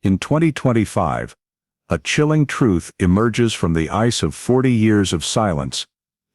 In 2025, a chilling truth emerges from the ice of 40 years of silence.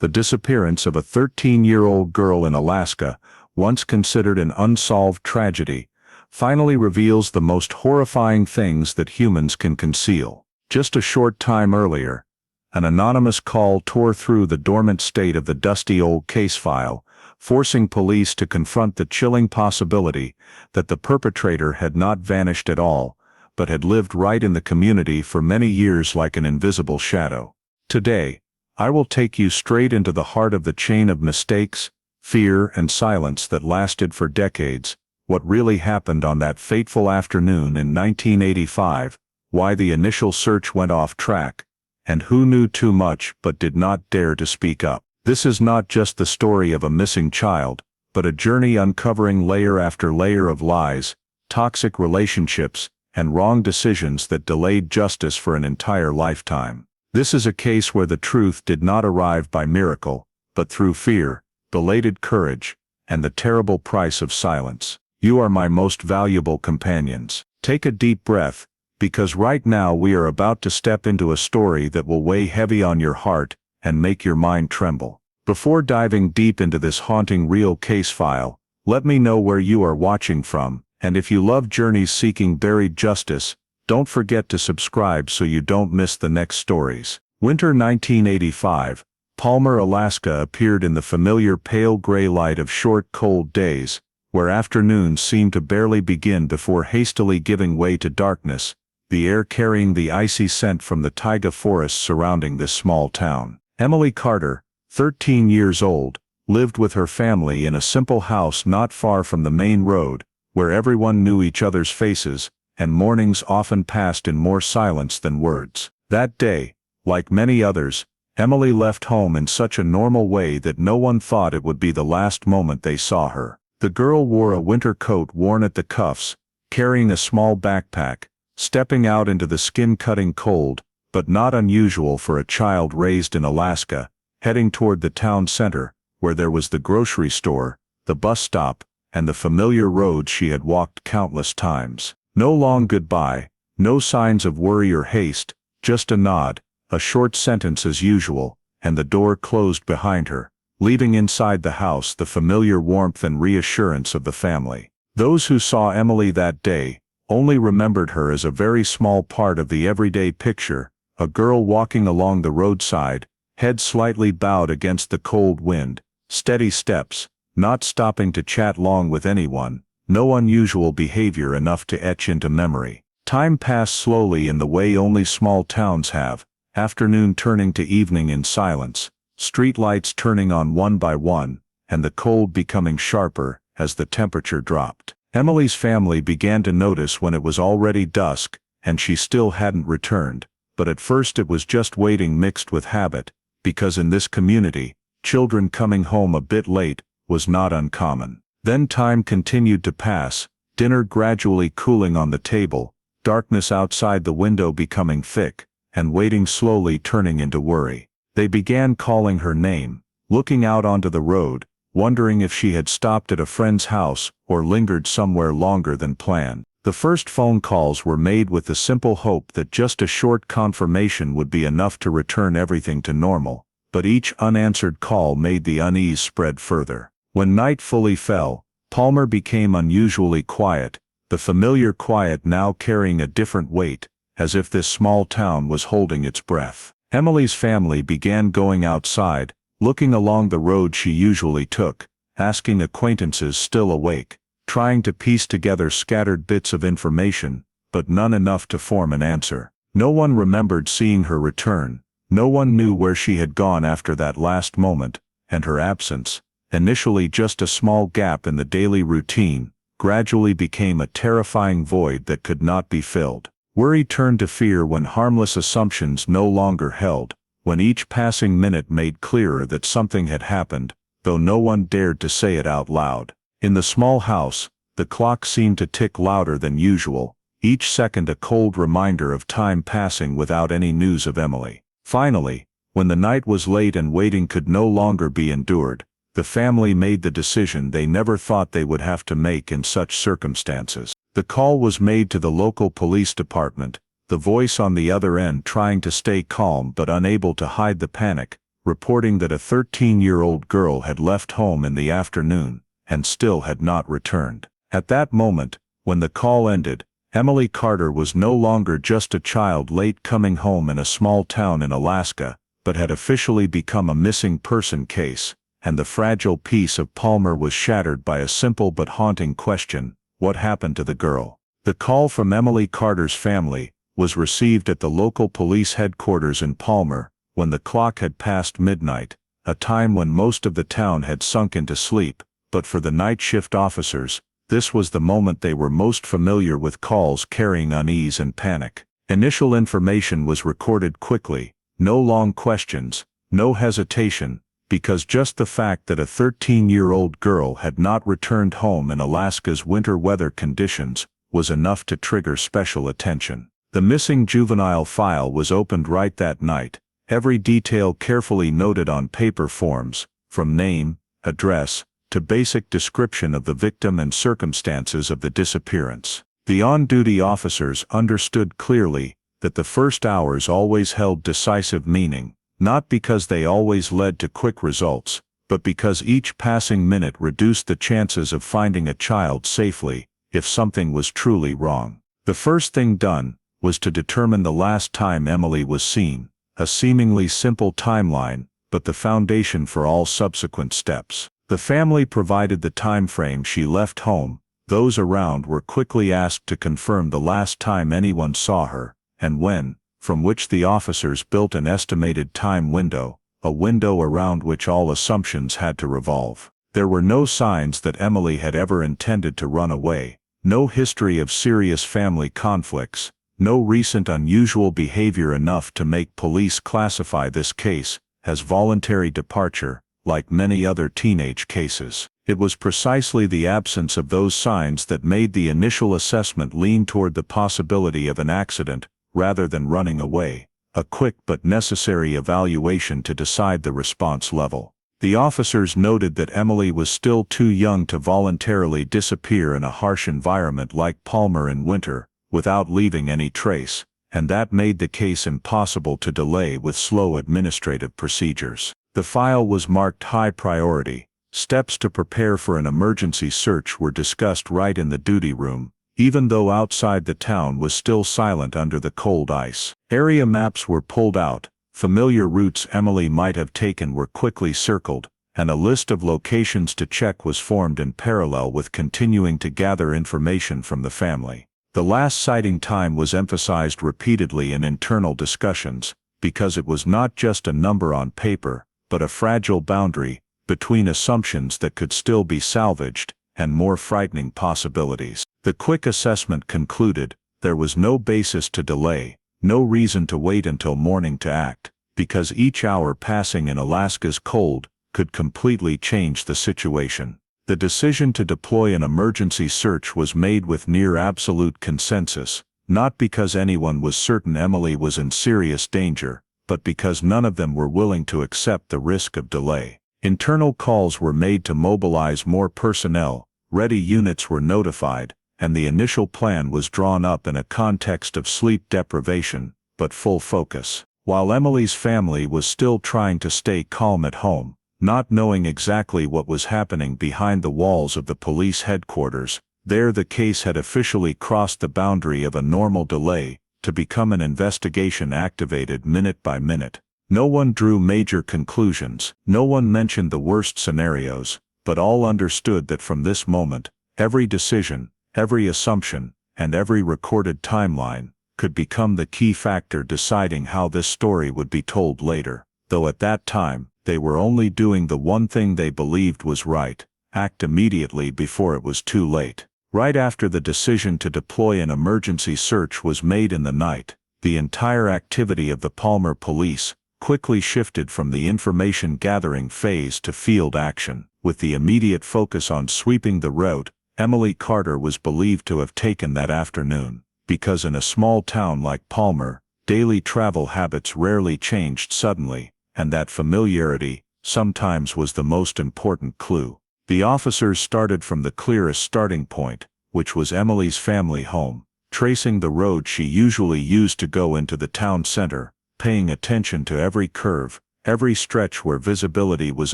The disappearance of a 13-year-old girl in Alaska, once considered an unsolved tragedy, finally reveals the most horrifying things that humans can conceal. Just a short time earlier, an anonymous call tore through the dormant state of the dusty old case file, forcing police to confront the chilling possibility that the perpetrator had not vanished at all, but had lived right in the community for many years like an invisible shadow. Today, I will take you straight into the heart of the chain of mistakes, fear, and silence that lasted for decades. What really happened on that fateful afternoon in 1985, why the initial search went off track, and who knew too much but did not dare to speak up. This is not just the story of a missing child, but a journey uncovering layer after layer of lies, toxic relationships, and wrong decisions that delayed justice for an entire lifetime. This is a case where the truth did not arrive by miracle, but through fear, belated courage, and the terrible price of silence. You are my most valuable companions. Take a deep breath, because right now we are about to step into a story that will weigh heavy on your heart and make your mind tremble. Before diving deep into this haunting real case file, let me know where you are watching from, and if you love journeys seeking buried justice, don't forget to subscribe so you don't miss the next stories. Winter 1985, Palmer, Alaska appeared in the familiar pale gray light of short, cold days, where afternoons seemed to barely begin before hastily giving way to darkness, the air carrying the icy scent from the taiga forests surrounding this small town. Emily Carter, 13 years old, lived with her family in a simple house not far from the main road, where everyone knew each other's faces, and mornings often passed in more silence than words. That day, like many others, Emily left home in such a normal way that no one thought it would be the last moment they saw her. The girl wore a winter coat worn at the cuffs, carrying a small backpack, stepping out into the skin-cutting cold, but not unusual for a child raised in Alaska, heading toward the town center, where there was the grocery store, the bus stop, and the familiar road she had walked countless times. No long goodbye, no signs of worry or haste, just a nod, a short sentence as usual, and the door closed behind her, leaving inside the house the familiar warmth and reassurance of the family. Those who saw Emily that day only remembered her as a very small part of the everyday picture, a girl walking along the roadside, head slightly bowed against the cold wind, steady steps, not stopping to chat long with anyone, no unusual behavior enough to etch into memory. Time passed slowly in the way only small towns have, afternoon turning to evening in silence, street lights turning on one by one, and the cold becoming sharper as the temperature dropped. Emily's family began to notice when it was already dusk, and she still hadn't returned, but at first it was just waiting mixed with habit, because in this community, children coming home a bit late was not uncommon. Then time continued to pass, dinner gradually cooling on the table, darkness outside the window becoming thick, and waiting slowly turning into worry. They began calling her name, looking out onto the road, wondering if she had stopped at a friend's house or lingered somewhere longer than planned. The first phone calls were made with the simple hope that just a short confirmation would be enough to return everything to normal, but each unanswered call made the unease spread further. When night fully fell, Palmer became unusually quiet, the familiar quiet now carrying a different weight, as if this small town was holding its breath. Emily's family began going outside, looking along the road she usually took, asking acquaintances still awake, trying to piece together scattered bits of information, but none enough to form an answer. No one remembered seeing her return, no one knew where she had gone after that last moment, and her absence, initially just a small gap in the daily routine, gradually became a terrifying void that could not be filled. Worry turned to fear when harmless assumptions no longer held, when each passing minute made clearer that something had happened, though no one dared to say it out loud. In the small house, the clock seemed to tick louder than usual, each second a cold reminder of time passing without any news of Emily. Finally, when the night was late and waiting could no longer be endured, the family made the decision they never thought they would have to make in such circumstances. The call was made to the local police department, the voice on the other end trying to stay calm but unable to hide the panic, reporting that a 13-year-old girl had left home in the afternoon and still had not returned. At that moment, when the call ended, Emily Carter was no longer just a child late coming home in a small town in Alaska, but had officially become a missing person case, and the fragile peace of Palmer was shattered by a simple but haunting question: what happened to the girl? The call from Emily Carter's family was received at the local police headquarters in Palmer, when the clock had passed midnight, a time when most of the town had sunk into sleep, but for the night shift officers, this was the moment they were most familiar with calls carrying unease and panic. Initial information was recorded quickly, no long questions, no hesitation, because just the fact that a 13-year-old girl had not returned home in Alaska's winter weather conditions was enough to trigger special attention. The missing juvenile file was opened right that night, every detail carefully noted on paper forms, from name, address, to basic description of the victim and circumstances of the disappearance. The on-duty officers understood clearly that the first hours always held decisive meaning, not because they always led to quick results, but because each passing minute reduced the chances of finding a child safely, if something was truly wrong. The first thing done was to determine the last time Emily was seen, a seemingly simple timeline, but the foundation for all subsequent steps. The family provided the time frame she left home. Those around were quickly asked to confirm the last time anyone saw her, and when, from which the officers built an estimated time window, a window around which all assumptions had to revolve. There were no signs that Emily had ever intended to run away, no history of serious family conflicts, no recent unusual behavior enough to make police classify this case as voluntary departure, like many other teenage cases. It was precisely the absence of those signs that made the initial assessment lean toward the possibility of an accident, rather than running away, a quick but necessary evaluation to decide the response level. The officers noted that Emily was still too young to voluntarily disappear in a harsh environment like Palmer in winter, without leaving any trace, and that made the case impossible to delay with slow administrative procedures. The file was marked high priority. Steps to prepare for an emergency search were discussed right in the duty room, even though outside the town was still silent under the cold ice. Area maps were pulled out, familiar routes Emily might have taken were quickly circled, and a list of locations to check was formed in parallel with continuing to gather information from the family. The last sighting time was emphasized repeatedly in internal discussions, because it was not just a number on paper, but a fragile boundary between assumptions that could still be salvaged and more frightening possibilities. The quick assessment concluded there was no basis to delay, no reason to wait until morning to act, because each hour passing in Alaska's cold could completely change the situation. The decision to deploy an emergency search was made with near absolute consensus, not because anyone was certain Emily was in serious danger, but because none of them were willing to accept the risk of delay. Internal calls were made to mobilize more personnel, ready units were notified, and the initial plan was drawn up in a context of sleep deprivation, but full focus. While Emily's family was still trying to stay calm at home, not knowing exactly what was happening behind the walls of the police headquarters, there the case had officially crossed the boundary of a normal delay to become an investigation activated minute by minute. No one drew major conclusions, no one mentioned the worst scenarios, but all understood that from this moment, every decision, every assumption, and every recorded timeline could become the key factor deciding how this story would be told later. Though at that time, they were only doing the one thing they believed was right: act immediately before it was too late. Right after the decision to deploy an emergency search was made in the night, the entire activity of the Palmer police quickly shifted from the information gathering phase to field action. With the immediate focus on sweeping the route Emily Carter was believed to have taken that afternoon, because in a small town like Palmer, daily travel habits rarely changed suddenly, and that familiarity sometimes was the most important clue. The officers started from the clearest starting point, which was Emily's family home, tracing the road she usually used to go into the town center, paying attention to every curve, every stretch where visibility was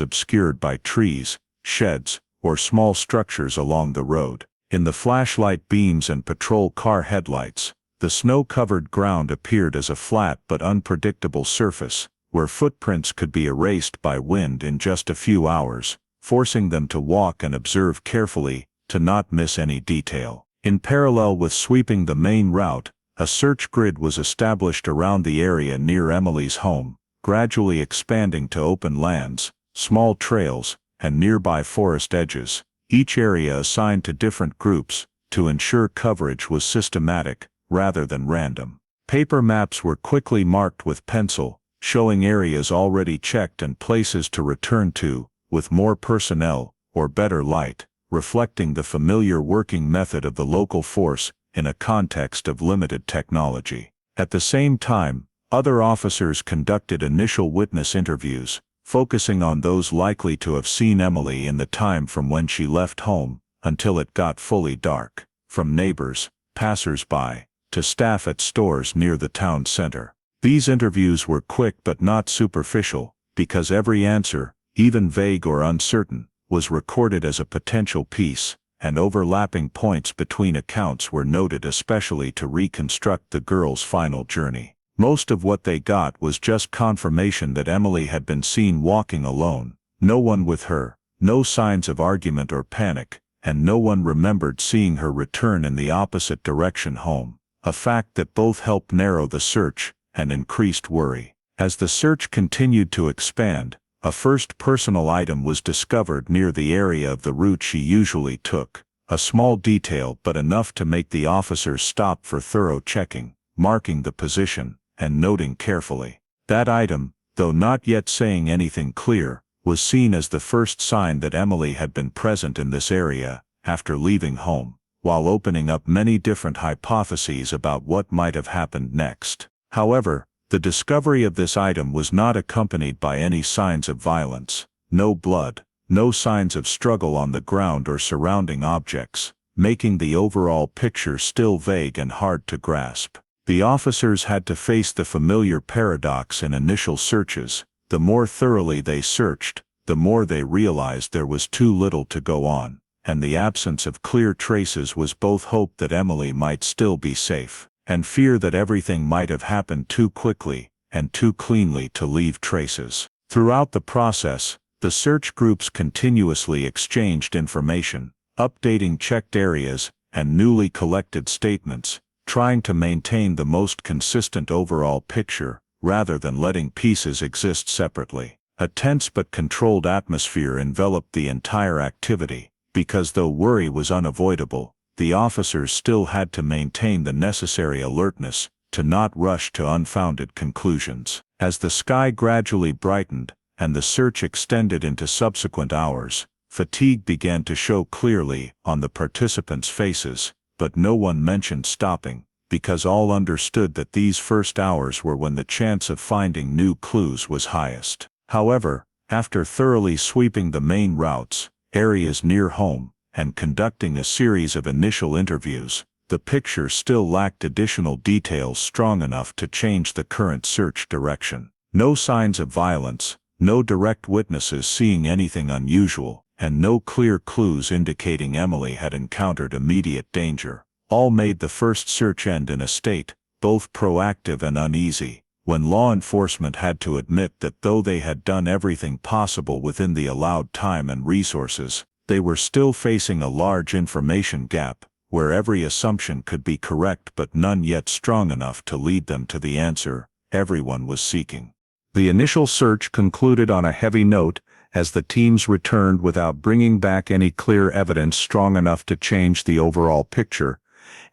obscured by trees, sheds, or small structures along the road. In the flashlight beams and patrol car headlights, the snow-covered ground appeared as a flat but unpredictable surface, where footprints could be erased by wind in just a few hours, forcing them to walk and observe carefully to not miss any detail. In parallel with sweeping the main route, a search grid was established around the area near Emily's home, gradually expanding to open lands, small trails, and nearby forest edges, each area assigned to different groups, to ensure coverage was systematic rather than random. Paper maps were quickly marked with pencil, showing areas already checked and places to return to, with more personnel, or better light, reflecting the familiar working method of the local force in a context of limited technology. At the same time, other officers conducted initial witness interviews, focusing on those likely to have seen Emily in the time from when she left home until it got fully dark, from neighbors, passers-by, to staff at stores near the town center. These interviews were quick but not superficial, because every answer, even vague or uncertain, was recorded as a potential piece, and overlapping points between accounts were noted especially to reconstruct the girl's final journey. Most of what they got was just confirmation that Emily had been seen walking alone, no one with her, no signs of argument or panic, and no one remembered seeing her return in the opposite direction home, a fact that both helped narrow the search and increased worry. As the search continued to expand, a first personal item was discovered near the area of the route she usually took, a small detail but enough to make the officers stop for thorough checking, marking the position, and noting carefully. That item, though not yet saying anything clear, was seen as the first sign that Emily had been present in this area after leaving home, while opening up many different hypotheses about what might have happened next. However, the discovery of this item was not accompanied by any signs of violence, no blood, no signs of struggle on the ground or surrounding objects, making the overall picture still vague and hard to grasp. The officers had to face the familiar paradox in initial searches. The more thoroughly they searched, the more they realized there was too little to go on, and the absence of clear traces was both hope that Emily might still be safe, and fear that everything might have happened too quickly and too cleanly to leave traces. Throughout the process, the search groups continuously exchanged information, updating checked areas and newly collected statements, trying to maintain the most consistent overall picture, rather than letting pieces exist separately. A tense but controlled atmosphere enveloped the entire activity, because though worry was unavoidable, the officers still had to maintain the necessary alertness to not rush to unfounded conclusions. As the sky gradually brightened, and the search extended into subsequent hours, fatigue began to show clearly on the participants' faces, but no one mentioned stopping, because all understood that these first hours were when the chance of finding new clues was highest. However, after thoroughly sweeping the main routes, areas near home, and conducting a series of initial interviews, the picture still lacked additional details strong enough to change the current search direction. No signs of violence, no direct witnesses seeing anything unusual, and no clear clues indicating Emily had encountered immediate danger, all made the first search end in a state, both proactive and uneasy, when law enforcement had to admit that though they had done everything possible within the allowed time and resources, they were still facing a large information gap, where every assumption could be correct but none yet strong enough to lead them to the answer everyone was seeking. The initial search concluded on a heavy note, as the teams returned without bringing back any clear evidence strong enough to change the overall picture,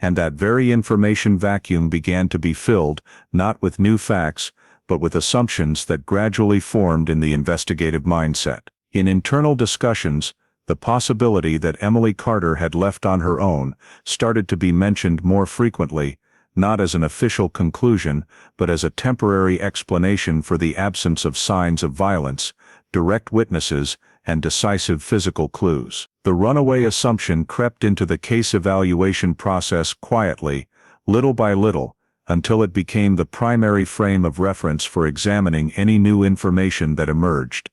and that very information vacuum began to be filled, not with new facts, but with assumptions that gradually formed in the investigative mindset. In internal discussions, the possibility that Emily Carter had left on her own started to be mentioned more frequently, not as an official conclusion, but as a temporary explanation for the absence of signs of violence, direct witnesses, and decisive physical clues. The runaway assumption crept into the case evaluation process quietly, little by little, until it became the primary frame of reference for examining any new information that emerged,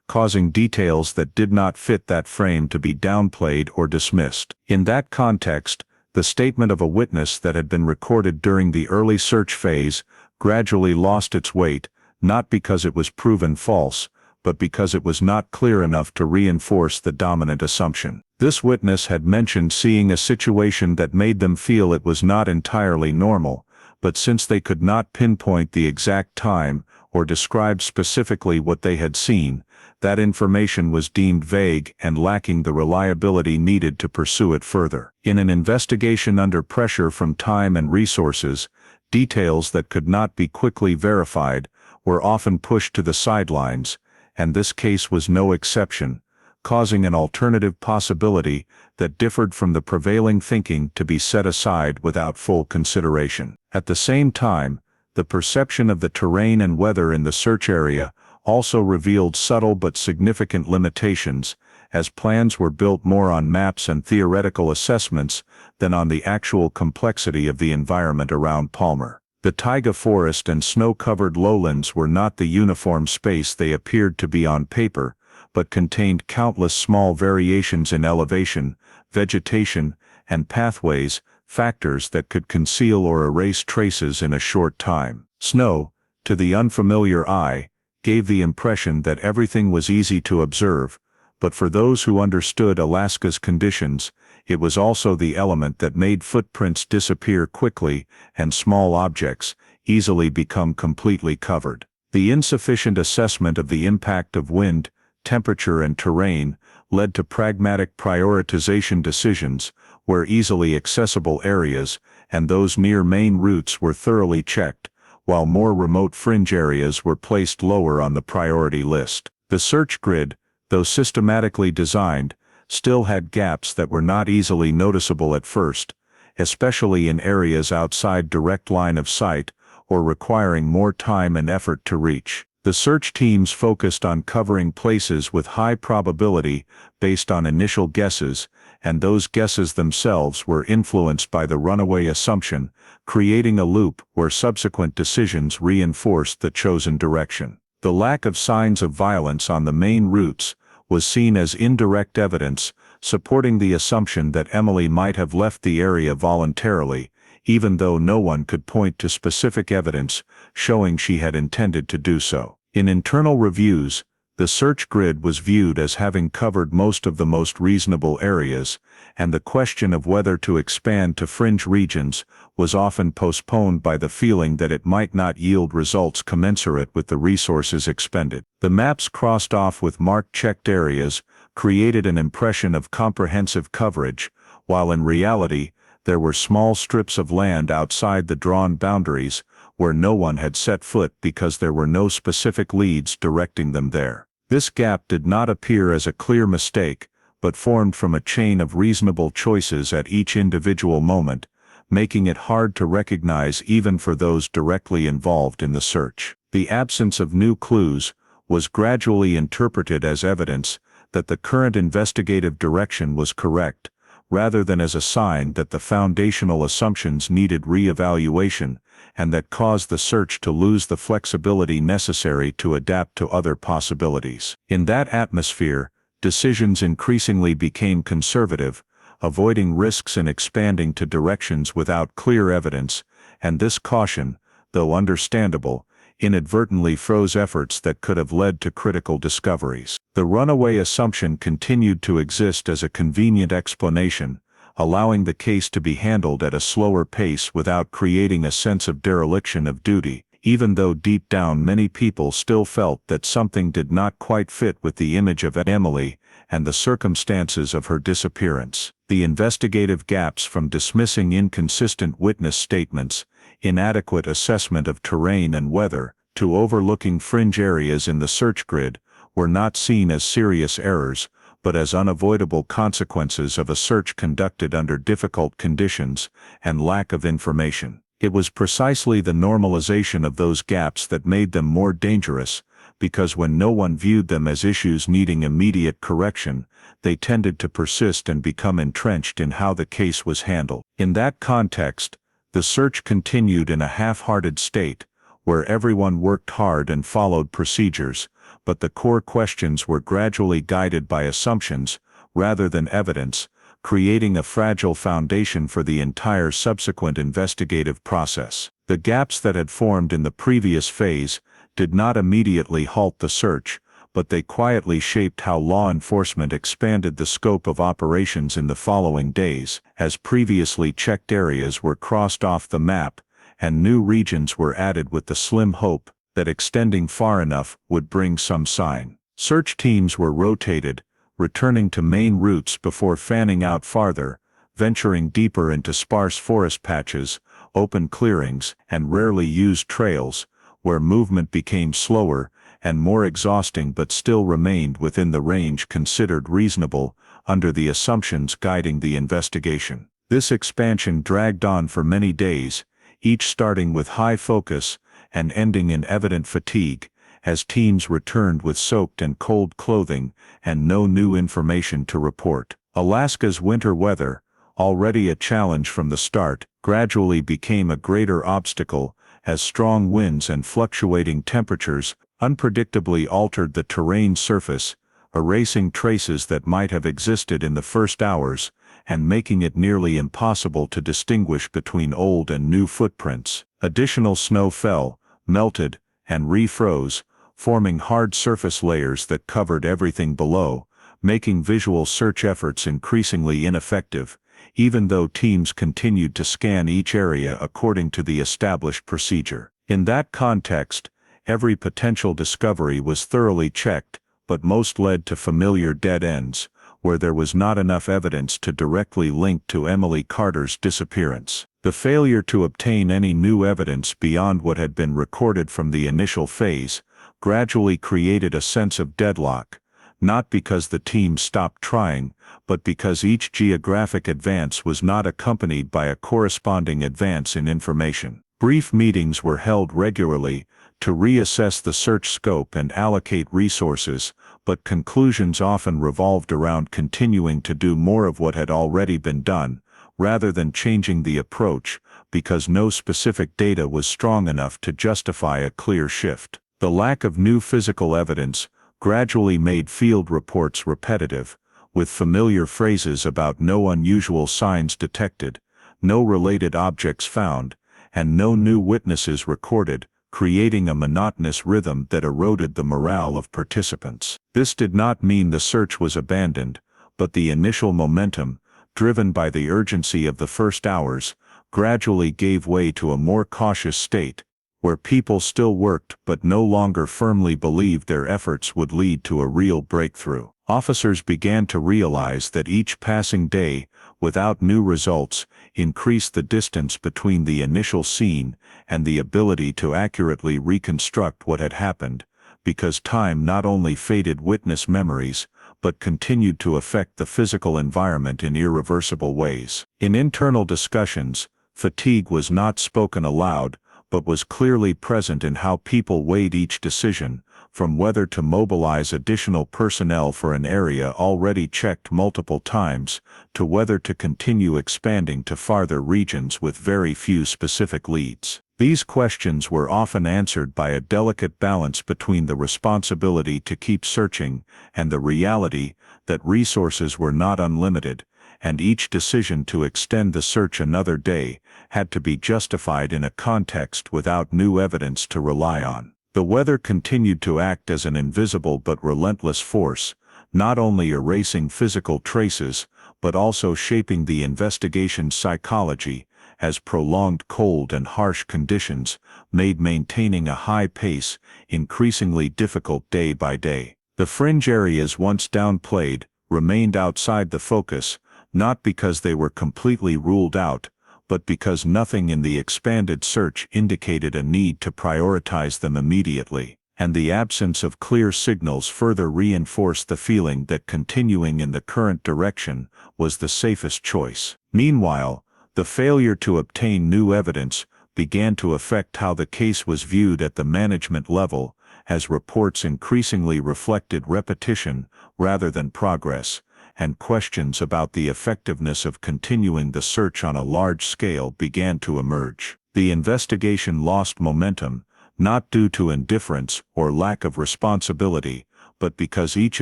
causing details that did not fit that frame to be downplayed or dismissed. In that context, the statement of a witness that had been recorded during the early search phase gradually lost its weight, not because it was proven false, but because it was not clear enough to reinforce the dominant assumption. This witness had mentioned seeing a situation that made them feel it was not entirely normal, but since they could not pinpoint the exact time or describe specifically what they had seen, that information was deemed vague and lacking the reliability needed to pursue it further. In an investigation under pressure from time and resources, details that could not be quickly verified were often pushed to the sidelines, and this case was no exception, causing an alternative possibility that differed from the prevailing thinking to be set aside without full consideration. At the same time, the perception of the terrain and weather in the search area also revealed subtle but significant limitations, as plans were built more on maps and theoretical assessments than on the actual complexity of the environment around Palmer. The taiga forest and snow-covered lowlands were not the uniform space they appeared to be on paper, but contained countless small variations in elevation, vegetation, and pathways, factors that could conceal or erase traces in a short time. Snow, to the unfamiliar eye, gave the impression that everything was easy to observe, but for those who understood Alaska's conditions, it was also the element that made footprints disappear quickly and small objects easily become completely covered. The insufficient assessment of the impact of wind, temperature, and terrain led to pragmatic prioritization decisions where easily accessible areas and those near main routes were thoroughly checked, while more remote fringe areas were placed lower on the priority list. The search grid, though systematically designed, still had gaps that were not easily noticeable at first, especially in areas outside direct line of sight or requiring more time and effort to reach. The search teams focused on covering places with high probability based on initial guesses, and those guesses themselves were influenced by the runaway assumption, creating a loop where subsequent decisions reinforced the chosen direction. The lack of signs of violence on the main routes was seen as indirect evidence supporting the assumption that Emily might have left the area voluntarily, even though no one could point to specific evidence showing she had intended to do so. In internal reviews, the search grid was viewed as having covered most of the most reasonable areas, and the question of whether to expand to fringe regions was often postponed by the feeling that it might not yield results commensurate with the resources expended. The maps crossed off with marked checked areas created an impression of comprehensive coverage, while in reality, there were small strips of land outside the drawn boundaries where no one had set foot because there were no specific leads directing them there. This gap did not appear as a clear mistake, but formed from a chain of reasonable choices at each individual moment, making it hard to recognize even for those directly involved in the search. The absence of new clues was gradually interpreted as evidence that the current investigative direction was correct, rather than as a sign that the foundational assumptions needed re-evaluation, and that caused the search to lose the flexibility necessary to adapt to other possibilities. In that atmosphere, decisions increasingly became conservative, avoiding risks and expanding to directions without clear evidence, and this caution, though understandable, inadvertently froze efforts that could have led to critical discoveries. The runaway assumption continued to exist as a convenient explanation, allowing the case to be handled at a slower pace without creating a sense of dereliction of duty, even though deep down many people still felt that something did not quite fit with the image of Emily and the circumstances of her disappearance. The investigative gaps from dismissing inconsistent witness statements, inadequate assessment of terrain and weather, to overlooking fringe areas in the search grid, were not seen as serious errors, but as unavoidable consequences of a search conducted under difficult conditions and lack of information. It was precisely the normalization of those gaps that made them more dangerous, because when no one viewed them as issues needing immediate correction, they tended to persist and become entrenched in how the case was handled. In that context, the search continued in a half-hearted state, where everyone worked hard and followed procedures, but the core questions were gradually guided by assumptions, rather than evidence, creating a fragile foundation for the entire subsequent investigative process. The gaps that had formed in the previous phase did not immediately halt the search, but they quietly shaped how law enforcement expanded the scope of operations in the following days, as previously checked areas were crossed off the map, and new regions were added with the slim hope that extending far enough would bring some sign. Search teams were rotated, returning to main routes before fanning out farther, venturing deeper into sparse forest patches, open clearings, and rarely used trails, where movement became slower and more exhausting but still remained within the range considered reasonable under the assumptions guiding the investigation. This expansion dragged on for many days, each starting with high focus and ending in evident fatigue, as teams returned with soaked and cold clothing and no new information to report. Alaska's winter weather, already a challenge from the start, gradually became a greater obstacle as strong winds and fluctuating temperatures unpredictably altered the terrain surface, erasing traces that might have existed in the first hours, and making it nearly impossible to distinguish between old and new footprints. Additional snow fell, melted, and refroze, forming hard surface layers that covered everything below, making visual search efforts increasingly ineffective, even though teams continued to scan each area according to the established procedure. In that context, every potential discovery was thoroughly checked, but most led to familiar dead ends, where there was not enough evidence to directly link to Emily Carter's disappearance. The failure to obtain any new evidence beyond what had been recorded from the initial phase gradually created a sense of deadlock, not because the team stopped trying, but because each geographic advance was not accompanied by a corresponding advance in information. Brief meetings were held regularly to reassess the search scope and allocate resources, but conclusions often revolved around continuing to do more of what had already been done, rather than changing the approach, because no specific data was strong enough to justify a clear shift. The lack of new physical evidence gradually made field reports repetitive, with familiar phrases about no unusual signs detected, no related objects found, and no new witnesses recorded, creating a monotonous rhythm that eroded the morale of participants. This did not mean the search was abandoned, but the initial momentum, driven by the urgency of the first hours, gradually gave way to a more cautious state, where people still worked but no longer firmly believed their efforts would lead to a real breakthrough. Officers began to realize that each passing day, without new results, increased the distance between the initial scene and the ability to accurately reconstruct what had happened, because time not only faded witness memories, but continued to affect the physical environment in irreversible ways. In internal discussions, fatigue was not spoken aloud, but was clearly present in how people weighed each decision, from whether to mobilize additional personnel for an area already checked multiple times, to whether to continue expanding to farther regions with very few specific leads. These questions were often answered by a delicate balance between the responsibility to keep searching and the reality that resources were not unlimited, and each decision to extend the search another day had to be justified in a context without new evidence to rely on. The weather continued to act as an invisible but relentless force, not only erasing physical traces, but also shaping the investigation's psychology, as prolonged cold and harsh conditions made maintaining a high pace increasingly difficult day by day. The fringe areas once downplayed remained outside the focus, not because they were completely ruled out, but because nothing in the expanded search indicated a need to prioritize them immediately, and the absence of clear signals further reinforced the feeling that continuing in the current direction was the safest choice. Meanwhile, the failure to obtain new evidence began to affect how the case was viewed at the management level, as reports increasingly reflected repetition rather than progress, and questions about the effectiveness of continuing the search on a large scale began to emerge. The investigation lost momentum, not due to indifference or lack of responsibility, but because each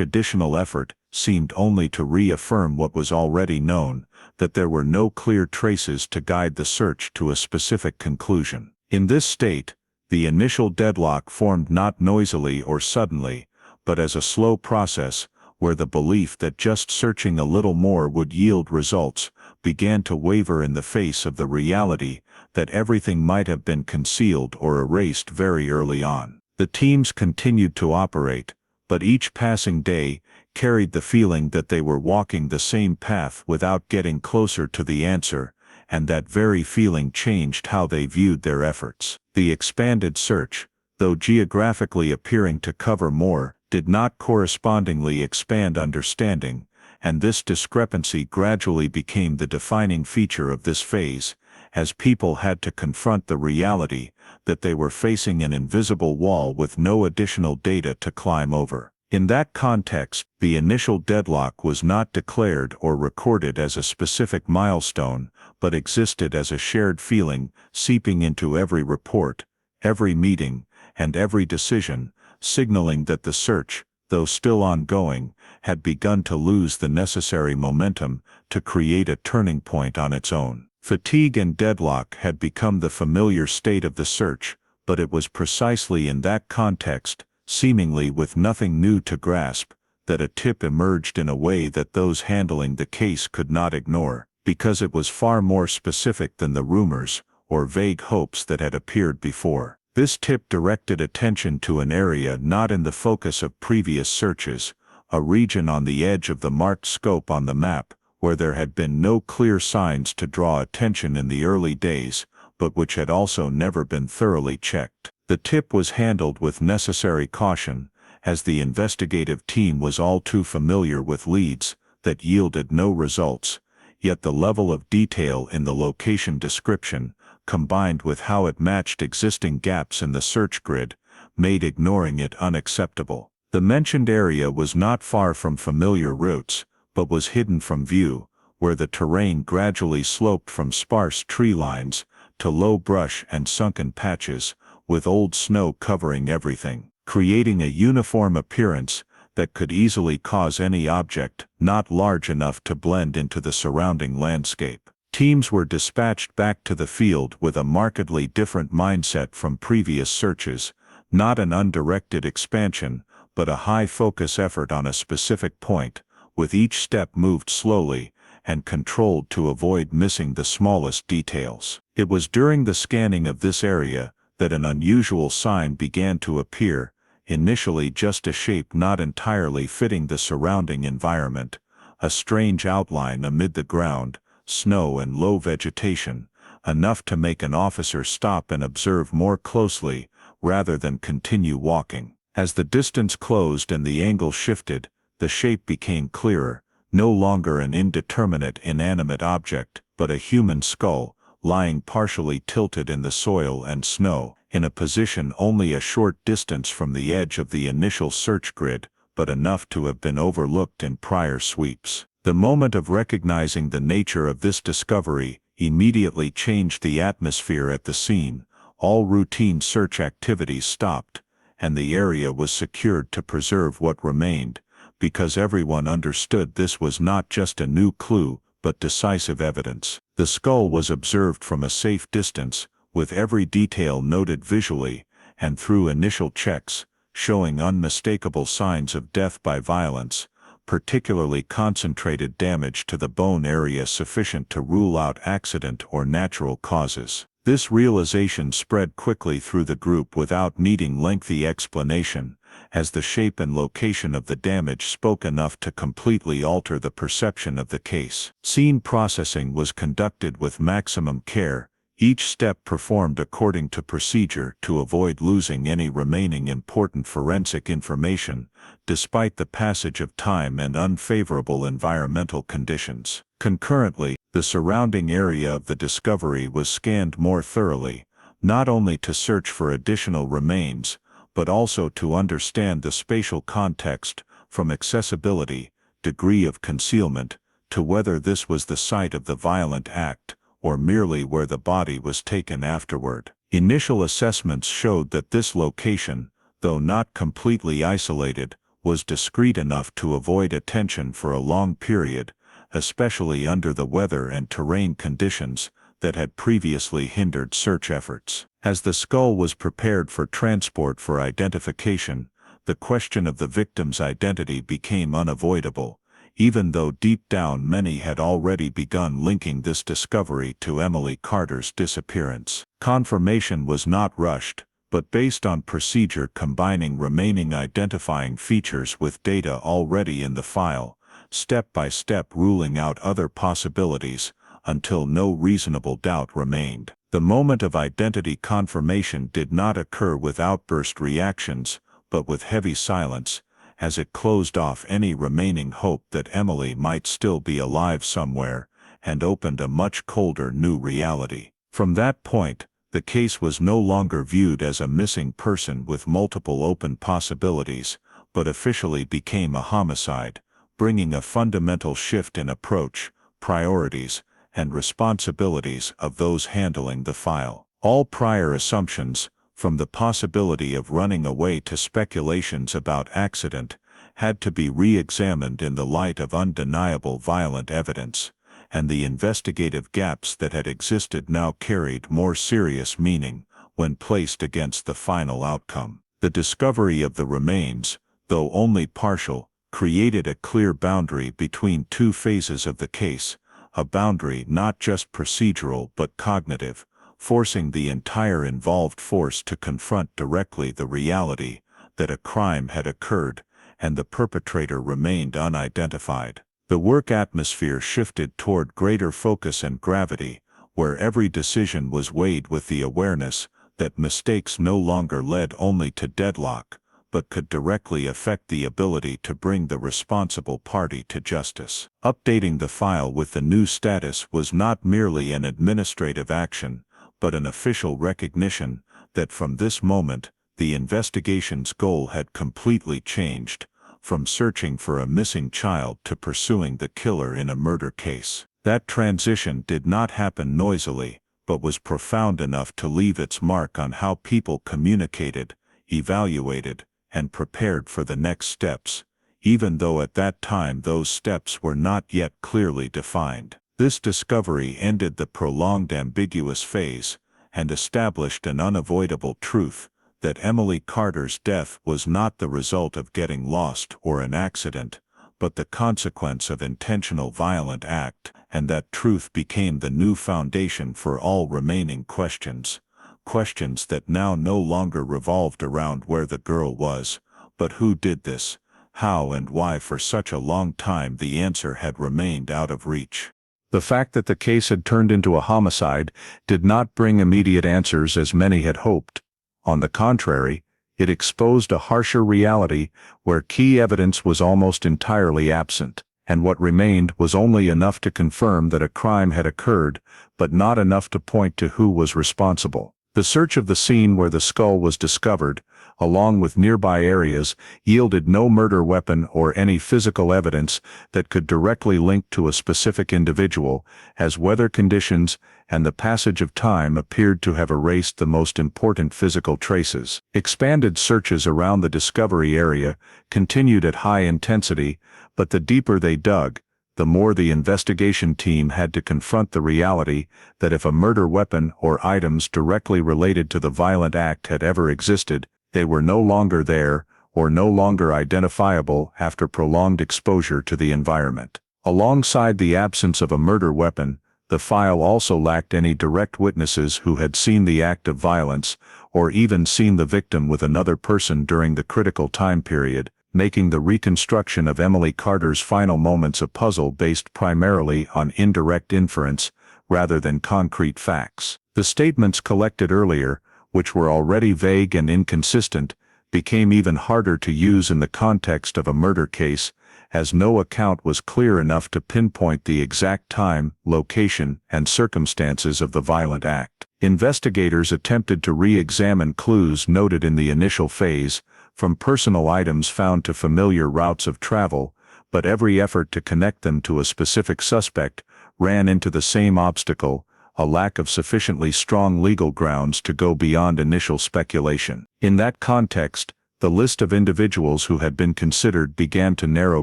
additional effort seemed only to reaffirm what was already known, that there were no clear traces to guide the search to a specific conclusion. In this state, the initial deadlock formed not noisily or suddenly, but as a slow process, where the belief that just searching a little more would yield results began to waver in the face of the reality that everything might have been concealed or erased very early on. The teams continued to operate, but each passing day carried the feeling that they were walking the same path without getting closer to the answer, and that very feeling changed how they viewed their efforts. The expanded search, though geographically appearing to cover more, did not correspondingly expand understanding, and this discrepancy gradually became the defining feature of this phase, as people had to confront the reality that they were facing an invisible wall with no additional data to climb over. In that context, the initial deadlock was not declared or recorded as a specific milestone, but existed as a shared feeling seeping into every report, every meeting, and every decision, signaling that the search, though still ongoing, had begun to lose the necessary momentum to create a turning point on its own. Fatigue and deadlock had become the familiar state of the search, but it was precisely in that context, seemingly with nothing new to grasp, that a tip emerged in a way that those handling the case could not ignore, because it was far more specific than the rumors or vague hopes that had appeared before. This tip directed attention to an area not in the focus of previous searches, a region on the edge of the marked scope on the map, where there had been no clear signs to draw attention in the early days, but which had also never been thoroughly checked. The tip was handled with necessary caution, as the investigative team was all too familiar with leads that yielded no results, yet the level of detail in the location description, combined with how it matched existing gaps in the search grid, made ignoring it unacceptable. The mentioned area was not far from familiar routes, but was hidden from view, where the terrain gradually sloped from sparse tree lines to low brush and sunken patches, with old snow covering everything, creating a uniform appearance that could easily cause any object not large enough to blend into the surrounding landscape. Teams were dispatched back to the field with a markedly different mindset from previous searches, not an undirected expansion, but a high-focus effort on a specific point, with each step moved slowly and controlled to avoid missing the smallest details. It was during the scanning of this area that an unusual sign began to appear, initially just a shape not entirely fitting the surrounding environment, a strange outline amid the ground, snow and low vegetation, enough to make an officer stop and observe more closely rather than continue walking. As the distance closed and the angle shifted, the shape became clearer, no longer an indeterminate inanimate object, but a human skull, lying partially tilted in the soil and snow, in a position only a short distance from the edge of the initial search grid, but enough to have been overlooked in prior sweeps. The moment of recognizing the nature of this discovery immediately changed the atmosphere at the scene. All routine search activities stopped, and the area was secured to preserve what remained, because everyone understood this was not just a new clue, but decisive evidence. The skull was observed from a safe distance, with every detail noted visually, and through initial checks, showing unmistakable signs of death by violence, particularly concentrated damage to the bone area sufficient to rule out accident or natural causes. This realization spread quickly through the group without needing lengthy explanation, as the shape and location of the damage spoke enough to completely alter the perception of the case. Scene processing was conducted with maximum care, each step performed according to procedure to avoid losing any remaining important forensic information, despite the passage of time and unfavorable environmental conditions. Concurrently, the surrounding area of the discovery was scanned more thoroughly, not only to search for additional remains, but also to understand the spatial context, from accessibility, degree of concealment, to whether this was the site of the violent act, or merely where the body was taken afterward. Initial assessments showed that this location, though not completely isolated, was discreet enough to avoid attention for a long period, especially under the weather and terrain conditions that had previously hindered search efforts. As the skull was prepared for transport for identification, the question of the victim's identity became unavoidable, even though deep down many had already begun linking this discovery to Emily Carter's disappearance. Confirmation was not rushed, but based on procedure combining remaining identifying features with data already in the file, step by step ruling out other possibilities, until no reasonable doubt remained. The moment of identity confirmation did not occur with outburst reactions, but with heavy silence, as it closed off any remaining hope that Emily might still be alive somewhere, and opened a much colder new reality. From that point, the case was no longer viewed as a missing person with multiple open possibilities, but officially became a homicide, bringing a fundamental shift in approach, priorities, and responsibilities of those handling the file. All prior assumptions, from the possibility of running away to speculations about accident, had to be re-examined in the light of undeniable violent evidence, and the investigative gaps that had existed now carried more serious meaning when placed against the final outcome. The discovery of the remains, though only partial, created a clear boundary between two phases of the case, a boundary not just procedural but cognitive, forcing the entire involved force to confront directly the reality that a crime had occurred and the perpetrator remained unidentified. The work atmosphere shifted toward greater focus and gravity, where every decision was weighed with the awareness that mistakes no longer led only to deadlock, but could directly affect the ability to bring the responsible party to justice. Updating the file with the new status was not merely an administrative action, but an official recognition that from this moment, the investigation's goal had completely changed, from searching for a missing child to pursuing the killer in a murder case. That transition did not happen noisily, but was profound enough to leave its mark on how people communicated, evaluated, and prepared for the next steps, even though at that time those steps were not yet clearly defined. This discovery ended the prolonged ambiguous phase, and established an unavoidable truth, that Emily Carter's death was not the result of getting lost or an accident, but the consequence of intentional violent act, and that truth became the new foundation for all remaining questions. Questions that now no longer revolved around where the girl was, but who did this, how and why. For such a long time the answer had remained out of reach. The fact that the case had turned into a homicide did not bring immediate answers as many had hoped. On the contrary, it exposed a harsher reality where key evidence was almost entirely absent, and what remained was only enough to confirm that a crime had occurred, but not enough to point to who was responsible. The search of the scene where the skull was discovered, along with nearby areas, yielded no murder weapon or any physical evidence that could directly link to a specific individual, as weather conditions and the passage of time appeared to have erased the most important physical traces. Expanded searches around the discovery area continued at high intensity, but the deeper they dug, the more the investigation team had to confront the reality that if a murder weapon or items directly related to the violent act had ever existed, they were no longer there, or no longer identifiable after prolonged exposure to the environment. Alongside the absence of a murder weapon, the file also lacked any direct witnesses who had seen the act of violence, or even seen the victim with another person during the critical time period, making the reconstruction of Emily Carter's final moments a puzzle based primarily on indirect inference rather than concrete facts. The statements collected earlier, which were already vague and inconsistent, became even harder to use in the context of a murder case, as no account was clear enough to pinpoint the exact time, location, and circumstances of the violent act. Investigators attempted to re-examine clues noted in the initial phase, from personal items found to familiar routes of travel, but every effort to connect them to a specific suspect ran into the same obstacle: a lack of sufficiently strong legal grounds to go beyond initial speculation. In that context, the list of individuals who had been considered began to narrow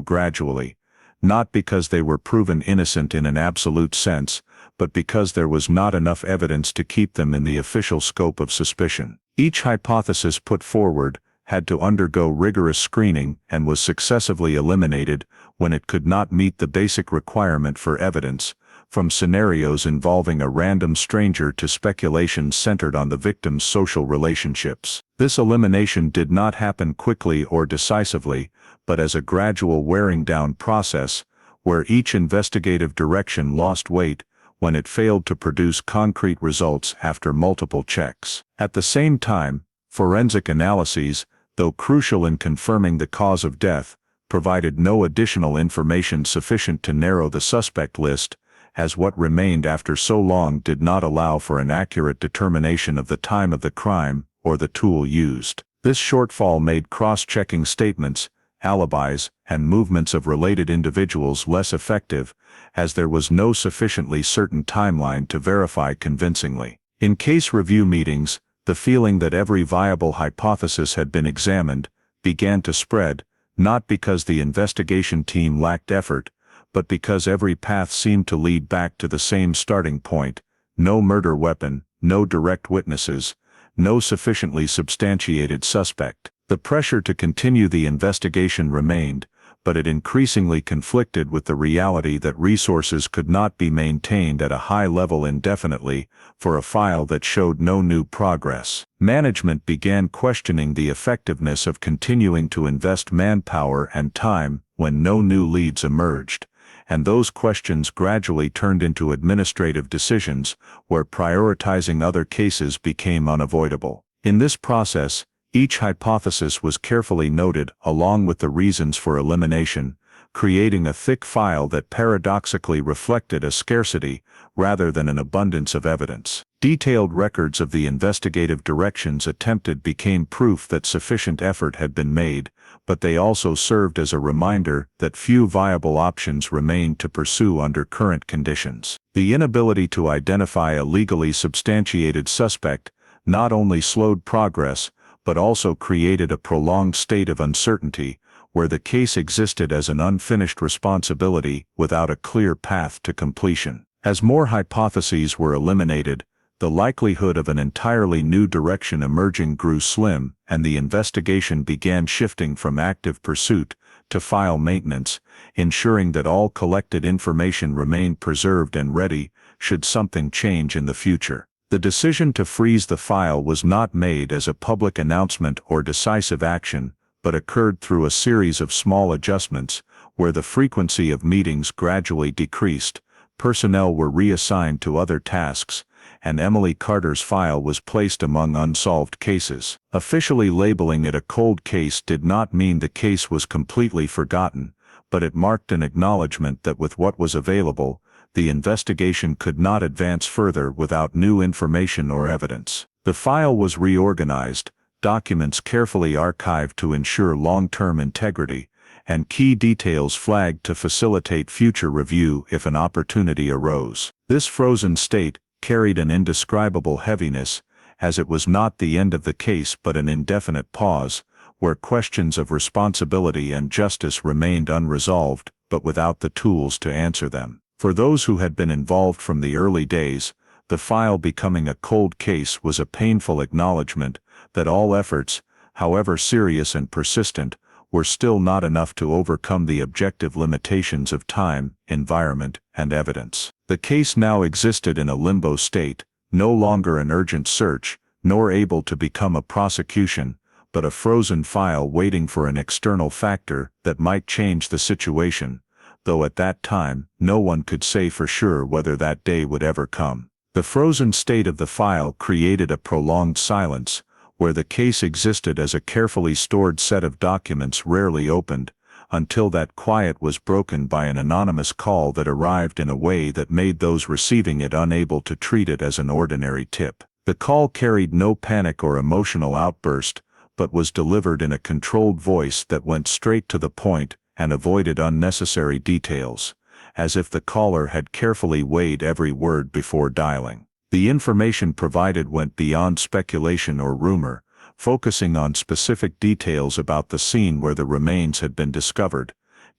gradually, not because they were proven innocent in an absolute sense, but because there was not enough evidence to keep them in the official scope of suspicion. Each hypothesis put forward had to undergo rigorous screening and was successively eliminated when it could not meet the basic requirement for evidence, from scenarios involving a random stranger to speculations centered on the victim's social relationships. This elimination did not happen quickly or decisively, but as a gradual wearing down process, where each investigative direction lost weight when it failed to produce concrete results after multiple checks. At the same time, forensic analyses, though crucial in confirming the cause of death, provided no additional information sufficient to narrow the suspect list, as what remained after so long did not allow for an accurate determination of the time of the crime or the tool used. This shortfall made cross-checking statements, alibis, and movements of related individuals less effective, as there was no sufficiently certain timeline to verify convincingly. In case review meetings, the feeling that every viable hypothesis had been examined began to spread, not because the investigation team lacked effort, but because every path seemed to lead back to the same starting point: no murder weapon, no direct witnesses, no sufficiently substantiated suspect. The pressure to continue the investigation remained, but it increasingly conflicted with the reality that resources could not be maintained at a high level indefinitely for a file that showed no new progress. Management began questioning the effectiveness of continuing to invest manpower and time when no new leads emerged, and those questions gradually turned into administrative decisions where prioritizing other cases became unavoidable. In this process, each hypothesis was carefully noted along with the reasons for elimination, creating a thick file that paradoxically reflected a scarcity rather than an abundance of evidence. Detailed records of the investigative directions attempted became proof that sufficient effort had been made, but they also served as a reminder that few viable options remained to pursue under current conditions. The inability to identify a legally substantiated suspect not only slowed progress, but also created a prolonged state of uncertainty, where the case existed as an unfinished responsibility without a clear path to completion. As more hypotheses were eliminated, the likelihood of an entirely new direction emerging grew slim, and the investigation began shifting from active pursuit to file maintenance, ensuring that all collected information remained preserved and ready should something change in the future. The decision to freeze the file was not made as a public announcement or decisive action, but occurred through a series of small adjustments, where the frequency of meetings gradually decreased, personnel were reassigned to other tasks, and Emily Carter's file was placed among unsolved cases. Officially labeling it a cold case did not mean the case was completely forgotten, but it marked an acknowledgement that with what was available, the investigation could not advance further without new information or evidence. The file was reorganized, documents carefully archived to ensure long-term integrity, and key details flagged to facilitate future review if an opportunity arose. This frozen state carried an indescribable heaviness, as it was not the end of the case but an indefinite pause, where questions of responsibility and justice remained unresolved, but without the tools to answer them. For those who had been involved from the early days, the file becoming a cold case was a painful acknowledgement that all efforts, however serious and persistent, were still not enough to overcome the objective limitations of time, environment, and evidence. The case now existed in a limbo state, no longer an urgent search, nor able to become a prosecution, but a frozen file waiting for an external factor that might change the situation, though at that time, no one could say for sure whether that day would ever come. The frozen state of the file created a prolonged silence, where the case existed as a carefully stored set of documents rarely opened, until that quiet was broken by an anonymous call that arrived in a way that made those receiving it unable to treat it as an ordinary tip. The call carried no panic or emotional outburst, but was delivered in a controlled voice that went straight to the point and avoided unnecessary details, as if the caller had carefully weighed every word before dialing. The information provided went beyond speculation or rumor, focusing on specific details about the scene where the remains had been discovered,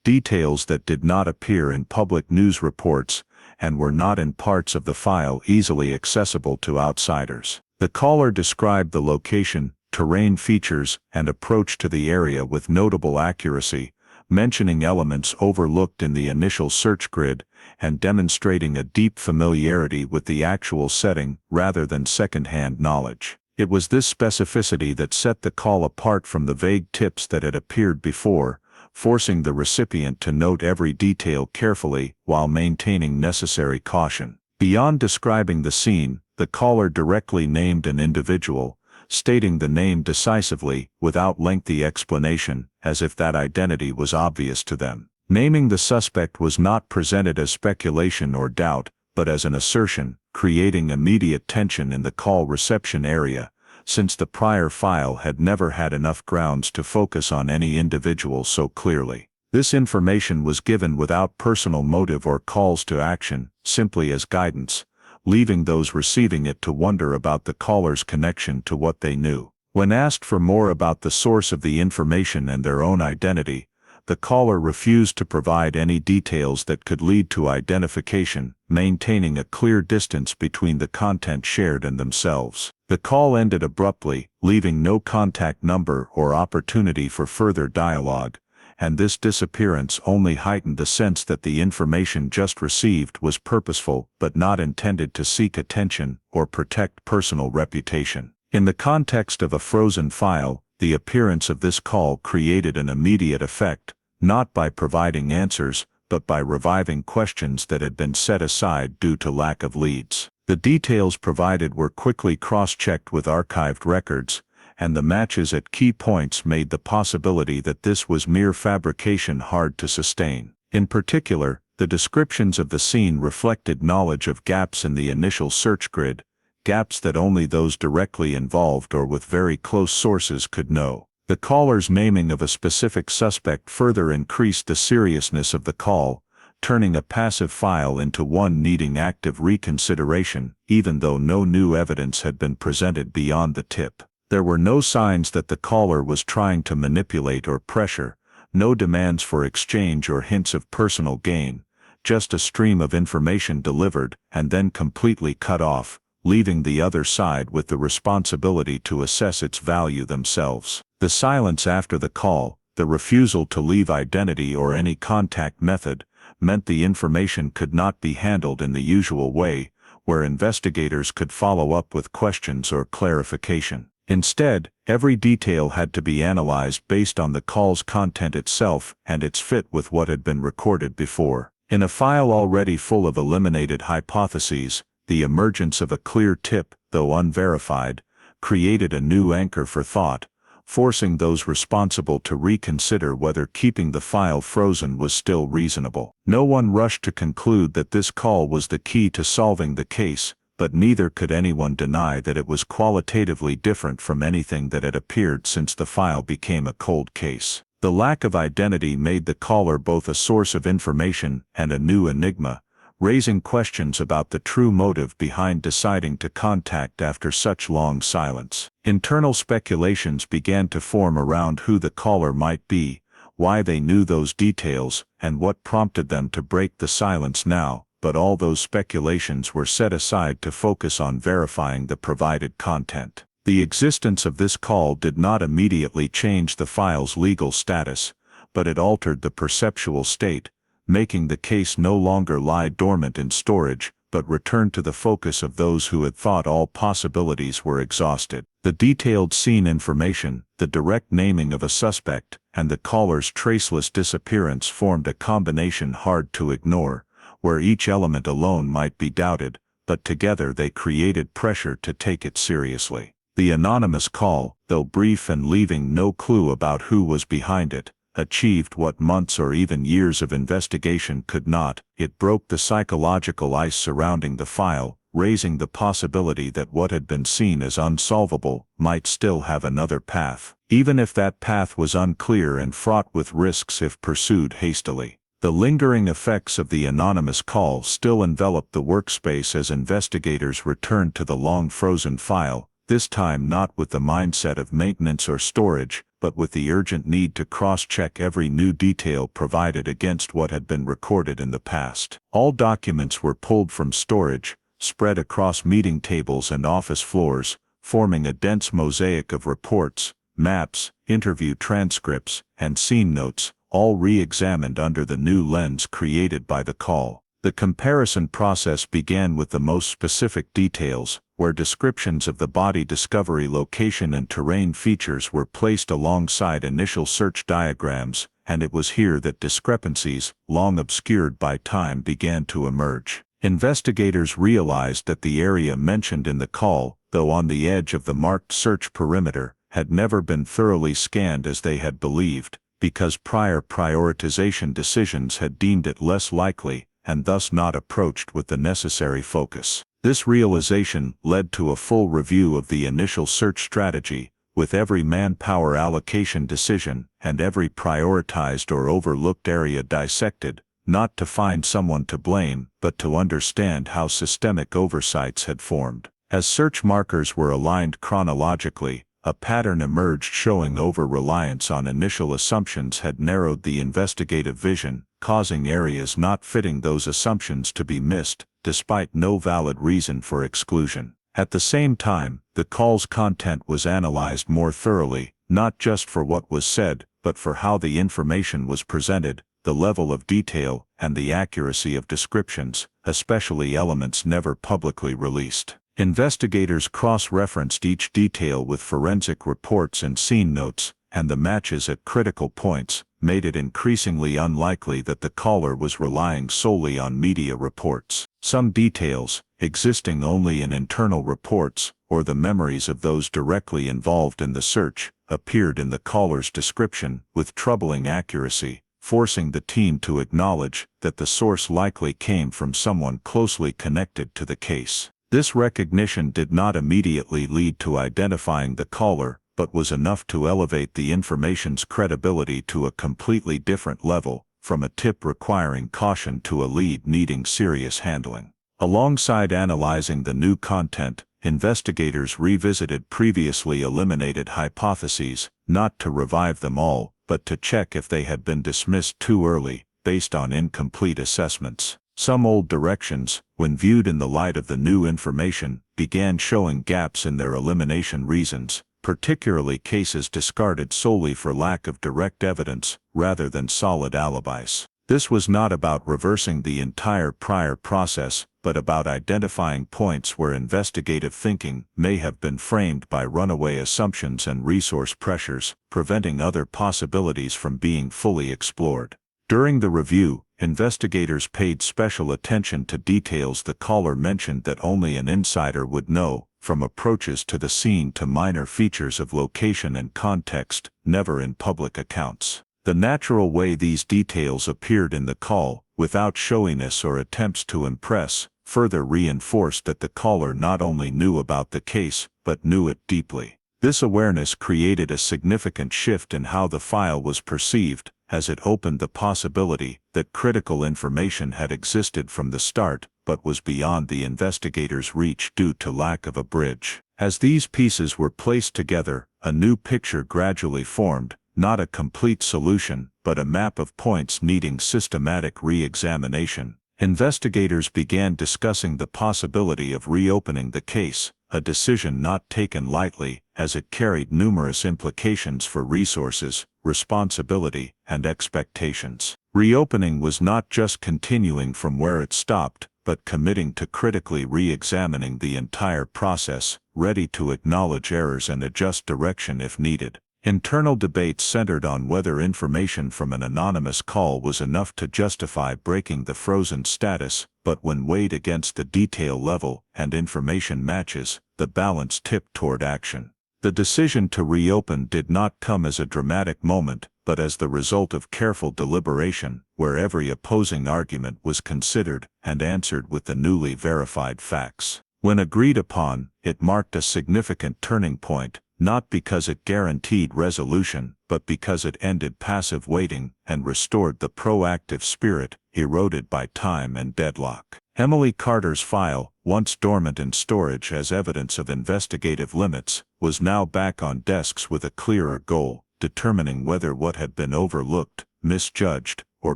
details that did not appear in public news reports and were not in parts of the file easily accessible to outsiders. The caller described the location, terrain features, and approach to the area with notable accuracy, mentioning elements overlooked in the initial search grid and demonstrating a deep familiarity with the actual setting rather than second-hand knowledge. It was this specificity that set the call apart from the vague tips that had appeared before, forcing the recipient to note every detail carefully while maintaining necessary caution. Beyond describing the scene, the caller directly named an individual, stating the name decisively, without lengthy explanation, as if that identity was obvious to them. Naming the suspect was not presented as speculation or doubt, but as an assertion, creating immediate tension in the call reception area, since the prior file had never had enough grounds to focus on any individual so clearly. This information was given without personal motive or calls to action, simply as guidance, leaving those receiving it to wonder about the caller's connection to what they knew. When asked for more about the source of the information and their own identity, the caller refused to provide any details that could lead to identification, maintaining a clear distance between the content shared and themselves. The call ended abruptly, leaving no contact number or opportunity for further dialogue, and this disappearance only heightened the sense that the information just received was purposeful but not intended to seek attention or protect personal reputation. In the context of a frozen file, the appearance of this call created an immediate effect, not by providing answers, but by reviving questions that had been set aside due to lack of leads. The details provided were quickly cross-checked with archived records, and the matches at key points made the possibility that this was mere fabrication hard to sustain. In particular, the descriptions of the scene reflected knowledge of gaps in the initial search grid, gaps that only those directly involved or with very close sources could know. The caller's naming of a specific suspect further increased the seriousness of the call, turning a passive file into one needing active reconsideration, even though no new evidence had been presented beyond the tip. There were no signs that the caller was trying to manipulate or pressure, no demands for exchange or hints of personal gain, just a stream of information delivered and then completely cut off, leaving the other side with the responsibility to assess its value themselves. The silence after the call, the refusal to leave identity or any contact method, meant the information could not be handled in the usual way, where investigators could follow up with questions or clarification. Instead, every detail had to be analyzed based on the call's content itself and its fit with what had been recorded before. In a file already full of eliminated hypotheses, the emergence of a clear tip, though unverified, created a new anchor for thought, forcing those responsible to reconsider whether keeping the file frozen was still reasonable. No one rushed to conclude that this call was the key to solving the case, but neither could anyone deny that it was qualitatively different from anything that had appeared since the file became a cold case. The lack of identity made the caller both a source of information and a new enigma, raising questions about the true motive behind deciding to contact after such long silence. Internal speculations began to form around who the caller might be, why they knew those details, and what prompted them to break the silence now, but all those speculations were set aside to focus on verifying the provided content. The existence of this call did not immediately change the file's legal status, but it altered the perceptual state, making the case no longer lie dormant in storage, but return to the focus of those who had thought all possibilities were exhausted. The detailed scene information, the direct naming of a suspect, and the caller's traceless disappearance formed a combination hard to ignore, where each element alone might be doubted, but together they created pressure to take it seriously. The anonymous call, though brief and leaving no clue about who was behind it, achieved what months or even years of investigation could not. It broke the psychological ice surrounding the file, raising the possibility that what had been seen as unsolvable might still have another path, even if that path was unclear and fraught with risks if pursued hastily. The lingering effects of the anonymous call still enveloped the workspace as investigators returned to the long-frozen file, this time not with the mindset of maintenance or storage, but with the urgent need to cross-check every new detail provided against what had been recorded in the past. All documents were pulled from storage, spread across meeting tables and office floors, forming a dense mosaic of reports, maps, interview transcripts, and scene notes, all re-examined under the new lens created by the call. The comparison process began with the most specific details, where descriptions of the body discovery location and terrain features were placed alongside initial search diagrams, and it was here that discrepancies, long obscured by time, began to emerge. Investigators realized that the area mentioned in the call, though on the edge of the marked search perimeter, had never been thoroughly scanned as they had believed, because prior prioritization decisions had deemed it less likely, and thus not approached with the necessary focus. This realization led to a full review of the initial search strategy, with every manpower allocation decision and every prioritized or overlooked area dissected, not to find someone to blame, but to understand how systemic oversights had formed. As search markers were aligned chronologically, a pattern emerged showing over-reliance on initial assumptions had narrowed the investigative vision, causing areas not fitting those assumptions to be missed, despite no valid reason for exclusion. At the same time, the call's content was analyzed more thoroughly, not just for what was said, but for how the information was presented, the level of detail, and the accuracy of descriptions, especially elements never publicly released. Investigators cross-referenced each detail with forensic reports and scene notes, and the matches at critical points made it increasingly unlikely that the caller was relying solely on media reports. Some details, existing only in internal reports, or the memories of those directly involved in the search, appeared in the caller's description with troubling accuracy, forcing the team to acknowledge that the source likely came from someone closely connected to the case. This recognition did not immediately lead to identifying the caller, but was enough to elevate the information's credibility to a completely different level, from a tip requiring caution to a lead needing serious handling. Alongside analyzing the new content, investigators revisited previously eliminated hypotheses, not to revive them all, but to check if they had been dismissed too early, based on incomplete assessments. Some old directions, when viewed in the light of the new information, began showing gaps in their elimination reasons, particularly cases discarded solely for lack of direct evidence, rather than solid alibis. This was not about reversing the entire prior process, but about identifying points where investigative thinking may have been framed by runaway assumptions and resource pressures, preventing other possibilities from being fully explored. During the review, investigators paid special attention to details the caller mentioned that only an insider would know, from approaches to the scene to minor features of location and context, never in public accounts. The natural way these details appeared in the call, without showiness or attempts to impress, further reinforced that the caller not only knew about the case, but knew it deeply. This awareness created a significant shift in how the file was perceived, as it opened the possibility that critical information had existed from the start, but was beyond the investigators' reach due to lack of a bridge. As these pieces were placed together, a new picture gradually formed, not a complete solution, but a map of points needing systematic re-examination. Investigators began discussing the possibility of reopening the case, a decision not taken lightly, as it carried numerous implications for resources, responsibility, and expectations. Reopening was not just continuing from where it stopped, but committing to critically re-examining the entire process, ready to acknowledge errors and adjust direction if needed. Internal debates centered on whether information from an anonymous call was enough to justify breaking the frozen status, but when weighed against the detail level and information matches, the balance tipped toward action. The decision to reopen did not come as a dramatic moment, but as the result of careful deliberation, where every opposing argument was considered and answered with the newly verified facts. When agreed upon, it marked a significant turning point, not because it guaranteed resolution, but because it ended passive waiting and restored the proactive spirit eroded by time and deadlock. Emily Carter's file, once dormant in storage as evidence of investigative limits, was now back on desks with a clearer goal: determining whether what had been overlooked, misjudged, or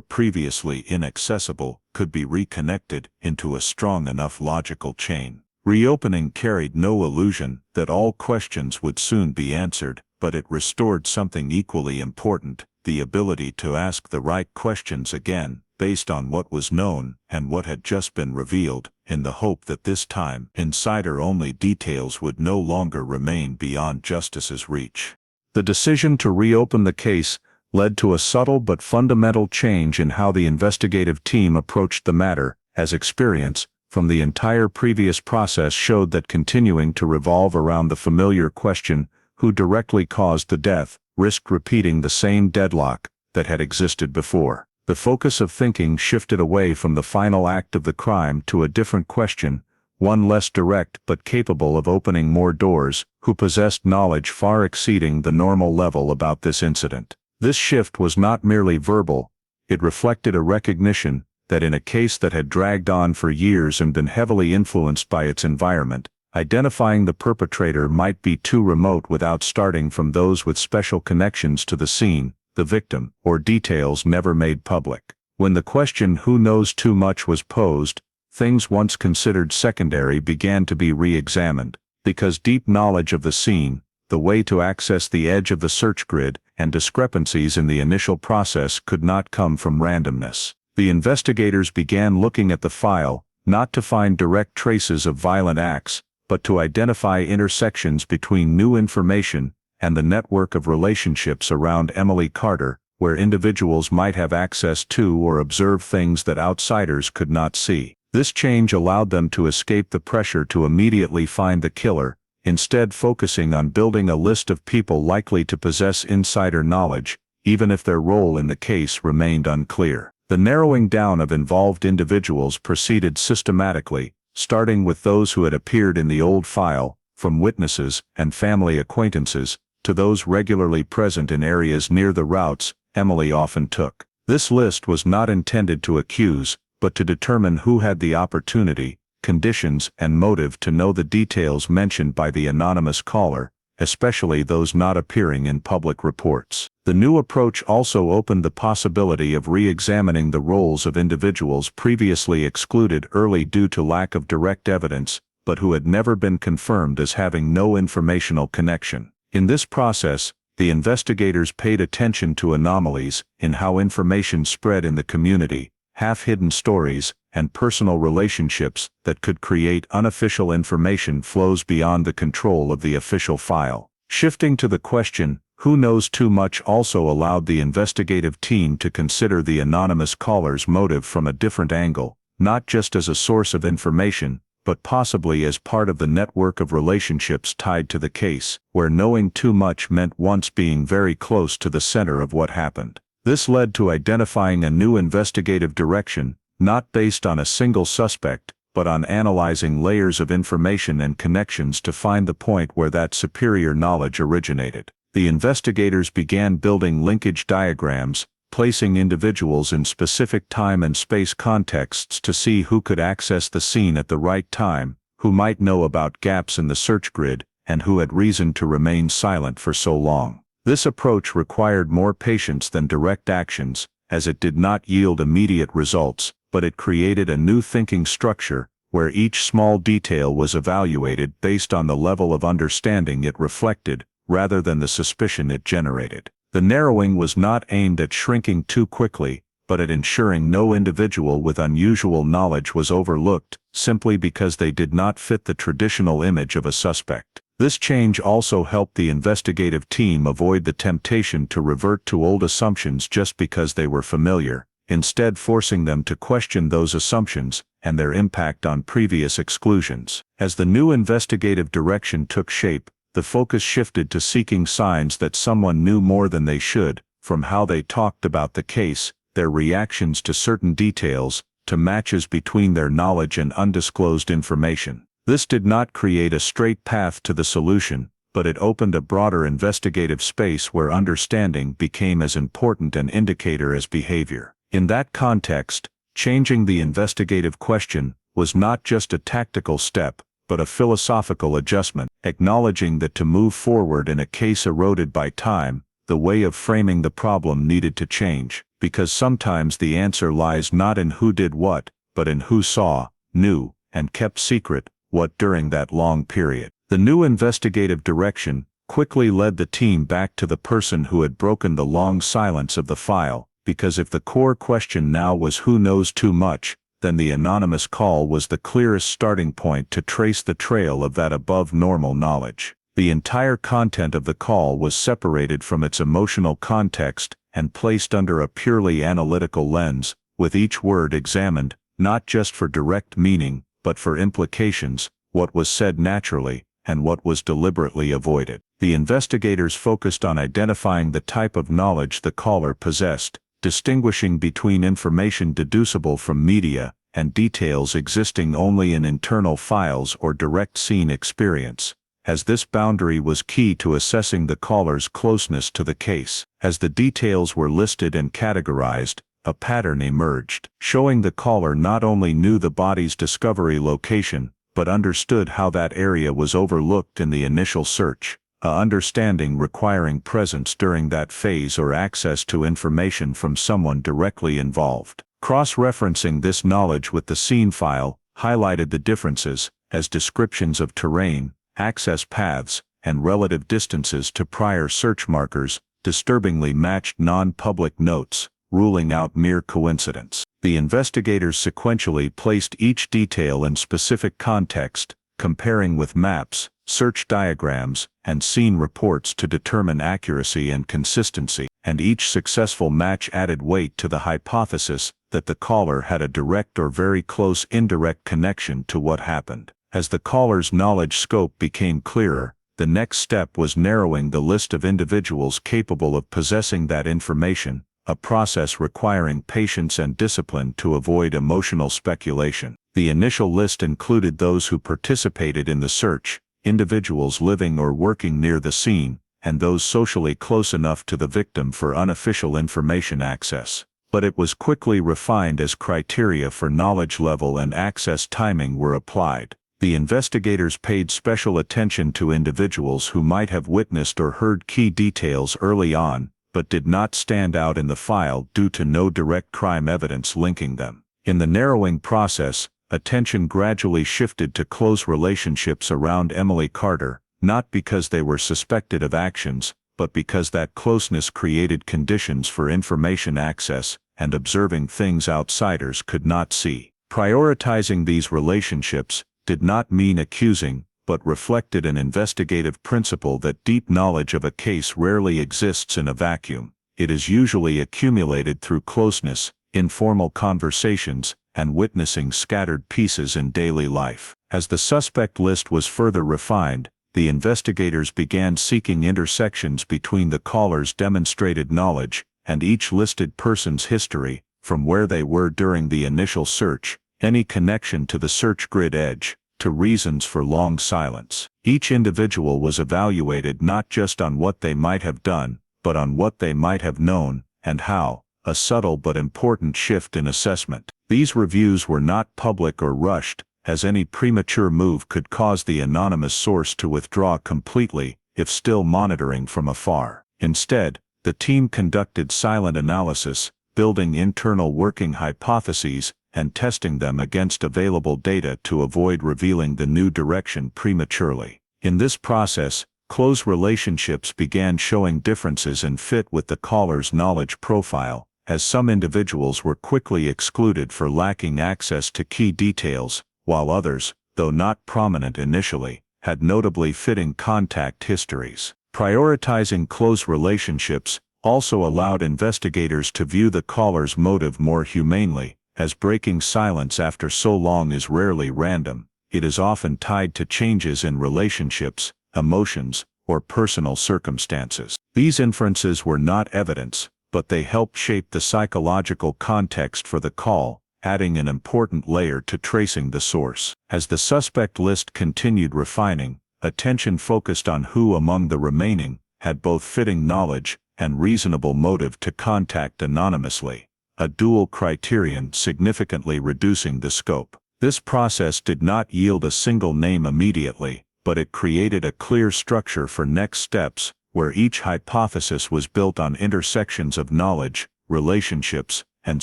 previously inaccessible could be reconnected into a strong enough logical chain. Reopening carried no illusion that all questions would soon be answered, but it restored something equally important: the ability to ask the right questions again, based on what was known and what had just been revealed, in the hope that this time insider-only details would no longer remain beyond justice's reach. The decision to reopen the case led to a subtle but fundamental change in how the investigative team approached the matter, as experience from the entire previous process showed that continuing to revolve around the familiar question, who directly caused the death, risked repeating the same deadlock that had existed before. The focus of thinking shifted away from the final act of the crime to a different question, one less direct but capable of opening more doors: who possessed knowledge far exceeding the normal level about this incident. This shift was not merely verbal, it reflected a recognition that in a case that had dragged on for years and been heavily influenced by its environment, identifying the perpetrator might be too remote without starting from those with special connections to the scene, the victim, or details never made public. When the question "who knows too much" was posed, things once considered secondary began to be re-examined, because deep knowledge of the scene, the way to access the edge of the search grid, and discrepancies in the initial process could not come from randomness. The investigators began looking at the file, not to find direct traces of violent acts, but to identify intersections between new information and the network of relationships around Emily Carter, where individuals might have access to or observe things that outsiders could not see. This change allowed them to escape the pressure to immediately find the killer, instead focusing on building a list of people likely to possess insider knowledge, even if their role in the case remained unclear. The narrowing down of involved individuals proceeded systematically, starting with those who had appeared in the old file, from witnesses and family acquaintances, to those regularly present in areas near the routes Emily often took. This list was not intended to accuse, but to determine who had the opportunity, conditions, and motive to know the details mentioned by the anonymous caller, especially those not appearing in public reports. The new approach also opened the possibility of re-examining the roles of individuals previously excluded early due to lack of direct evidence, but who had never been confirmed as having no informational connection. In this process, the investigators paid attention to anomalies in how information spread in the community, half-hidden stories, and personal relationships that could create unofficial information flows beyond the control of the official file. Shifting to the question, "who knows too much," also allowed the investigative team to consider the anonymous caller's motive from a different angle, not just as a source of information, but possibly as part of the network of relationships tied to the case, where knowing too much meant once being very close to the center of what happened. This led to identifying a new investigative direction, not based on a single suspect, but on analyzing layers of information and connections to find the point where that superior knowledge originated. The investigators began building linkage diagrams, placing individuals in specific time and space contexts to see who could access the scene at the right time, who might know about gaps in the search grid, and who had reason to remain silent for so long. This approach required more patience than direct actions, as it did not yield immediate results, but it created a new thinking structure, where each small detail was evaluated based on the level of understanding it reflected, rather than the suspicion it generated. The narrowing was not aimed at shrinking too quickly, but at ensuring no individual with unusual knowledge was overlooked, simply because they did not fit the traditional image of a suspect. This change also helped the investigative team avoid the temptation to revert to old assumptions just because they were familiar, instead forcing them to question those assumptions and their impact on previous exclusions. As the new investigative direction took shape, the focus shifted to seeking signs that someone knew more than they should, from how they talked about the case, their reactions to certain details, to matches between their knowledge and undisclosed information. This did not create a straight path to the solution, but it opened a broader investigative space where understanding became as important an indicator as behavior. In that context, changing the investigative question was not just a tactical step, but a philosophical adjustment, acknowledging that to move forward in a case eroded by time, the way of framing the problem needed to change, because sometimes the answer lies not in who did what, but in who saw, knew, and kept secret what during that long period. The new investigative direction quickly led the team back to the person who had broken the long silence of the file, because if the core question now was who knows too much, then the anonymous call was the clearest starting point to trace the trail of that above-normal knowledge. The entire content of the call was separated from its emotional context and placed under a purely analytical lens, with each word examined, not just for direct meaning, but for implications, what was said naturally, and what was deliberately avoided. The investigators focused on identifying the type of knowledge the caller possessed, distinguishing between information deducible from media and details existing only in internal files or direct scene experience, as this boundary was key to assessing the caller's closeness to the case. As the details were listed and categorized, a pattern emerged, showing the caller not only knew the body's discovery location, but understood how that area was overlooked in the initial search, a understanding requiring presence during that phase or access to information from someone directly involved. Cross-referencing this knowledge with the scene file highlighted the differences, as descriptions of terrain, access paths, and relative distances to prior search markers disturbingly matched non-public notes, ruling out mere coincidence. The investigators sequentially placed each detail in specific context, comparing with maps, search diagrams, and scene reports to determine accuracy and consistency, and each successful match added weight to the hypothesis that the caller had a direct or very close indirect connection to what happened. As the caller's knowledge scope became clearer, the next step was narrowing the list of individuals capable of possessing that information, a process requiring patience and discipline to avoid emotional speculation. The initial list included those who participated in the search, individuals living or working near the scene, and those socially close enough to the victim for unofficial information access. But it was quickly refined as criteria for knowledge level and access timing were applied. The investigators paid special attention to individuals who might have witnessed or heard key details early on, but did not stand out in the file due to no direct crime evidence linking them. In the narrowing process, attention gradually shifted to close relationships around Emily Carter, not because they were suspected of actions, but because that closeness created conditions for information access and observing things outsiders could not see. Prioritizing these relationships did not mean accusing, but reflected an investigative principle that deep knowledge of a case rarely exists in a vacuum. It is usually accumulated through closeness, informal conversations, and witnessing scattered pieces in daily life. As the suspect list was further refined, the investigators began seeking intersections between the caller's demonstrated knowledge and each listed person's history, from where they were during the initial search, any connection to the search grid edge, to reasons for long silence. Each individual was evaluated not just on what they might have done, but on what they might have known, and how, a subtle but important shift in assessment. These reviews were not public or rushed, as any premature move could cause the anonymous source to withdraw completely, if still monitoring from afar. Instead, the team conducted silent analysis, building internal working hypotheses, and testing them against available data to avoid revealing the new direction prematurely. In this process, close relationships began showing differences in fit with the caller's knowledge profile, as some individuals were quickly excluded for lacking access to key details, while others, though not prominent initially, had notably fitting contact histories. Prioritizing close relationships also allowed investigators to view the caller's motive more humanely, as breaking silence after so long is rarely random. It is often tied to changes in relationships, emotions, or personal circumstances. These inferences were not evidence, but they helped shape the psychological context for the call, adding an important layer to tracing the source. As the suspect list continued refining, attention focused on who among the remaining had both fitting knowledge and reasonable motive to contact anonymously, a dual criterion significantly reducing the scope. This process did not yield a single name immediately, but it created a clear structure for next steps, where each hypothesis was built on intersections of knowledge, relationships, and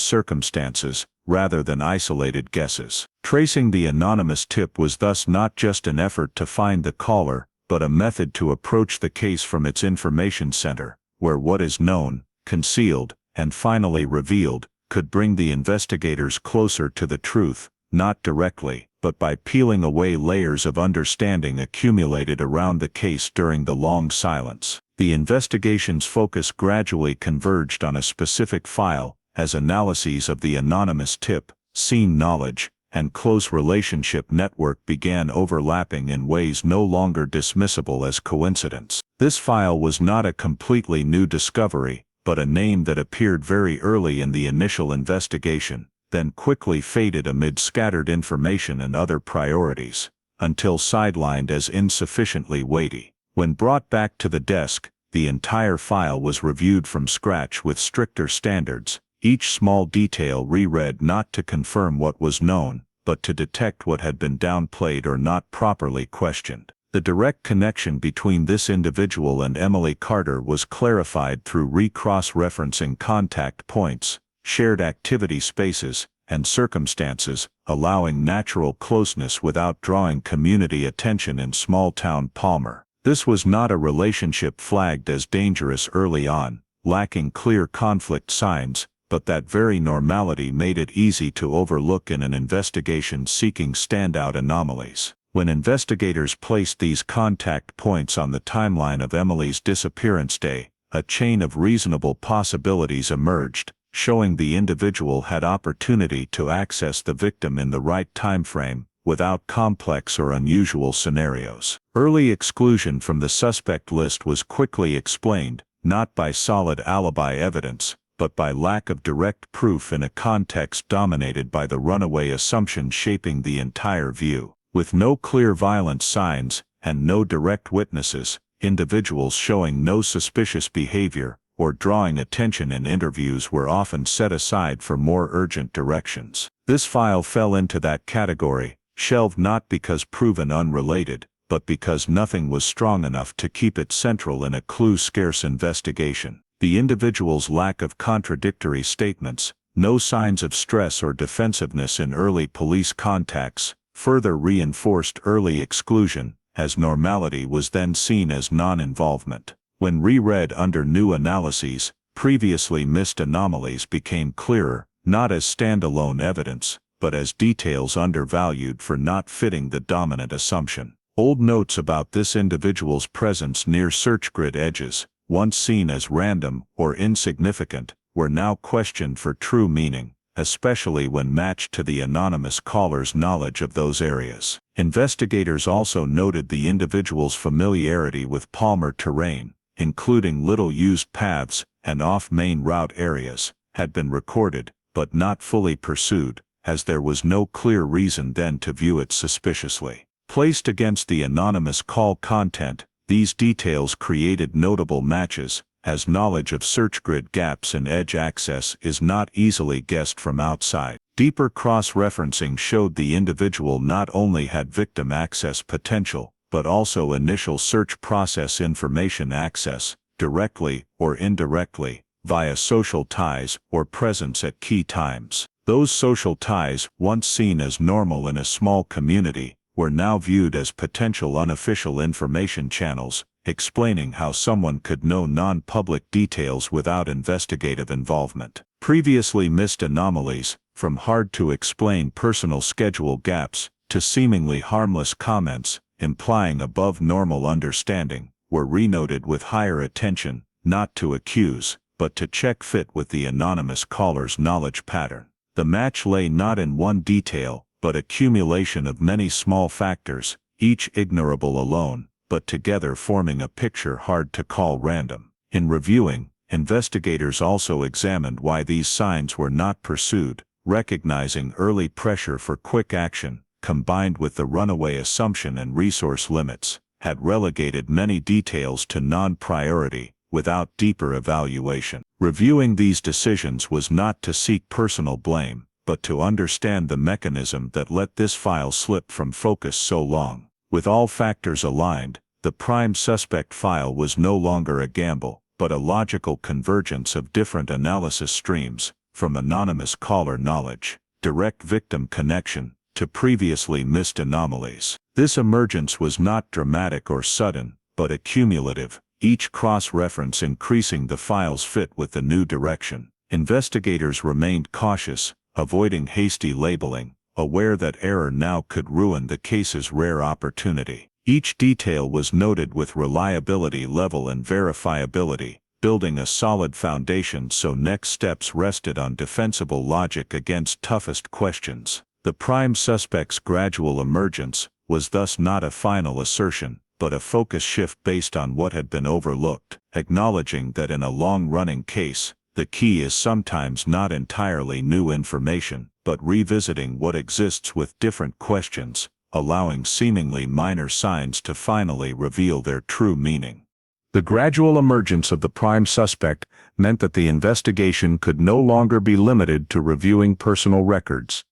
circumstances, rather than isolated guesses. Tracing the anonymous tip was thus not just an effort to find the caller, but a method to approach the case from its information center, where what is known, concealed, and finally revealed, could bring the investigators closer to the truth, not directly, but by peeling away layers of understanding accumulated around the case during the long silence. The investigation's focus gradually converged on a specific file, as analyses of the anonymous tip, scene knowledge, and close relationship network began overlapping in ways no longer dismissible as coincidence. This file was not a completely new discovery, but a name that appeared very early in the initial investigation, then quickly faded amid scattered information and other priorities, until sidelined as insufficiently weighty. When brought back to the desk, the entire file was reviewed from scratch with stricter standards, each small detail reread not to confirm what was known, but to detect what had been downplayed or not properly questioned. The direct connection between this individual and Emily Carter was clarified through cross-referencing contact points, shared activity spaces, and circumstances, allowing natural closeness without drawing community attention in small-town Palmer. This was not a relationship flagged as dangerous early on, lacking clear conflict signs, but that very normality made it easy to overlook in an investigation seeking standout anomalies. When investigators placed these contact points on the timeline of Emily's disappearance day, a chain of reasonable possibilities emerged, showing the individual had opportunity to access the victim in the right timeframe, without complex or unusual scenarios. Early exclusion from the suspect list was quickly explained, not by solid alibi evidence, but by lack of direct proof in a context dominated by the runaway assumption shaping the entire view. With no clear violence signs, and no direct witnesses, individuals showing no suspicious behavior, or drawing attention in interviews were often set aside for more urgent directions. This file fell into that category, shelved not because proven unrelated, but because nothing was strong enough to keep it central in a clue-scarce investigation. The individual's lack of contradictory statements, no signs of stress or defensiveness in early police contacts, further reinforced early exclusion, as normality was then seen as non-involvement. When reread under new analyses, previously missed anomalies became clearer, not as standalone evidence, but as details undervalued for not fitting the dominant assumption. Old notes about this individual's presence near search grid edges, once seen as random or insignificant, were now questioned for true meaning, especially when matched to the anonymous caller's knowledge of those areas. Investigators also noted the individual's familiarity with Palmer terrain, including little-used paths and off-main route areas, had been recorded, but not fully pursued, as there was no clear reason then to view it suspiciously. Placed against the anonymous call content, these details created notable matches, as knowledge of search grid gaps and edge access is not easily guessed from outside. Deeper cross-referencing showed the individual not only had victim access potential, but also initial search process information access, directly or indirectly, via social ties or presence at key times. Those social ties, once seen as normal in a small community, were now viewed as potential unofficial information channels, explaining how someone could know non-public details without investigative involvement. Previously missed anomalies, from hard-to-explain personal schedule gaps to seemingly harmless comments, implying above-normal understanding, were renoted with higher attention, not to accuse, but to check fit with the anonymous caller's knowledge pattern. The match lay not in one detail, but accumulation of many small factors, each ignorable alone, but together forming a picture hard to call random. In reviewing, Investigators also examined why these signs were not pursued, recognizing early pressure for quick action, combined with the runaway assumption and resource limits, had relegated many details to non-priority without deeper evaluation. Reviewing these decisions was not to seek personal blame, but to understand the mechanism that let this file slip from focus so long. With all factors aligned, the prime suspect file was no longer a gamble, but a logical convergence of different analysis streams, from anonymous caller knowledge, direct victim connection, to previously missed anomalies. This emergence was not dramatic or sudden, but accumulative, each cross-reference increasing the file's fit with the new direction. Investigators remained cautious, avoiding hasty labeling, aware that error now could ruin the case's rare opportunity. Each detail was noted with reliability level and verifiability, building a solid foundation so next steps rested on defensible logic against toughest questions. The prime suspect's gradual emergence was thus not a final assertion, but a focus shift based on what had been overlooked, acknowledging that in a long-running case, the key is sometimes not entirely new information, but revisiting what exists with different questions, allowing seemingly minor signs to finally reveal their true meaning. The gradual emergence of the prime suspect meant that the investigation could no longer be limited to reviewing personal records.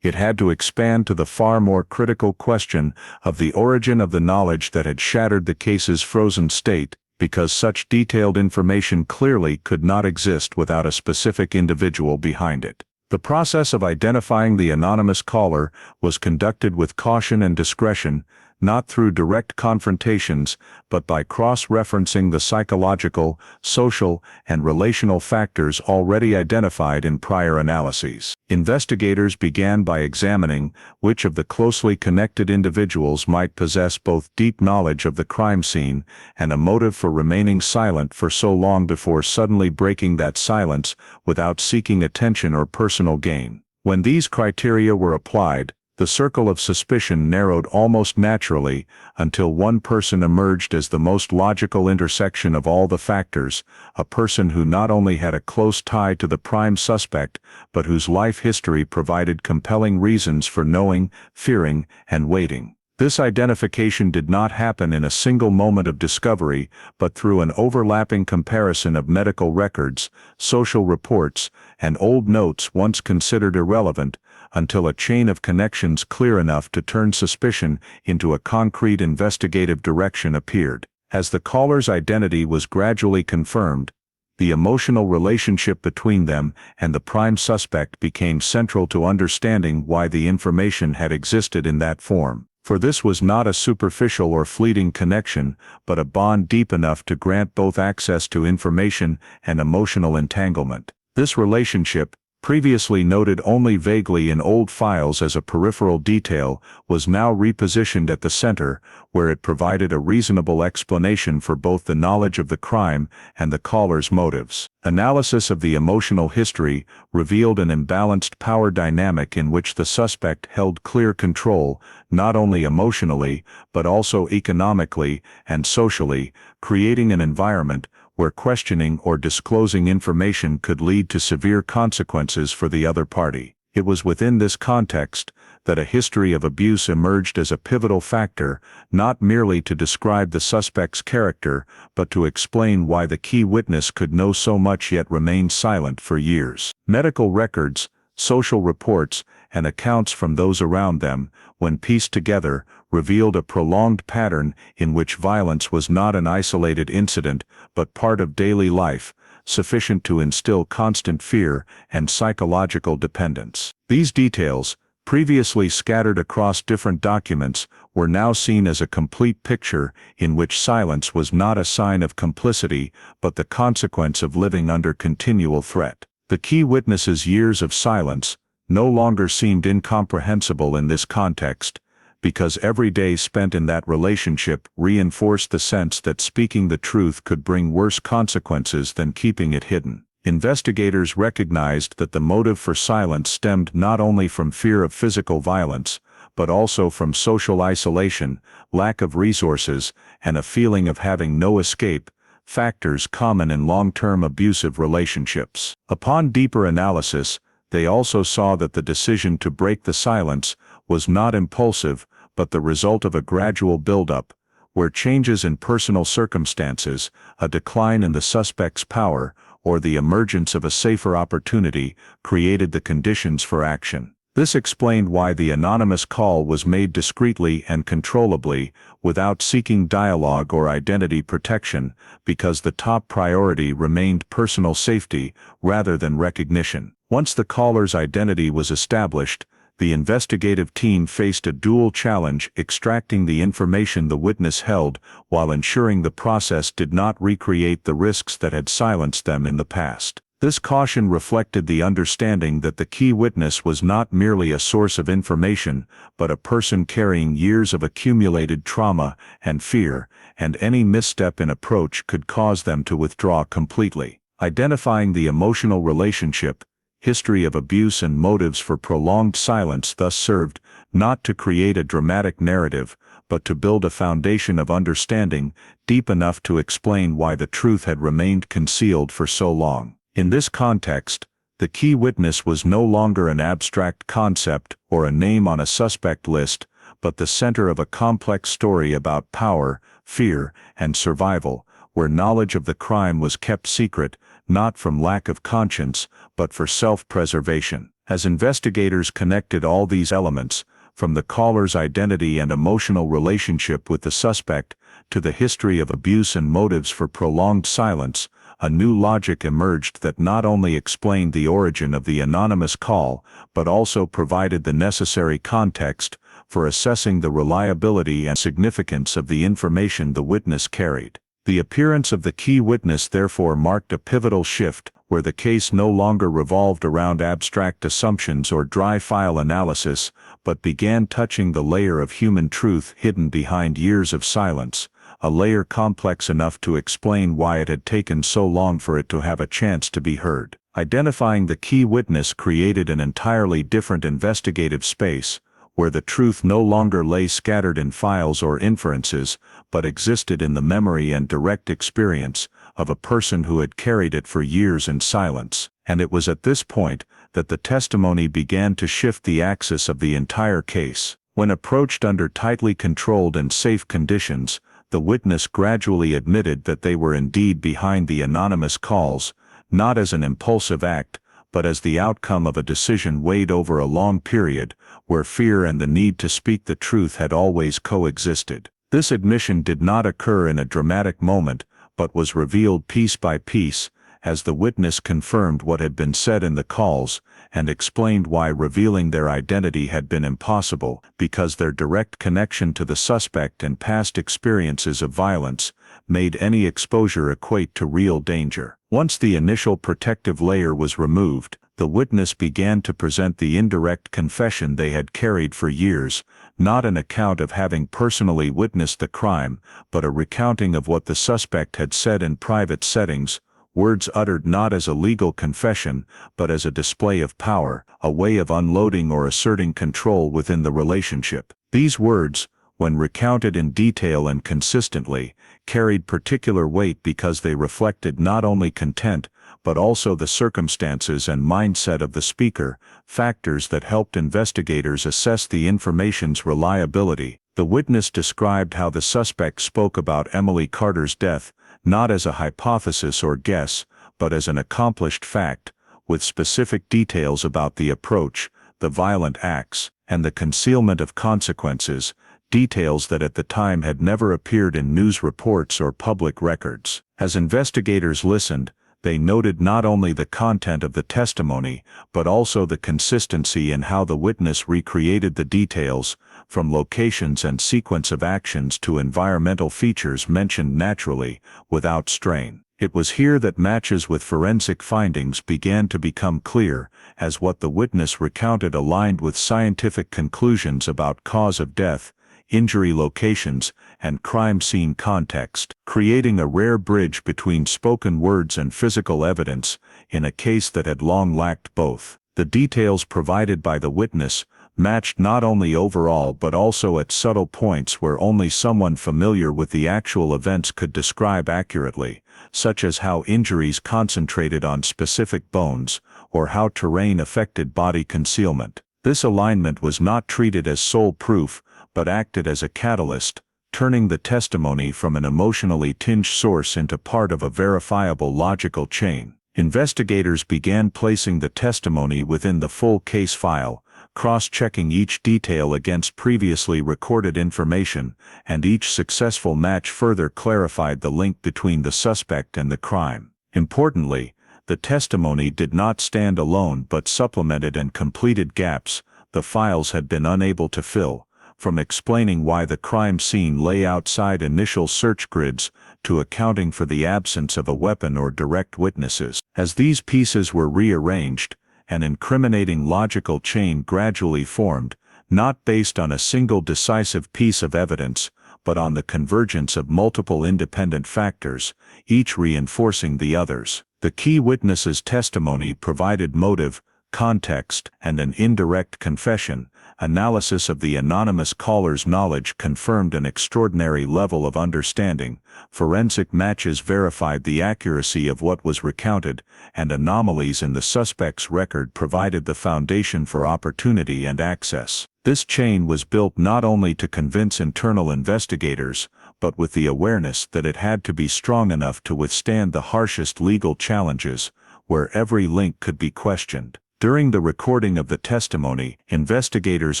It had to expand to the far more critical question of the origin of the knowledge that had shattered the case's frozen state, because such detailed information clearly could not exist without a specific individual behind it. The process of identifying the anonymous caller was conducted with caution and discretion, not through direct confrontations, but by cross-referencing the psychological, social, and relational factors already identified in prior analyses. Investigators began by examining which of the closely connected individuals might possess both deep knowledge of the crime scene and a motive for remaining silent for so long before suddenly breaking that silence without seeking attention or personal gain. When these criteria were applied, the circle of suspicion narrowed almost naturally until one person emerged as the most logical intersection of all the factors, a person who not only had a close tie to the prime suspect, but whose life history provided compelling reasons for knowing, fearing, and waiting. This identification did not happen in a single moment of discovery, but through an overlapping comparison of medical records, social reports, and old notes once considered irrelevant, until a chain of connections clear enough to turn suspicion into a concrete investigative direction appeared. As the caller's identity was gradually confirmed, the emotional relationship between them and the prime suspect became central to understanding why the information had existed in that form. For this was not a superficial or fleeting connection, but a bond deep enough to grant both access to information and emotional entanglement. This relationship, previously noted only vaguely in old files as a peripheral detail, was now repositioned at the center, where it provided a reasonable explanation for both the knowledge of the crime and the caller's motives. Analysis of the emotional history revealed an imbalanced power dynamic in which the suspect held clear control, not only emotionally, but also economically and socially, creating an environment where questioning or disclosing information could lead to severe consequences for the other party. It was within this context that a history of abuse emerged as a pivotal factor, not merely to describe the suspect's character, but to explain why the key witness could know so much yet remain silent for years. Medical records, social reports, and accounts from those around them, when pieced together, revealed a prolonged pattern in which violence was not an isolated incident, but part of daily life, sufficient to instill constant fear and psychological dependence. These details, previously scattered across different documents, were now seen as a complete picture in which silence was not a sign of complicity, but the consequence of living under continual threat. The key witness's years of silence no longer seemed incomprehensible in this context, because every day spent in that relationship reinforced the sense that speaking the truth could bring worse consequences than keeping it hidden. Investigators recognized that the motive for silence stemmed not only from fear of physical violence, but also from social isolation, lack of resources, and a feeling of having no escape, factors common in long-term abusive relationships. Upon deeper analysis, they also saw that the decision to break the silence was not impulsive, but the result of a gradual buildup, where changes in personal circumstances, a decline in the suspect's power, or the emergence of a safer opportunity created the conditions for action. This explained why the anonymous call was made discreetly and controllably, without seeking dialogue or identity protection, because the top priority remained personal safety rather than recognition. Once the caller's identity was established, the investigative team faced a dual challenge: extracting the information the witness held while ensuring the process did not recreate the risks that had silenced them in the past. This caution reflected the understanding that the key witness was not merely a source of information, but a person carrying years of accumulated trauma and fear, and any misstep in approach could cause them to withdraw completely. Identifying the emotional relationship, history of abuse and motives for prolonged silence thus served not to create a dramatic narrative, but to build a foundation of understanding deep enough to explain why the truth had remained concealed for so long. In this context, the key witness was no longer an abstract concept or a name on a suspect list, but the center of a complex story about power, fear, and survival, where knowledge of the crime was kept secret, not from lack of conscience, but for self-preservation. As investigators connected all these elements, from the caller's identity and emotional relationship with the suspect, to the history of abuse and motives for prolonged silence, a new logic emerged that not only explained the origin of the anonymous call, but also provided the necessary context for assessing the reliability and significance of the information the witness carried. The appearance of the key witness therefore marked a pivotal shift, where the case no longer revolved around abstract assumptions or dry file analysis, but began touching the layer of human truth hidden behind years of silence, a layer complex enough to explain why it had taken so long for it to have a chance to be heard. Identifying the key witness created an entirely different investigative space, where the truth no longer lay scattered in files or inferences, but existed in the memory and direct experience of a person who had carried it for years in silence. And it was at this point that the testimony began to shift the axis of the entire case. When approached under tightly controlled and safe conditions, the witness gradually admitted that they were indeed behind the anonymous calls, not as an impulsive act, but as the outcome of a decision weighed over a long period, where fear and the need to speak the truth had always coexisted. This admission did not occur in a dramatic moment, but was revealed piece by piece, as the witness confirmed what had been said in the calls, and explained why revealing their identity had been impossible, because their direct connection to the suspect and past experiences of violence made any exposure equate to real danger. Once the initial protective layer was removed, the witness began to present the indirect confession they had carried for years, not an account of having personally witnessed the crime, but a recounting of what the suspect had said in private settings, words uttered not as a legal confession, but as a display of power, a way of unloading or asserting control within the relationship. These words, when recounted in detail and consistently, carried particular weight because they reflected not only content, but also the circumstances and mindset of the speaker, factors that helped investigators assess the information's reliability. The witness described how the suspect spoke about Emily Carter's death, not as a hypothesis or guess, but as an accomplished fact, with specific details about the approach, the violent acts, and the concealment of consequences, details that at the time had never appeared in news reports or public records. As investigators listened, they noted not only the content of the testimony, but also the consistency in how the witness recreated the details, from locations and sequence of actions to environmental features mentioned naturally, without strain. It was here that matches with forensic findings began to become clear, as what the witness recounted aligned with scientific conclusions about cause of death, injury locations, and crime scene context, creating a rare bridge between spoken words and physical evidence in a case that had long lacked both. The details provided by the witness, matched not only overall but also at subtle points where only someone familiar with the actual events could describe accurately, such as how injuries concentrated on specific bones, or how terrain affected body concealment. This alignment was not treated as sole proof, but acted as a catalyst, turning the testimony from an emotionally tinged source into part of a verifiable logical chain. Investigators began placing the testimony within the full case file, cross-checking each detail against previously recorded information, and each successful match further clarified the link between the suspect and the crime. Importantly, the testimony did not stand alone but supplemented and completed gaps the files had been unable to fill, from explaining why the crime scene lay outside initial search grids to accounting for the absence of a weapon or direct witnesses. As these pieces were rearranged, an incriminating logical chain gradually formed, not based on a single decisive piece of evidence, but on the convergence of multiple independent factors, each reinforcing the others. The key witness's testimony provided motive, context, and an indirect confession. Analysis of the anonymous caller's knowledge confirmed an extraordinary level of understanding. Forensic matches verified the accuracy of what was recounted, and anomalies in the suspect's record provided the foundation for opportunity and access. This chain was built not only to convince internal investigators, but with the awareness that it had to be strong enough to withstand the harshest legal challenges, where every link could be questioned. During the recording of the testimony, investigators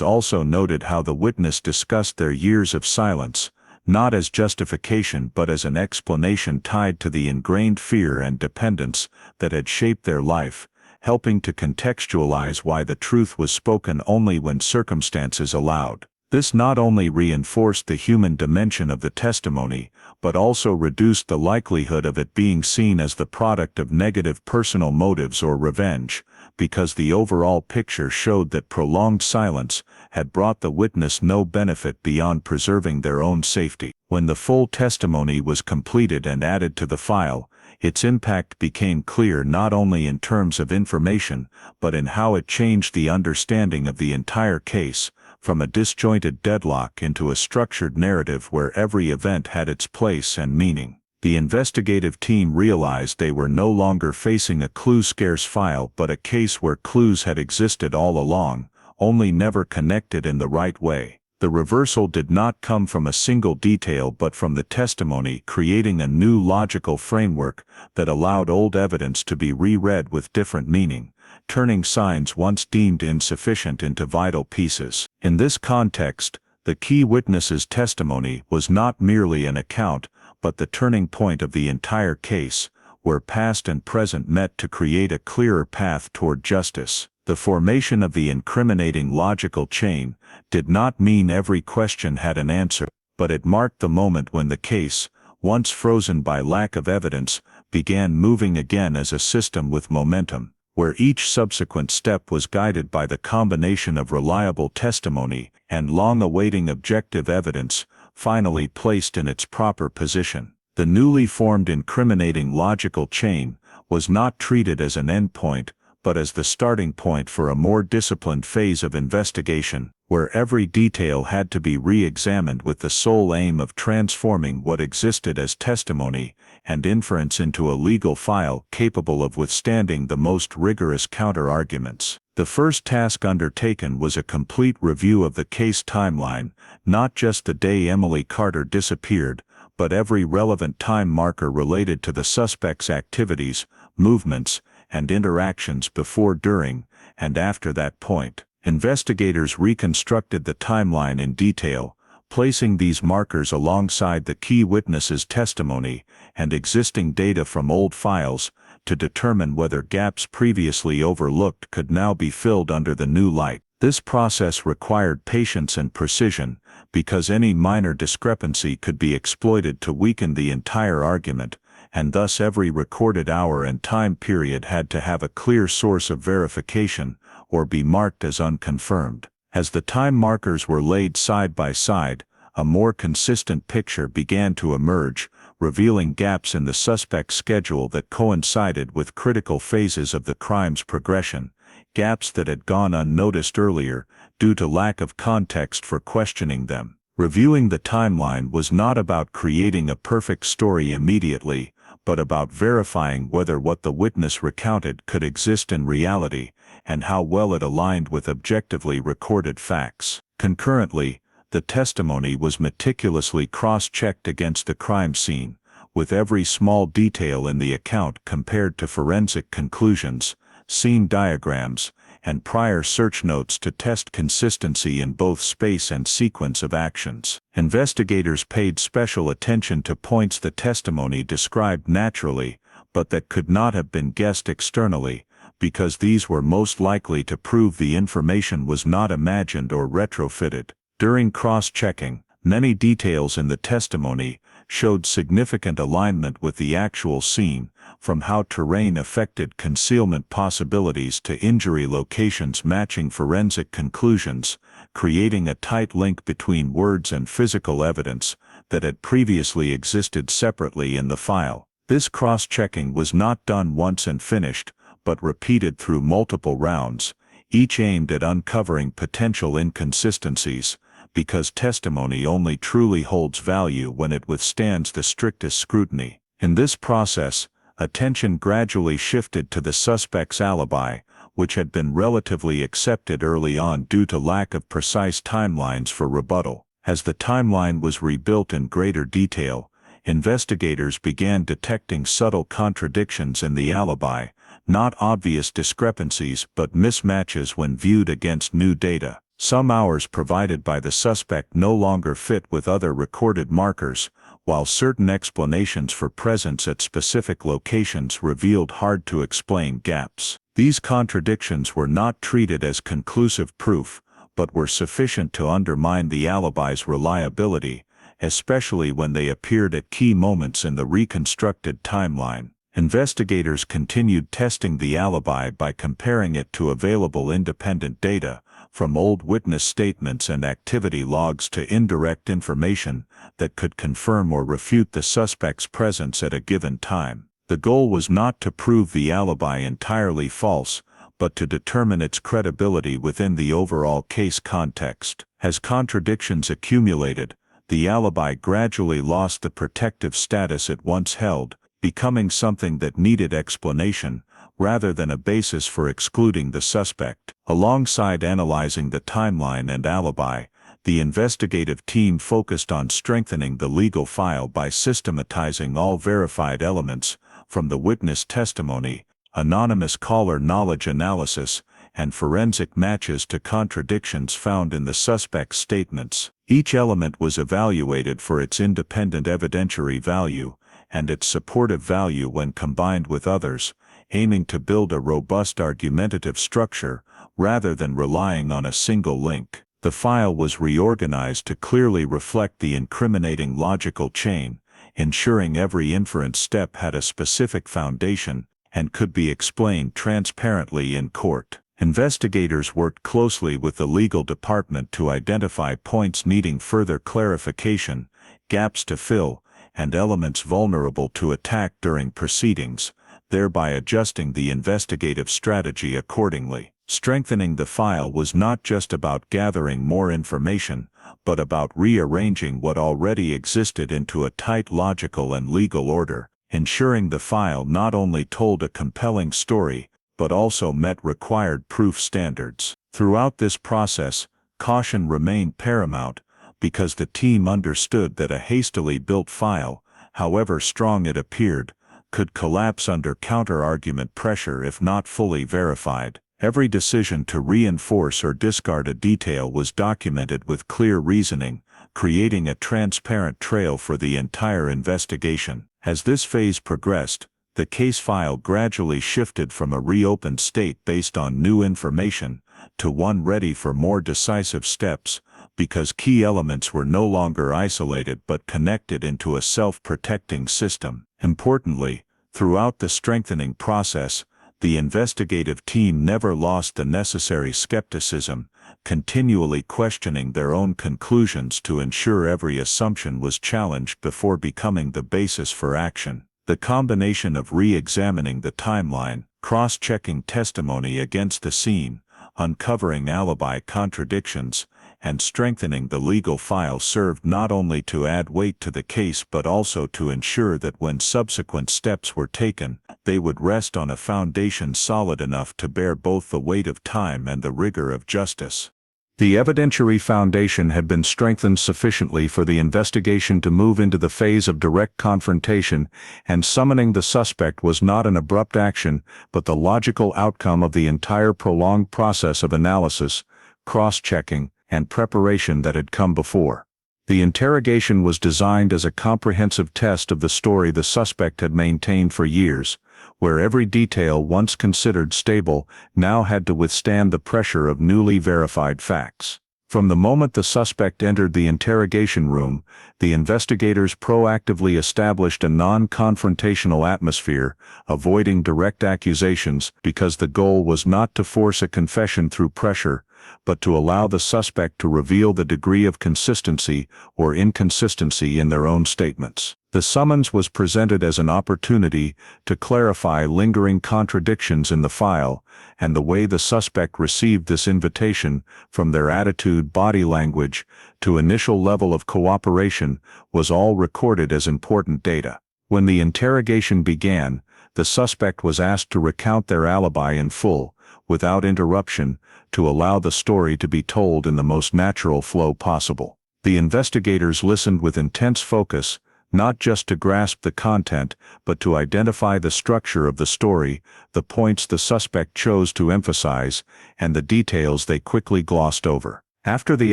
also noted how the witness discussed their years of silence, not as justification but as an explanation tied to the ingrained fear and dependence that had shaped their life, helping to contextualize why the truth was spoken only when circumstances allowed. This not only reinforced the human dimension of the testimony, but also reduced the likelihood of it being seen as the product of negative personal motives or revenge, because the overall picture showed that prolonged silence had brought the witness no benefit beyond preserving their own safety. When the full testimony was completed and added to the file, its impact became clear not only in terms of information, but in how it changed the understanding of the entire case, from a disjointed deadlock into a structured narrative where every event had its place and meaning. The investigative team realized they were no longer facing a clue-scarce file but a case where clues had existed all along, only never connected in the right way. The reversal did not come from a single detail but from the testimony, creating a new logical framework that allowed old evidence to be reread with different meaning, turning signs once deemed insufficient into vital pieces. In this context, the key witness's testimony was not merely an account, but the turning point of the entire case, where past and present met to create a clearer path toward justice. The formation of the incriminating logical chain did not mean every question had an answer, but it marked the moment when the case, once frozen by lack of evidence, began moving again as a system with momentum, where each subsequent step was guided by the combination of reliable testimony and long-awaiting objective evidence, finally placed in its proper position. The newly formed incriminating logical chain was not treated as an endpoint, but as the starting point for a more disciplined phase of investigation, where every detail had to be re-examined with the sole aim of transforming what existed as testimony and inference into a legal file capable of withstanding the most rigorous counter-arguments. The first task undertaken was a complete review of the case timeline, not just the day Emily Carter disappeared, but every relevant time marker related to the suspect's activities, movements, and interactions before, during, and after that point. Investigators reconstructed the timeline in detail, placing these markers alongside the key witness's testimony and existing data from old files to determine whether gaps previously overlooked could now be filled under the new light. This process required patience and precision, because any minor discrepancy could be exploited to weaken the entire argument, and thus every recorded hour and time period had to have a clear source of verification, or be marked as unconfirmed. As the time markers were laid side by side, a more consistent picture began to emerge, revealing gaps in the suspect's schedule that coincided with critical phases of the crime's progression, gaps that had gone unnoticed earlier, due to lack of context for questioning them. Reviewing the timeline was not about creating a perfect story immediately, but about verifying whether what the witness recounted could exist in reality, and how well it aligned with objectively recorded facts. Concurrently, the testimony was meticulously cross-checked against the crime scene, with every small detail in the account compared to forensic conclusions, scene diagrams, and prior search notes to test consistency in both space and sequence of actions. Investigators paid special attention to points the testimony described naturally, but that could not have been guessed externally, because these were most likely to prove the information was not imagined or retrofitted. During cross-checking, many details in the testimony showed significant alignment with the actual scene, from how terrain affected concealment possibilities to injury locations matching forensic conclusions, creating a tight link between words and physical evidence that had previously existed separately in the file. This cross-checking was not done once and finished, but repeated through multiple rounds, each aimed at uncovering potential inconsistencies, because testimony only truly holds value when it withstands the strictest scrutiny. In this process, attention gradually shifted to the suspect's alibi, which had been relatively accepted early on due to lack of precise timelines for rebuttal. As the timeline was rebuilt in greater detail, investigators began detecting subtle contradictions in the alibi, not obvious discrepancies but mismatches when viewed against new data. Some hours provided by the suspect no longer fit with other recorded markers, while certain explanations for presence at specific locations revealed hard-to-explain gaps. These contradictions were not treated as conclusive proof, but were sufficient to undermine the alibi's reliability, especially when they appeared at key moments in the reconstructed timeline. Investigators continued testing the alibi by comparing it to available independent data, from old witness statements and activity logs to indirect information that could confirm or refute the suspect's presence at a given time. The goal was not to prove the alibi entirely false, but to determine its credibility within the overall case context. As contradictions accumulated, the alibi gradually lost the protective status it once held, becoming something that needed explanation, rather than a basis for excluding the suspect. Alongside analyzing the timeline and alibi, the investigative team focused on strengthening the legal file by systematizing all verified elements, from the witness testimony, anonymous caller knowledge analysis, and forensic matches to contradictions found in the suspect's statements. Each element was evaluated for its independent evidentiary value, and its supportive value when combined with others, aiming to build a robust argumentative structure, rather than relying on a single link. The file was reorganized to clearly reflect the incriminating logical chain, ensuring every inference step had a specific foundation and could be explained transparently in court. Investigators worked closely with the legal department to identify points needing further clarification, gaps to fill, and elements vulnerable to attack during proceedings, thereby adjusting the investigative strategy accordingly. Strengthening the file was not just about gathering more information, but about rearranging what already existed into a tight logical and legal order, ensuring the file not only told a compelling story, but also met required proof standards. Throughout this process, caution remained paramount, because the team understood that a hastily built file, however strong it appeared, could collapse under counter-argument pressure if not fully verified. Every decision to reinforce or discard a detail was documented with clear reasoning, creating a transparent trail for the entire investigation. As this phase progressed, the case file gradually shifted from a reopened state based on new information to one ready for more decisive steps, because key elements were no longer isolated but connected into a self-protecting system. Importantly, throughout the strengthening process, the investigative team never lost the necessary skepticism, continually questioning their own conclusions to ensure every assumption was challenged before becoming the basis for action. The combination of re-examining the timeline, cross-checking testimony against the scene, uncovering alibi contradictions, and strengthening the legal file served not only to add weight to the case but also to ensure that when subsequent steps were taken, they would rest on a foundation solid enough to bear both the weight of time and the rigor of justice. The evidentiary foundation had been strengthened sufficiently for the investigation to move into the phase of direct confrontation, and summoning the suspect was not an abrupt action, but the logical outcome of the entire prolonged process of analysis, cross-checking, and preparation that had come before. The interrogation was designed as a comprehensive test of the story the suspect had maintained for years, where every detail once considered stable now had to withstand the pressure of newly verified facts. From the moment the suspect entered the interrogation room, the investigators proactively established a non-confrontational atmosphere, avoiding direct accusations because the goal was not to force a confession through pressure, but to allow the suspect to reveal the degree of consistency or inconsistency in their own statements. The summons was presented as an opportunity to clarify lingering contradictions in the file, and the way the suspect received this invitation, from their attitude, body language, to initial level of cooperation, was all recorded as important data. When the interrogation began, the suspect was asked to recount their alibi in full, without interruption, to allow the story to be told in the most natural flow possible. The investigators listened with intense focus, not just to grasp the content, but to identify the structure of the story, the points the suspect chose to emphasize, and the details they quickly glossed over. After the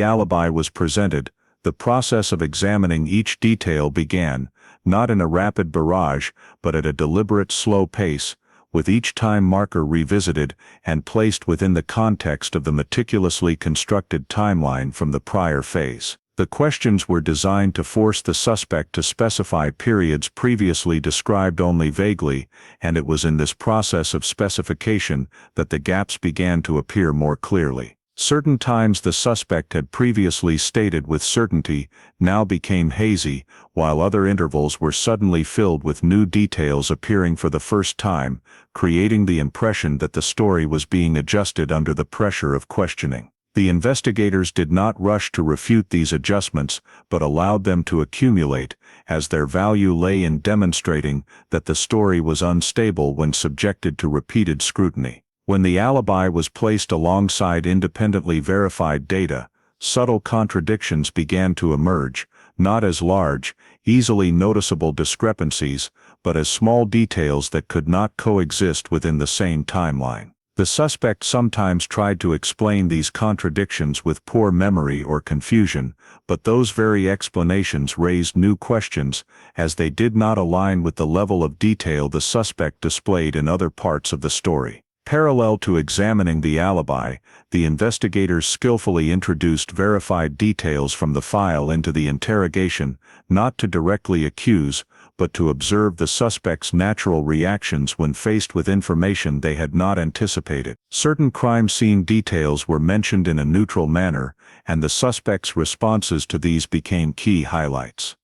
alibi was presented, the process of examining each detail began, not in a rapid barrage, but at a deliberate, slow pace, with each time marker revisited and placed within the context of the meticulously constructed timeline from the prior phase. The questions were designed to force the suspect to specify periods previously described only vaguely, and it was in this process of specification that the gaps began to appear more clearly. Certain times the suspect had previously stated with certainty now became hazy, while other intervals were suddenly filled with new details appearing for the first time, creating the impression that the story was being adjusted under the pressure of questioning. The investigators did not rush to refute these adjustments, but allowed them to accumulate, as their value lay in demonstrating that the story was unstable when subjected to repeated scrutiny. When the alibi was placed alongside independently verified data, subtle contradictions began to emerge, not as large, easily noticeable discrepancies, but as small details that could not coexist within the same timeline. The suspect sometimes tried to explain these contradictions with poor memory or confusion, but those very explanations raised new questions, as they did not align with the level of detail the suspect displayed in other parts of the story. Parallel to examining the alibi, the investigators skillfully introduced verified details from the file into the interrogation, not to directly accuse, but to observe the suspect's natural reactions when faced with information they had not anticipated. Certain crime scene details were mentioned in a neutral manner, and the suspect's responses to these became key highlights.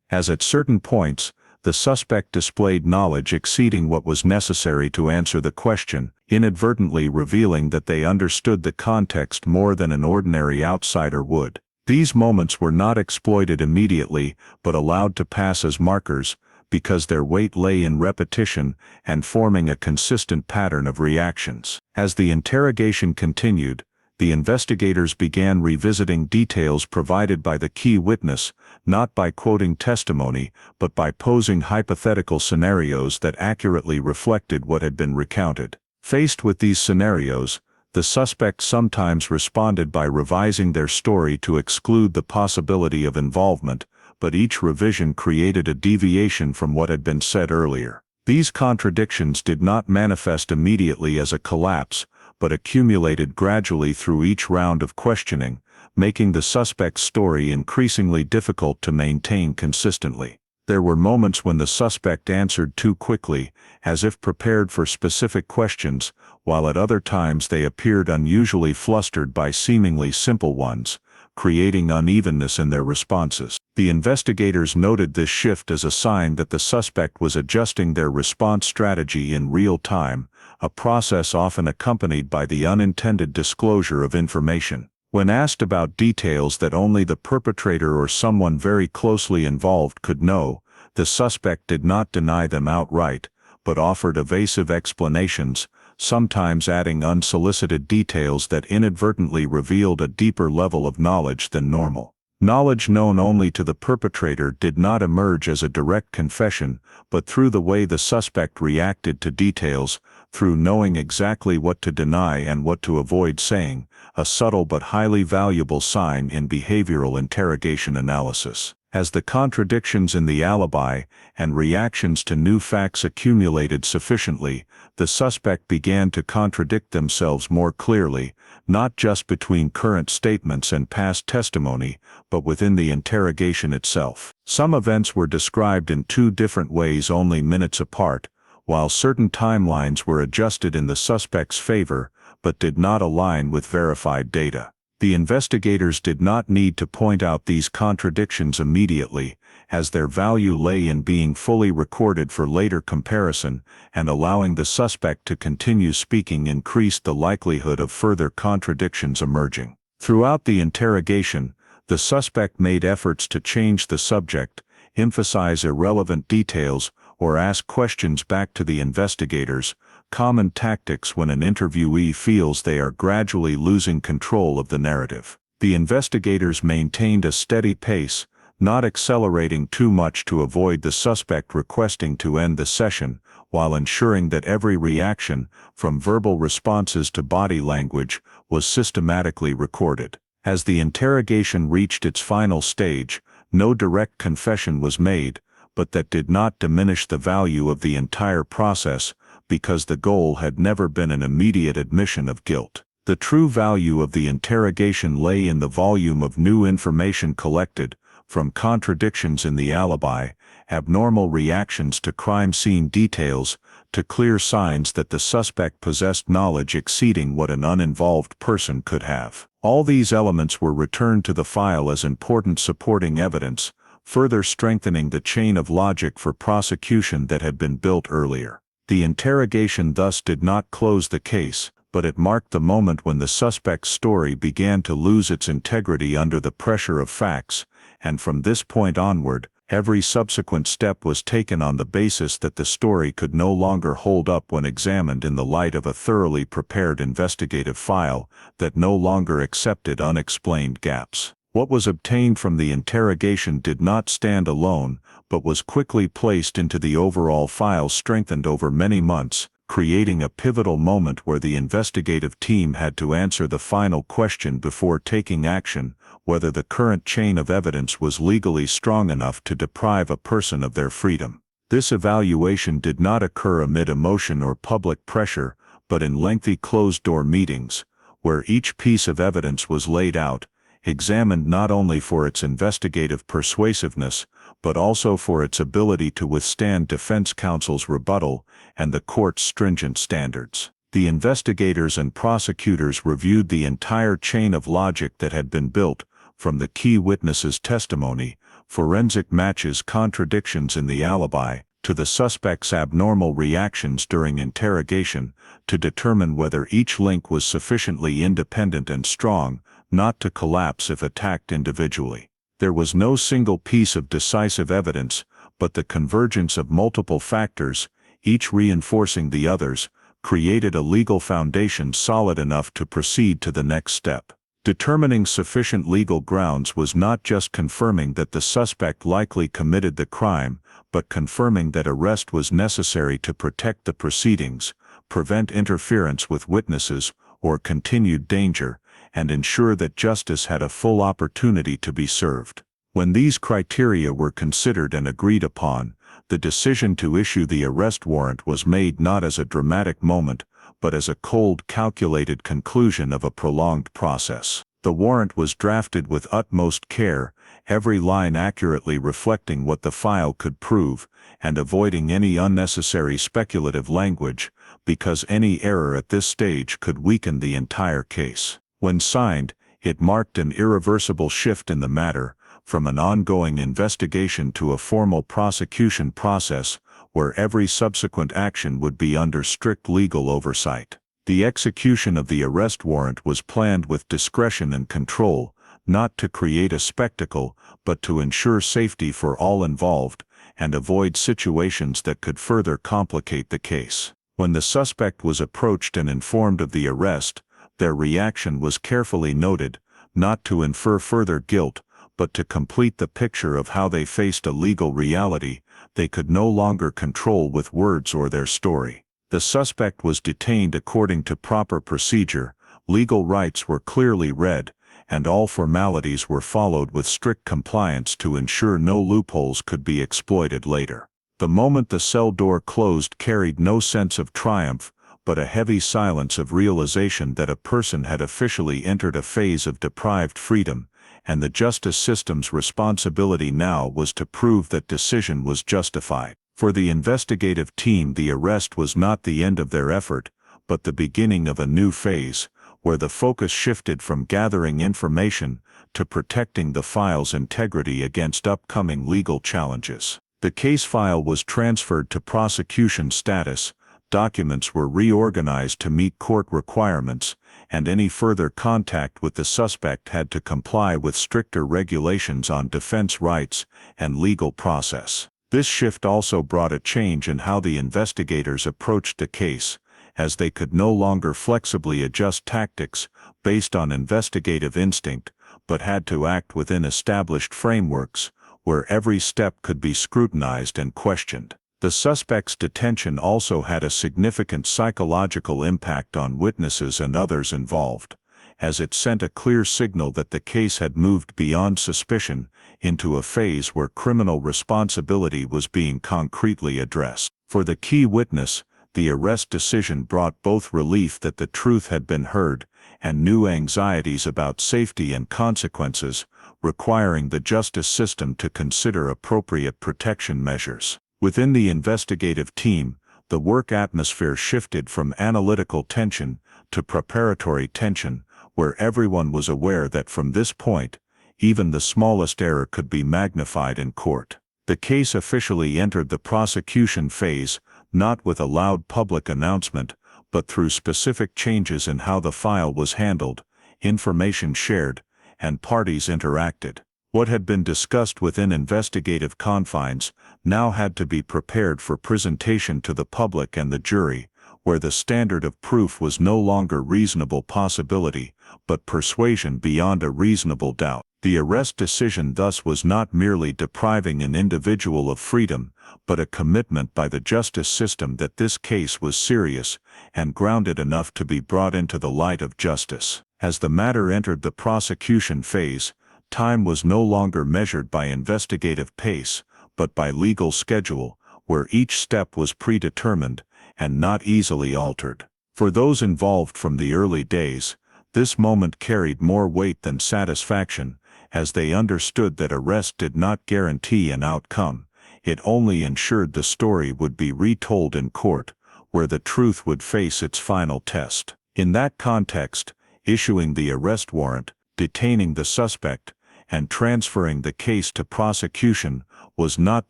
As at certain points, the suspect displayed knowledge exceeding what was necessary to answer the question, inadvertently revealing that they understood the context more than an ordinary outsider would. These moments were not exploited immediately, but allowed to pass as markers, because their weight lay in repetition and forming a consistent pattern of reactions. As the interrogation continued, the investigators began revisiting details provided by the key witness, not by quoting testimony, but by posing hypothetical scenarios that accurately reflected what had been recounted. Faced with these scenarios, the suspects sometimes responded by revising their story to exclude the possibility of involvement, but each revision created a deviation from what had been said earlier. These contradictions did not manifest immediately as a collapse, but accumulated gradually through each round of questioning, making the suspect's story increasingly difficult to maintain consistently. There were moments when the suspect answered too quickly, as if prepared for specific questions, while at other times they appeared unusually flustered by seemingly simple ones, creating unevenness in their responses. The investigators noted this shift as a sign that the suspect was adjusting their response strategy in real time, a process often accompanied by the unintended disclosure of information. When asked about details that only the perpetrator or someone very closely involved could know, the suspect did not deny them outright, but offered evasive explanations, sometimes adding unsolicited details that inadvertently revealed a deeper level of knowledge than normal. Knowledge known only to the perpetrator did not emerge as a direct confession, but through the way the suspect reacted to details, through knowing exactly what to deny and what to avoid saying, a subtle but highly valuable sign in behavioral interrogation analysis. As the contradictions in the alibi and reactions to new facts accumulated sufficiently, the suspect began to contradict themselves more clearly, not just between current statements and past testimony, but within the interrogation itself. Some events were described in two different ways only minutes apart, while certain timelines were adjusted in the suspect's favor, but did not align with verified data. The investigators did not need to point out these contradictions immediately, as their value lay in being fully recorded for later comparison, and allowing the suspect to continue speaking increased the likelihood of further contradictions emerging. Throughout the interrogation, the suspect made efforts to change the subject, emphasize irrelevant details, or ask questions back to the investigators, common tactics when an interviewee feels they are gradually losing control of the narrative. The investigators maintained a steady pace, not accelerating too much to avoid the suspect requesting to end the session, while ensuring that every reaction, from verbal responses to body language, was systematically recorded. As the interrogation reached its final stage, no direct confession was made, but that did not diminish the value of the entire process, because the goal had never been an immediate admission of guilt. The true value of the interrogation lay in the volume of new information collected, from contradictions in the alibi, abnormal reactions to crime scene details, to clear signs that the suspect possessed knowledge exceeding what an uninvolved person could have. All these elements were returned to the file as important supporting evidence, further strengthening the chain of logic for prosecution that had been built earlier. The interrogation thus did not close the case, but it marked the moment when the suspect's story began to lose its integrity under the pressure of facts, and from this point onward, every subsequent step was taken on the basis that the story could no longer hold up when examined in the light of a thoroughly prepared investigative file that no longer accepted unexplained gaps. What was obtained from the interrogation did not stand alone, but was quickly placed into the overall file, strengthened over many months, creating a pivotal moment where the investigative team had to answer the final question before taking action: whether the current chain of evidence was legally strong enough to deprive a person of their freedom. This evaluation did not occur amid emotion or public pressure, but in lengthy closed-door meetings, where each piece of evidence was laid out, examined not only for its investigative persuasiveness, but also for its ability to withstand defense counsel's rebuttal and the court's stringent standards. The investigators and prosecutors reviewed the entire chain of logic that had been built, from the key witness's testimony, forensic matches, contradictions in the alibi, to the suspect's abnormal reactions during interrogation, to determine whether each link was sufficiently independent and strong not to collapse if attacked individually. There was no single piece of decisive evidence, but the convergence of multiple factors, each reinforcing the others, created a legal foundation solid enough to proceed to the next step. Determining sufficient legal grounds was not just confirming that the suspect likely committed the crime, but confirming that arrest was necessary to protect the proceedings, prevent interference with witnesses or continued danger, and ensure that justice had a full opportunity to be served. When these criteria were considered and agreed upon, the decision to issue the arrest warrant was made not as a dramatic moment, but as a cold, calculated conclusion of a prolonged process. The warrant was drafted with utmost care, every line accurately reflecting what the file could prove, and avoiding any unnecessary speculative language, because any error at this stage could weaken the entire case. When signed, it marked an irreversible shift in the matter, from an ongoing investigation to a formal prosecution process, where every subsequent action would be under strict legal oversight. The execution of the arrest warrant was planned with discretion and control, not to create a spectacle, but to ensure safety for all involved, and avoid situations that could further complicate the case. When the suspect was approached and informed of the arrest, their reaction was carefully noted, not to infer further guilt, but to complete the picture of how they faced a legal reality they could no longer control with words or their story. The suspect was detained according to proper procedure, legal rights were clearly read, and all formalities were followed with strict compliance to ensure no loopholes could be exploited later. The moment the cell door closed carried no sense of triumph, but a heavy silence of realization that a person had officially entered a phase of deprived freedom, and the justice system's responsibility now was to prove that decision was justified. For the investigative team, the arrest was not the end of their effort, but the beginning of a new phase, where the focus shifted from gathering information to protecting the file's integrity against upcoming legal challenges. The case file was transferred to prosecution status, documents were reorganized to meet court requirements, and any further contact with the suspect had to comply with stricter regulations on defense rights and legal process. This shift also brought a change in how the investigators approached the case, as they could no longer flexibly adjust tactics based on investigative instinct, but had to act within established frameworks, where every step could be scrutinized and questioned. The suspect's detention also had a significant psychological impact on witnesses and others involved, as it sent a clear signal that the case had moved beyond suspicion into a phase where criminal responsibility was being concretely addressed. For the key witness, the arrest decision brought both relief that the truth had been heard and new anxieties about safety and consequences, requiring the justice system to consider appropriate protection measures. Within the investigative team, the work atmosphere shifted from analytical tension to preparatory tension, where everyone was aware that from this point, even the smallest error could be magnified in court. The case officially entered the prosecution phase, not with a loud public announcement, but through specific changes in how the file was handled, information shared, and parties interacted. What had been discussed within investigative confines now had to be prepared for presentation to the public and the jury, where the standard of proof was no longer reasonable possibility, but persuasion beyond a reasonable doubt. The arrest decision thus was not merely depriving an individual of freedom, but a commitment by the justice system that this case was serious and grounded enough to be brought into the light of justice. As the matter entered the prosecution phase, time was no longer measured by investigative pace, but by legal schedule, where each step was predetermined and not easily altered. For those involved from the early days, this moment carried more weight than satisfaction, as they understood that arrest did not guarantee an outcome. It only ensured the story would be retold in court, where the truth would face its final test. In that context, issuing the arrest warrant, detaining the suspect, and transferring the case to prosecution was not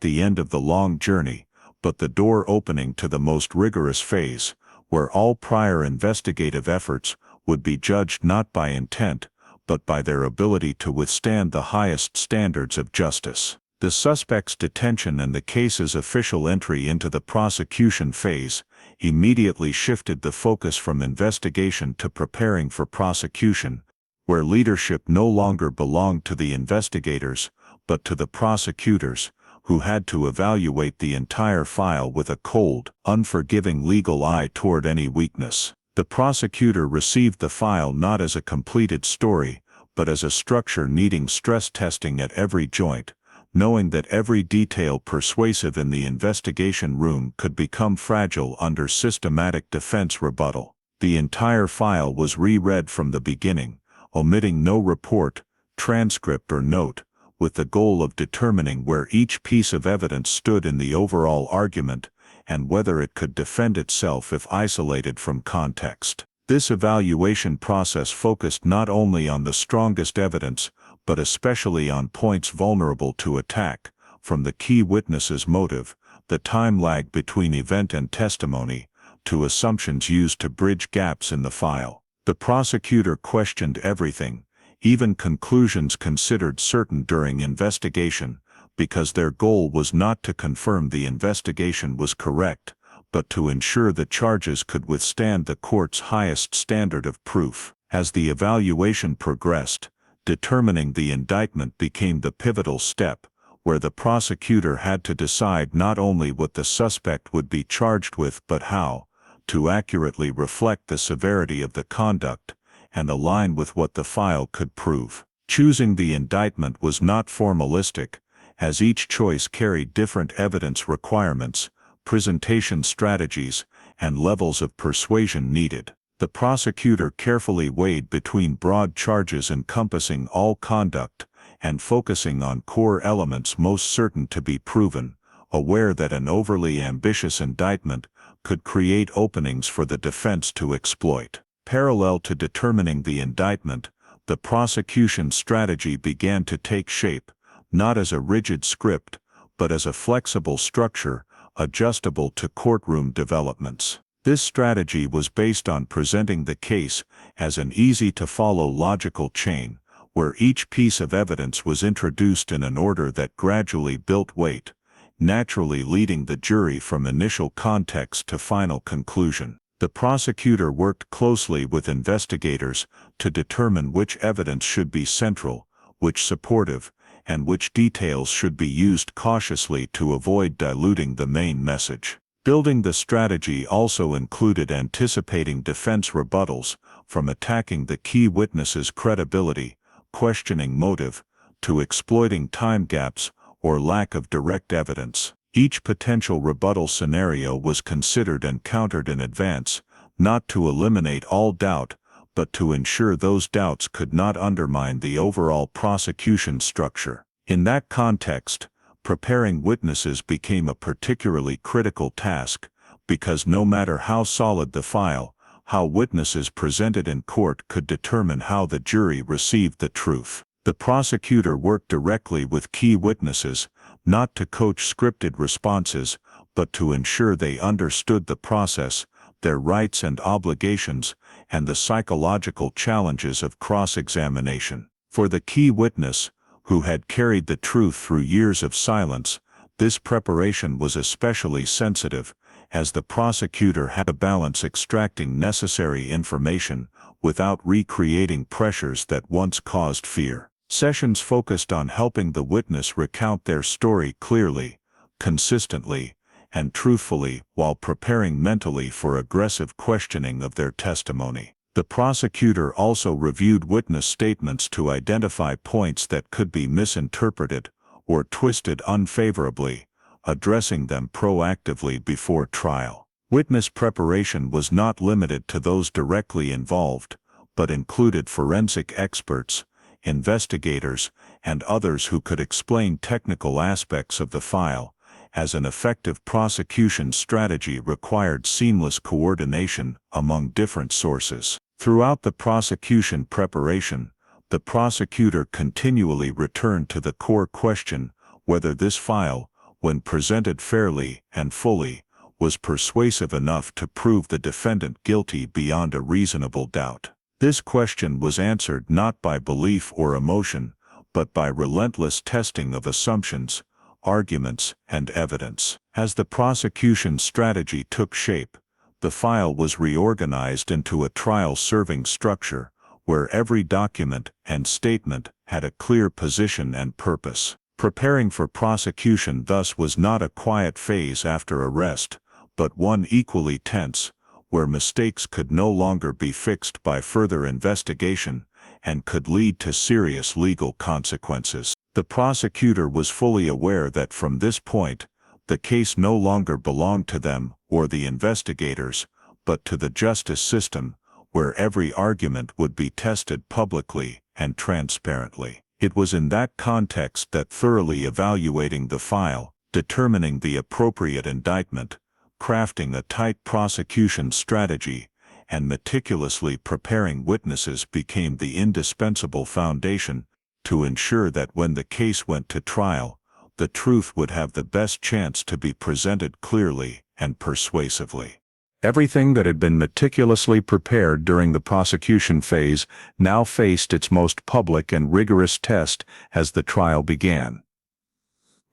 the end of the long journey, but the door opening to the most rigorous phase, where all prior investigative efforts would be judged not by intent, but by their ability to withstand the highest standards of justice. The suspect's detention and the case's official entry into the prosecution phase immediately shifted the focus from investigation to preparing for prosecution, where leadership no longer belonged to the investigators, but to the prosecutors, who had to evaluate the entire file with a cold, unforgiving legal eye toward any weakness. The prosecutor received the file not as a completed story, but as a structure needing stress testing at every joint, knowing that every detail persuasive in the investigation room could become fragile under systematic defense rebuttal. The entire file was reread from the beginning, omitting no report, transcript or note, with the goal of determining where each piece of evidence stood in the overall argument, and whether it could defend itself if isolated from context. This evaluation process focused not only on the strongest evidence, but especially on points vulnerable to attack, from the key witness's motive, the time lag between event and testimony, to assumptions used to bridge gaps in the file. The prosecutor questioned everything, even conclusions considered certain during investigation, because their goal was not to confirm the investigation was correct, but to ensure the charges could withstand the court's highest standard of proof. As the evaluation progressed, determining the indictment became the pivotal step, where the prosecutor had to decide not only what the suspect would be charged with but how, to accurately reflect the severity of the conduct and align with what the file could prove. Choosing the indictment was not formalistic, as each choice carried different evidence requirements, presentation strategies, and levels of persuasion needed. The prosecutor carefully weighed between broad charges encompassing all conduct and focusing on core elements most certain to be proven, aware that an overly ambitious indictment could create openings for the defense to exploit. Parallel to determining the indictment, the prosecution strategy began to take shape, not as a rigid script, but as a flexible structure, adjustable to courtroom developments. This strategy was based on presenting the case as an easy-to-follow logical chain, where each piece of evidence was introduced in an order that gradually built weight, naturally leading the jury from initial context to final conclusion. The prosecutor worked closely with investigators to determine which evidence should be central, which supportive, and which details should be used cautiously to avoid diluting the main message. Building the strategy also included anticipating defense rebuttals, from attacking the key witness's credibility, questioning motive, to exploiting time gaps or lack of direct evidence. Each potential rebuttal scenario was considered and countered in advance, not to eliminate all doubt, but to ensure those doubts could not undermine the overall prosecution structure. In that context, preparing witnesses became a particularly critical task, because no matter how solid the file, how witnesses presented in court could determine how the jury received the truth. The prosecutor worked directly with key witnesses, not to coach scripted responses, but to ensure they understood the process, their rights and obligations, and the psychological challenges of cross-examination. For the key witness, who had carried the truth through years of silence, this preparation was especially sensitive, as the prosecutor had to balance extracting necessary information without recreating pressures that once caused fear. Sessions focused on helping the witness recount their story clearly, consistently, and truthfully while preparing mentally for aggressive questioning of their testimony. The prosecutor also reviewed witness statements to identify points that could be misinterpreted or twisted unfavorably, addressing them proactively before trial. Witness preparation was not limited to those directly involved, but included forensic experts, investigators, and others who could explain technical aspects of the file, as an effective prosecution strategy required seamless coordination among different sources. Throughout the prosecution preparation, the prosecutor continually returned to the core question whether this file, when presented fairly and fully, was persuasive enough to prove the defendant guilty beyond a reasonable doubt. This question was answered not by belief or emotion, but by relentless testing of assumptions, arguments, and evidence. As the prosecution strategy took shape, the file was reorganized into a trial-serving structure, where every document and statement had a clear position and purpose. Preparing for prosecution thus was not a quiet phase after arrest, but one equally tense, where mistakes could no longer be fixed by further investigation and could lead to serious legal consequences. The prosecutor was fully aware that from this point, the case no longer belonged to them or the investigators, but to the justice system, where every argument would be tested publicly and transparently. It was in that context that thoroughly evaluating the file, determining the appropriate indictment, crafting a tight prosecution strategy, and meticulously preparing witnesses became the indispensable foundation to ensure that when the case went to trial, the truth would have the best chance to be presented clearly and persuasively. Everything that had been meticulously prepared during the prosecution phase now faced its most public and rigorous test as the trial began,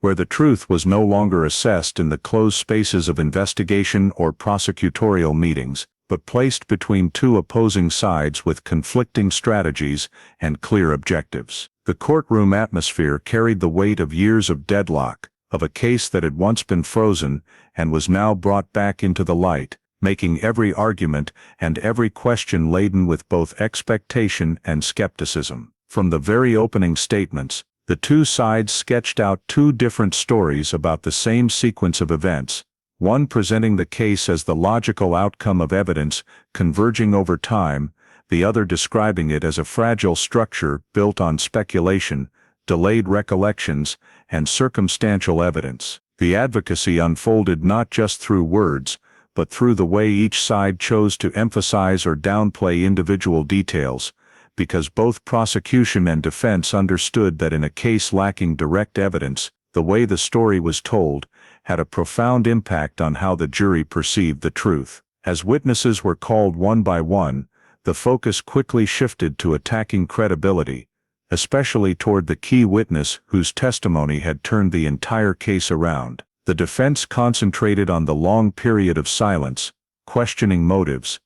where the truth was no longer assessed in the closed spaces of investigation or prosecutorial meetings, but placed between two opposing sides with conflicting strategies and clear objectives. The courtroom atmosphere carried the weight of years of deadlock, of a case that had once been frozen and was now brought back into the light, making every argument and every question laden with both expectation and skepticism. From the very opening statements, the two sides sketched out two different stories about the same sequence of events, one presenting the case as the logical outcome of evidence converging over time, the other describing it as a fragile structure built on speculation, delayed recollections, and circumstantial evidence. The advocacy unfolded not just through words, but through the way each side chose to emphasize or downplay individual details, because both prosecution and defense understood that in a case lacking direct evidence, the way the story was told had a profound impact on how the jury perceived the truth. As witnesses were called one by one, the focus quickly shifted to attacking credibility, especially toward the key witness whose testimony had turned the entire case around. The defense concentrated on the long period of silence, questioning motives,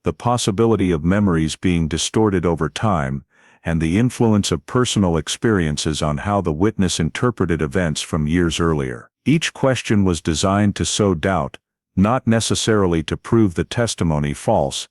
the possibility of memories being distorted over time, and the influence of personal experiences on how the witness interpreted events from years earlier. Each question was designed to sow doubt, not necessarily to prove the testimony false,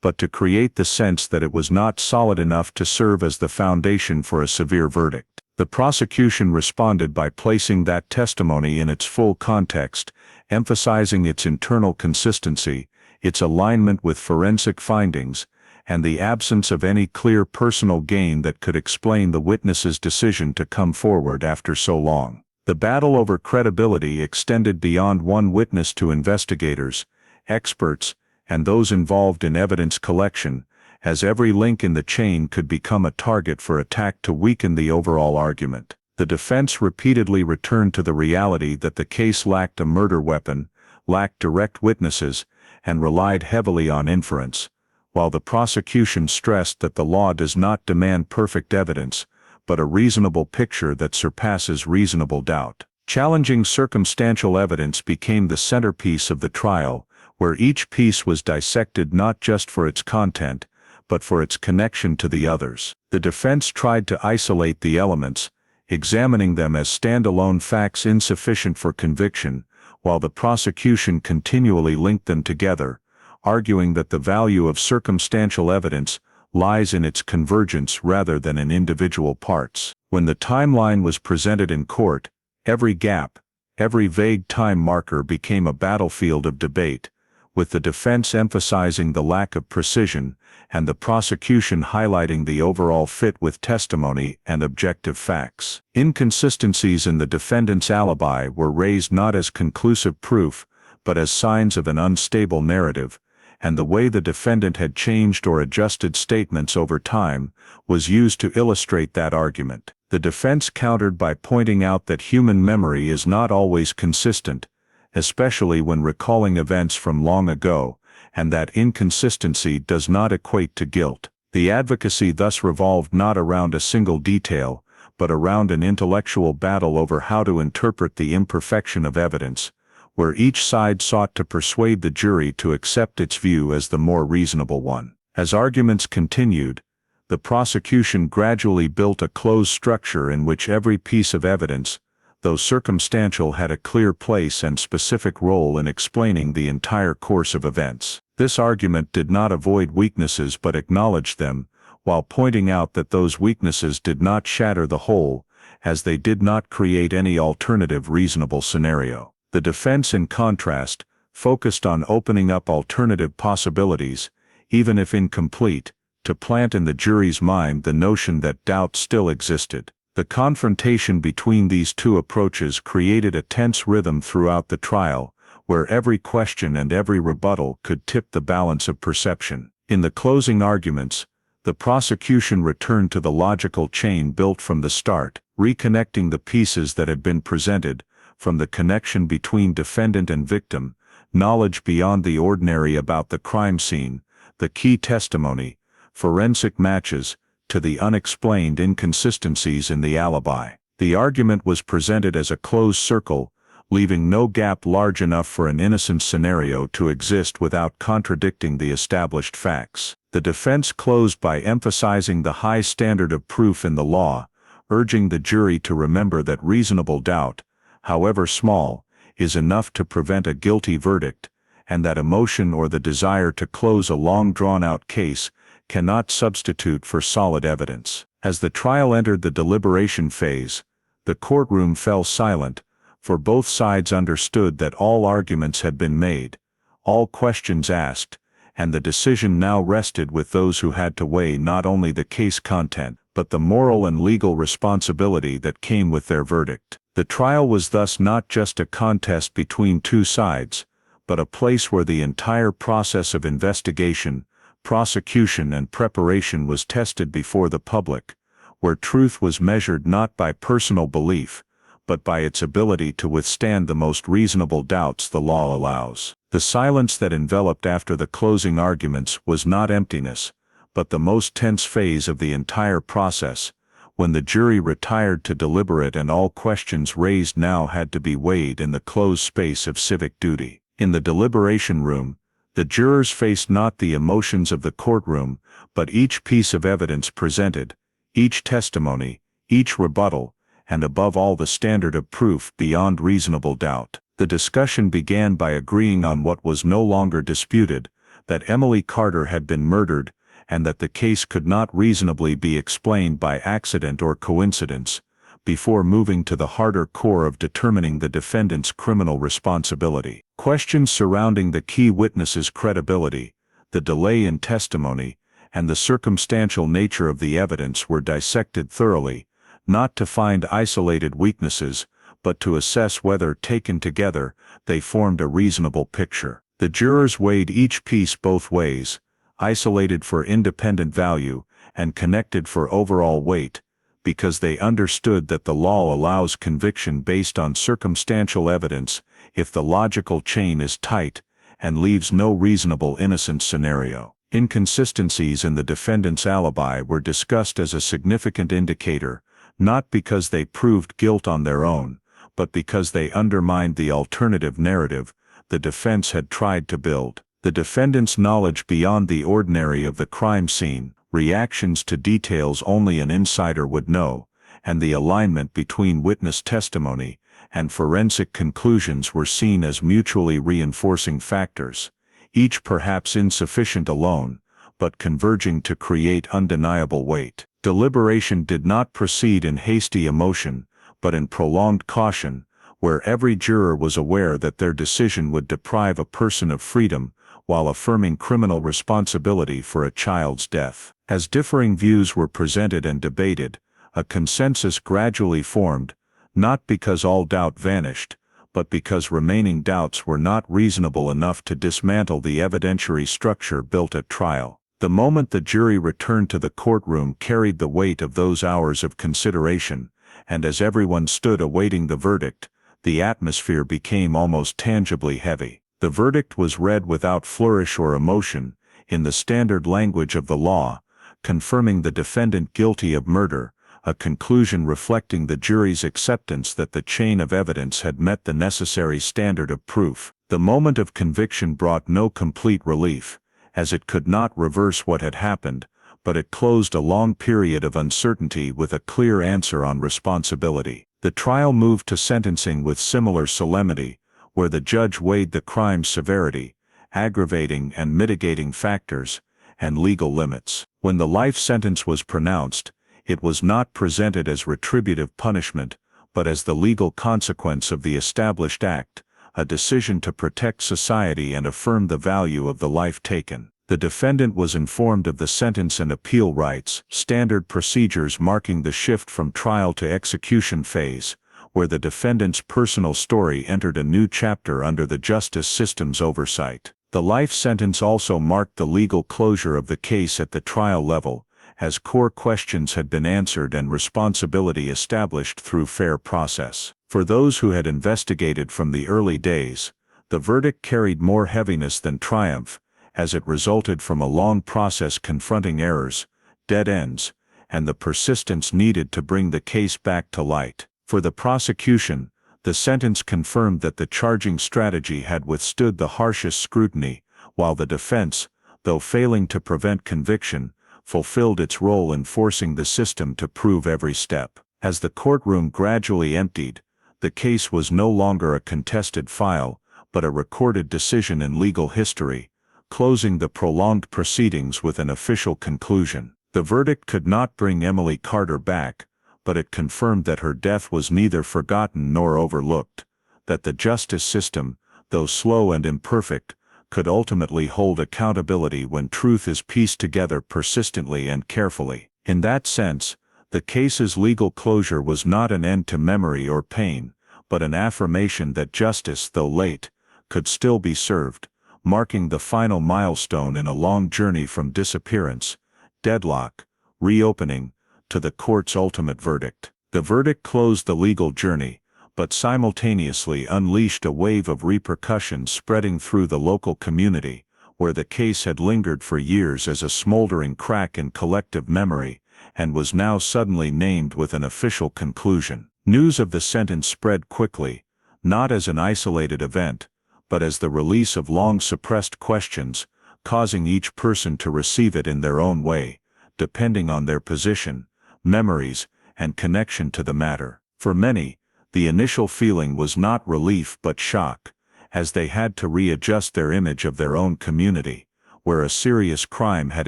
but to create the sense that it was not solid enough to serve as the foundation for a severe verdict. The prosecution responded by placing that testimony in its full context, emphasizing its internal consistency, its alignment with forensic findings, and the absence of any clear personal gain that could explain the witness's decision to come forward after so long. The battle over credibility extended beyond one witness to investigators, experts, and those involved in evidence collection, as every link in the chain could become a target for attack to weaken the overall argument. The defense repeatedly returned to the reality that the case lacked a murder weapon, lacked direct witnesses, and relied heavily on inference, while the prosecution stressed that the law does not demand perfect evidence, but a reasonable picture that surpasses reasonable doubt. Challenging circumstantial evidence became the centerpiece of the trial, where each piece was dissected not just for its content, but for its connection to the others. The defense tried to isolate the elements, examining them as standalone facts insufficient for conviction, while the prosecution continually linked them together, arguing that the value of circumstantial evidence lies in its convergence rather than in individual parts. When the timeline was presented in court, every gap, every vague time marker became a battlefield of debate, with the defense emphasizing the lack of precision and the prosecution highlighting the overall fit with testimony and objective facts. Inconsistencies in the defendant's alibi were raised not as conclusive proof, but as signs of an unstable narrative, and the way the defendant had changed or adjusted statements over time was used to illustrate that argument. The defense countered by pointing out that human memory is not always consistent, especially when recalling events from long ago, and that inconsistency does not equate to guilt. The advocacy thus revolved not around a single detail, but around an intellectual battle over how to interpret the imperfection of evidence, where each side sought to persuade the jury to accept its view as the more reasonable one. As arguments continued, the prosecution gradually built a closed structure in which every piece of evidence, though circumstantial, had a clear place and specific role in explaining the entire course of events. This argument did not avoid weaknesses but acknowledged them, while pointing out that those weaknesses did not shatter the whole, as they did not create any alternative reasonable scenario. The defense, in contrast, focused on opening up alternative possibilities, even if incomplete, to plant in the jury's mind the notion that doubt still existed. The confrontation between these two approaches created a tense rhythm throughout the trial, where every question and every rebuttal could tip the balance of perception. In the closing arguments, the prosecution returned to the logical chain built from the start, reconnecting the pieces that had been presented, from the connection between defendant and victim, knowledge beyond the ordinary about the crime scene, the key testimony, forensic matches, to the unexplained inconsistencies in the alibi. The argument was presented as a closed circle, leaving no gap large enough for an innocent scenario to exist without contradicting the established facts. The defense closed by emphasizing the high standard of proof in the law, urging the jury to remember that reasonable doubt, however small, is enough to prevent a guilty verdict, and that emotion or the desire to close a long drawn-out case cannot substitute for solid evidence. As the trial entered the deliberation phase, the courtroom fell silent, for both sides understood that all arguments had been made, all questions asked, and the decision now rested with those who had to weigh not only the case content, but the moral and legal responsibility that came with their verdict. The trial was thus not just a contest between two sides, but a place where the entire process of investigation, prosecution and preparation was tested before the public, where truth was measured not by personal belief, but by its ability to withstand the most reasonable doubts the law allows. The silence that enveloped after the closing arguments was not emptiness, but the most tense phase of the entire process, when the jury retired to deliberate and all questions raised now had to be weighed in the closed space of civic duty. In the deliberation room, the jurors faced not the emotions of the courtroom, but each piece of evidence presented, each testimony, each rebuttal, and above all the standard of proof beyond reasonable doubt. The discussion began by agreeing on what was no longer disputed, that Emily Carter had been murdered, and that the case could not reasonably be explained by accident or coincidence, before moving to the harder core of determining the defendant's criminal responsibility. Questions surrounding the key witness's credibility, the delay in testimony, and the circumstantial nature of the evidence were dissected thoroughly, not to find isolated weaknesses, but to assess whether, taken together, they formed a reasonable picture. The jurors weighed each piece both ways, isolated for independent value, and connected for overall weight, because they understood that the law allows conviction based on circumstantial evidence if the logical chain is tight and leaves no reasonable innocent scenario. Inconsistencies in the defendant's alibi were discussed as a significant indicator, not because they proved guilt on their own, but because they undermined the alternative narrative the defense had tried to build. The defendant's knowledge beyond the ordinary of the crime scene, reactions to details only an insider would know, and the alignment between witness testimony and forensic conclusions were seen as mutually reinforcing factors, each perhaps insufficient alone, but converging to create undeniable weight. Deliberation did not proceed in hasty emotion, but in prolonged caution, where every juror was aware that their decision would deprive a person of freedom while affirming criminal responsibility for a child's death. As differing views were presented and debated, a consensus gradually formed, not because all doubt vanished, but because remaining doubts were not reasonable enough to dismantle the evidentiary structure built at trial. The moment the jury returned to the courtroom carried the weight of those hours of consideration, and as everyone stood awaiting the verdict, the atmosphere became almost tangibly heavy. The verdict was read without flourish or emotion, in the standard language of the law, confirming the defendant guilty of murder, a conclusion reflecting the jury's acceptance that the chain of evidence had met the necessary standard of proof. The moment of conviction brought no complete relief, as it could not reverse what had happened, but it closed a long period of uncertainty with a clear answer on responsibility. The trial moved to sentencing with similar solemnity, where the judge weighed the crime's severity, aggravating and mitigating factors, and legal limits. When the life sentence was pronounced, it was not presented as retributive punishment, but as the legal consequence of the established act, a decision to protect society and affirm the value of the life taken. The defendant was informed of the sentence and appeal rights, standard procedures marking the shift from trial to execution phase, where the defendant's personal story entered a new chapter under the justice system's oversight. The life sentence also marked the legal closure of the case at the trial level, as core questions had been answered and responsibility established through fair process. For those who had investigated from the early days, the verdict carried more heaviness than triumph, as it resulted from a long process confronting errors, dead ends, and the persistence needed to bring the case back to light. For the prosecution, the sentence confirmed that the charging strategy had withstood the harshest scrutiny, while the defense, though failing to prevent conviction, fulfilled its role in forcing the system to prove every step. As the courtroom gradually emptied, the case was no longer a contested file, but a recorded decision in legal history, closing the prolonged proceedings with an official conclusion. The verdict could not bring Emily Carter back, but it confirmed that her death was neither forgotten nor overlooked, that the justice system, though slow and imperfect, could ultimately hold accountability when truth is pieced together persistently and carefully. In that sense, the case's legal closure was not an end to memory or pain, but an affirmation that justice, though late, could still be served, marking the final milestone in a long journey from disappearance, deadlock, reopening, to the court's ultimate verdict. The verdict closed the legal journey, but simultaneously unleashed a wave of repercussions spreading through the local community, where the case had lingered for years as a smoldering crack in collective memory, and was now suddenly named with an official conclusion. News of the sentence spread quickly, not as an isolated event, but as the release of long-suppressed questions, causing each person to receive it in their own way, depending on their position, memories, and connection to the matter. For many, the initial feeling was not relief but shock, as they had to readjust their image of their own community, where a serious crime had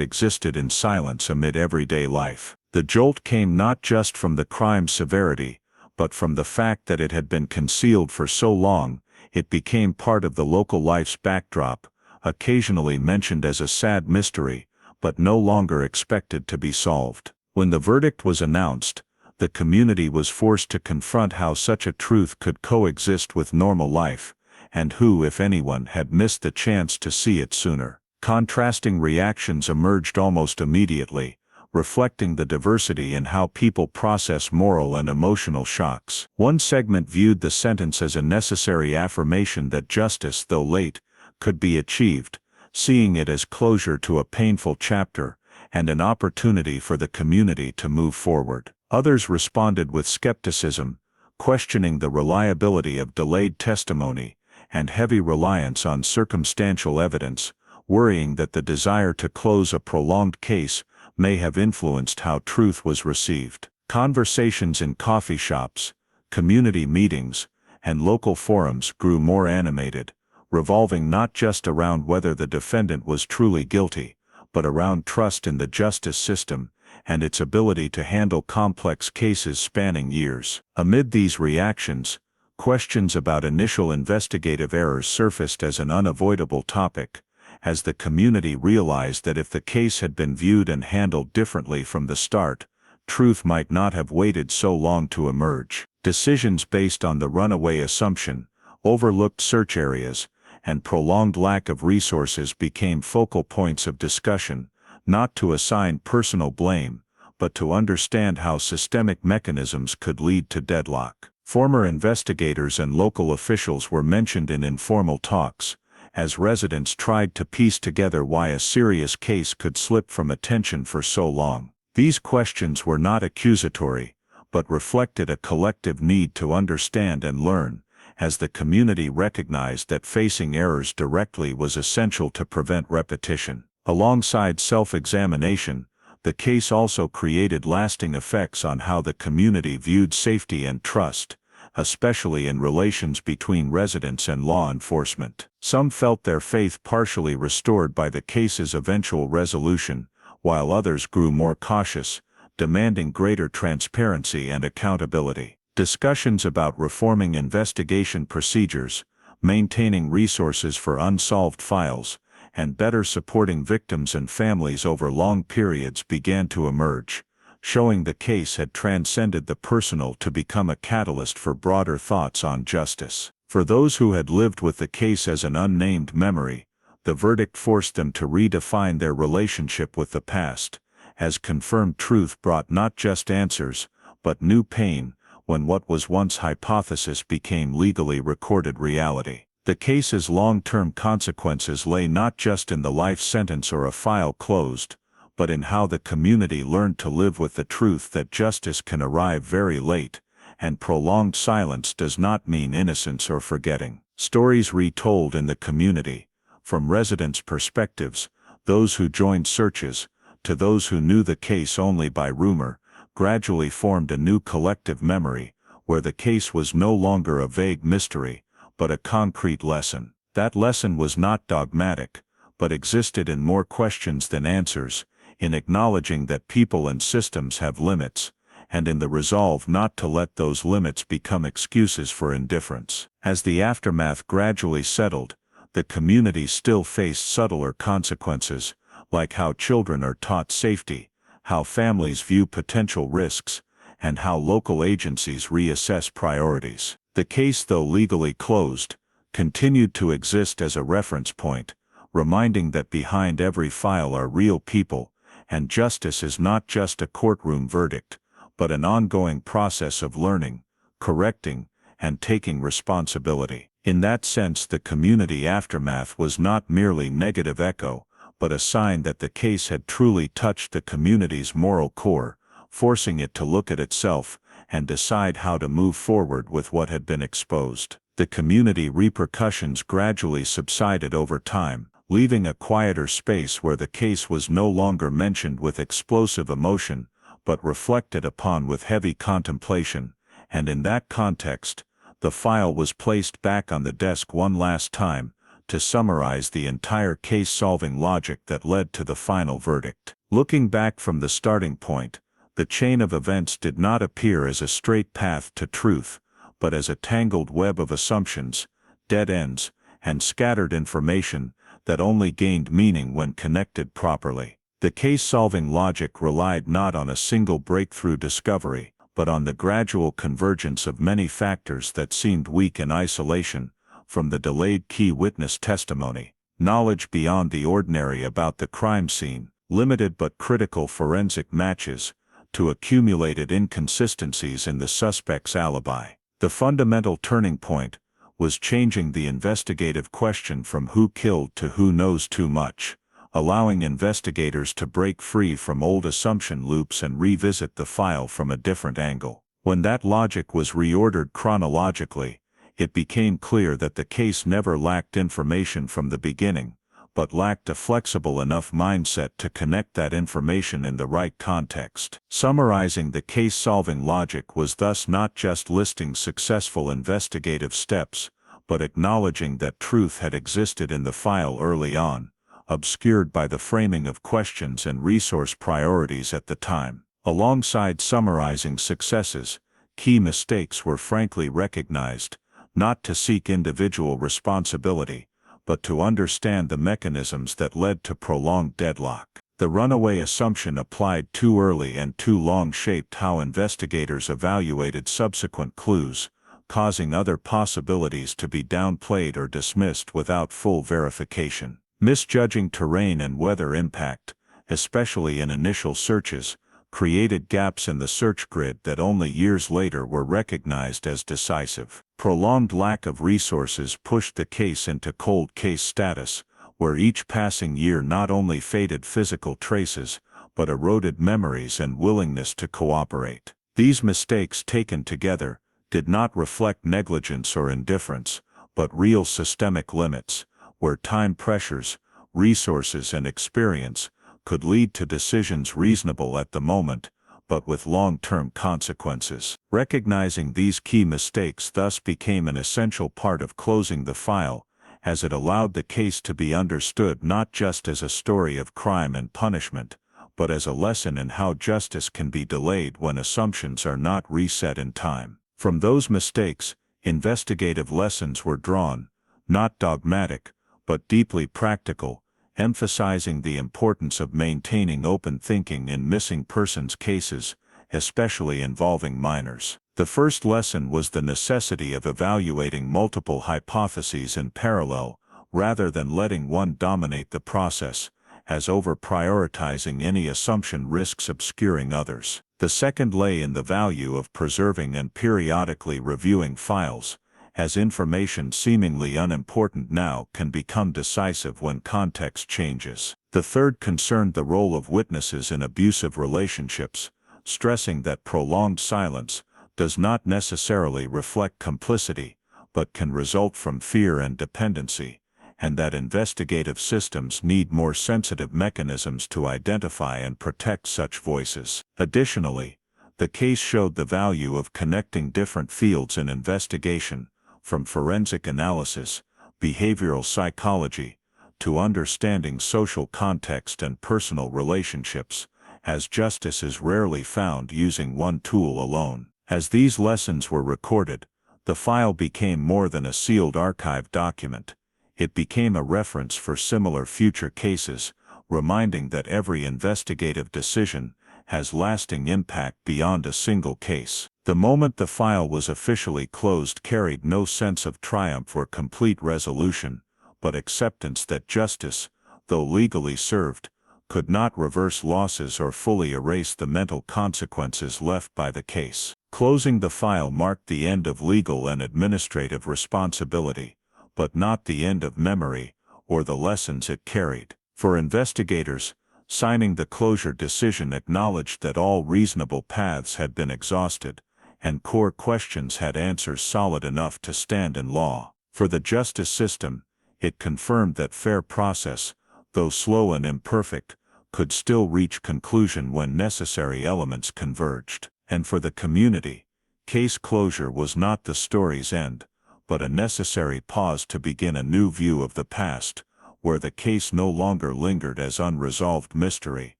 existed in silence amid everyday life. The jolt came not just from the crime's severity, but from the fact that it had been concealed for so long, it became part of the local life's backdrop, occasionally mentioned as a sad mystery, but no longer expected to be solved. When the verdict was announced, the community was forced to confront how such a truth could coexist with normal life, and who, if anyone, had missed the chance to see it sooner. Contrasting reactions emerged almost immediately, reflecting the diversity in how people process moral and emotional shocks. One segment viewed the sentence as a necessary affirmation that justice, though late, could be achieved, seeing it as closure to a painful chapter, and an opportunity for the community to move forward. Others responded with skepticism, questioning the reliability of delayed testimony and heavy reliance on circumstantial evidence, worrying that the desire to close a prolonged case may have influenced how truth was received. Conversations in coffee shops, community meetings, and local forums grew more animated, revolving not just around whether the defendant was truly guilty, but around trust in the justice system and its ability to handle complex cases spanning years. Amid these reactions, questions about initial investigative errors surfaced as an unavoidable topic, as the community realized that if the case had been viewed and handled differently from the start, truth might not have waited so long to emerge. Decisions based on the runaway assumption, overlooked search areas, and prolonged lack of resources became focal points of discussion, not to assign personal blame, but to understand how systemic mechanisms could lead to deadlock. Former investigators and local officials were mentioned in informal talks, as residents tried to piece together why a serious case could slip from attention for so long. These questions were not accusatory, but reflected a collective need to understand and learn, as the community recognized that facing errors directly was essential to prevent repetition. Alongside self-examination, the case also created lasting effects on how the community viewed safety and trust, especially in relations between residents and law enforcement. Some felt their faith partially restored by the case's eventual resolution, while others grew more cautious, demanding greater transparency and accountability. Discussions about reforming investigation procedures, maintaining resources for unsolved files, and better supporting victims and families over long periods began to emerge, showing the case had transcended the personal to become a catalyst for broader thoughts on justice. For those who had lived with the case as an unnamed memory, the verdict forced them to redefine their relationship with the past, as confirmed truth brought not just answers, but new pain, when what was once hypothesis became legally recorded reality. The case's long-term consequences lay not just in the life sentence or a file closed, but in how the community learned to live with the truth that justice can arrive very late, and prolonged silence does not mean innocence or forgetting. Stories retold in the community, from residents' perspectives, those who joined searches, to those who knew the case only by rumor, gradually formed a new collective memory, where the case was no longer a vague mystery, but a concrete lesson. That lesson was not dogmatic, but existed in more questions than answers, in acknowledging that people and systems have limits, and in the resolve not to let those limits become excuses for indifference. As the aftermath gradually settled, the community still faced subtler consequences, like how children are taught safety, how families view potential risks, and how local agencies reassess priorities. The case, though legally closed, continued to exist as a reference point, reminding that behind every file are real people, and justice is not just a courtroom verdict, but an ongoing process of learning, correcting, and taking responsibility. In that sense, the community aftermath was not merely negative echo, but a sign that the case had truly touched the community's moral core, forcing it to look at itself and decide how to move forward with what had been exposed. The community repercussions gradually subsided over time, leaving a quieter space where the case was no longer mentioned with explosive emotion, but reflected upon with heavy contemplation, and in that context, the file was placed back on the desk one last time, to summarize the entire case-solving logic that led to the final verdict. Looking back from the starting point, the chain of events did not appear as a straight path to truth, but as a tangled web of assumptions, dead ends, and scattered information that only gained meaning when connected properly. The case-solving logic relied not on a single breakthrough discovery, but on the gradual convergence of many factors that seemed weak in isolation, from the delayed key witness testimony, knowledge beyond the ordinary about the crime scene, limited but critical forensic matches, to accumulated inconsistencies in the suspect's alibi. The fundamental turning point was changing the investigative question from who killed to who knows too much, allowing investigators to break free from old assumption loops and revisit the file from a different angle. When that logic was reordered chronologically, it became clear that the case never lacked information from the beginning, but lacked a flexible enough mindset to connect that information in the right context. Summarizing the case-solving logic was thus not just listing successful investigative steps, but acknowledging that truth had existed in the file early on, obscured by the framing of questions and resource priorities at the time. Alongside summarizing successes, key mistakes were frankly recognized, not to seek individual responsibility, but to understand the mechanisms that led to prolonged deadlock. The runaway assumption applied too early and too long shaped how investigators evaluated subsequent clues, causing other possibilities to be downplayed or dismissed without full verification. Misjudging terrain and weather impact, especially in initial searches, created gaps in the search grid that only years later were recognized as decisive. Prolonged lack of resources pushed the case into cold case status, where each passing year not only faded physical traces, but eroded memories and willingness to cooperate. These mistakes taken together did not reflect negligence or indifference, but real systemic limits, where time pressures, resources and experience could lead to decisions reasonable at the moment, but with long-term consequences. Recognizing these key mistakes thus became an essential part of closing the file, as it allowed the case to be understood not just as a story of crime and punishment, but as a lesson in how justice can be delayed when assumptions are not reset in time. From those mistakes, investigative lessons were drawn, not dogmatic, but deeply practical, emphasizing the importance of maintaining open thinking in missing persons cases, especially involving minors. The first lesson was the necessity of evaluating multiple hypotheses in parallel, rather than letting one dominate the process, as over-prioritizing any assumption risks obscuring others. The second lay in the value of preserving and periodically reviewing files, as information seemingly unimportant now can become decisive when context changes. The third concerned the role of witnesses in abusive relationships, stressing that prolonged silence does not necessarily reflect complicity, but can result from fear and dependency, and that investigative systems need more sensitive mechanisms to identify and protect such voices. Additionally, the case showed the value of connecting different fields in investigation, from forensic analysis, behavioral psychology, to understanding social context and personal relationships, as justice is rarely found using one tool alone. As these lessons were recorded, the file became more than a sealed archive document. It became a reference for similar future cases, reminding that every investigative decision has lasting impact beyond a single case. The moment the file was officially closed carried no sense of triumph or complete resolution, but acceptance that justice, though legally served, could not reverse losses or fully erase the mental consequences left by the case. Closing the file marked the end of legal and administrative responsibility, but not the end of memory or the lessons it carried. For investigators, signing the closure decision acknowledged that all reasonable paths had been exhausted, and core questions had answers solid enough to stand in law. For the justice system, it confirmed that fair process, though slow and imperfect, could still reach conclusion when necessary elements converged. And for the community, case closure was not the story's end, but a necessary pause to begin a new view of the past, where the case no longer lingered as unresolved mystery,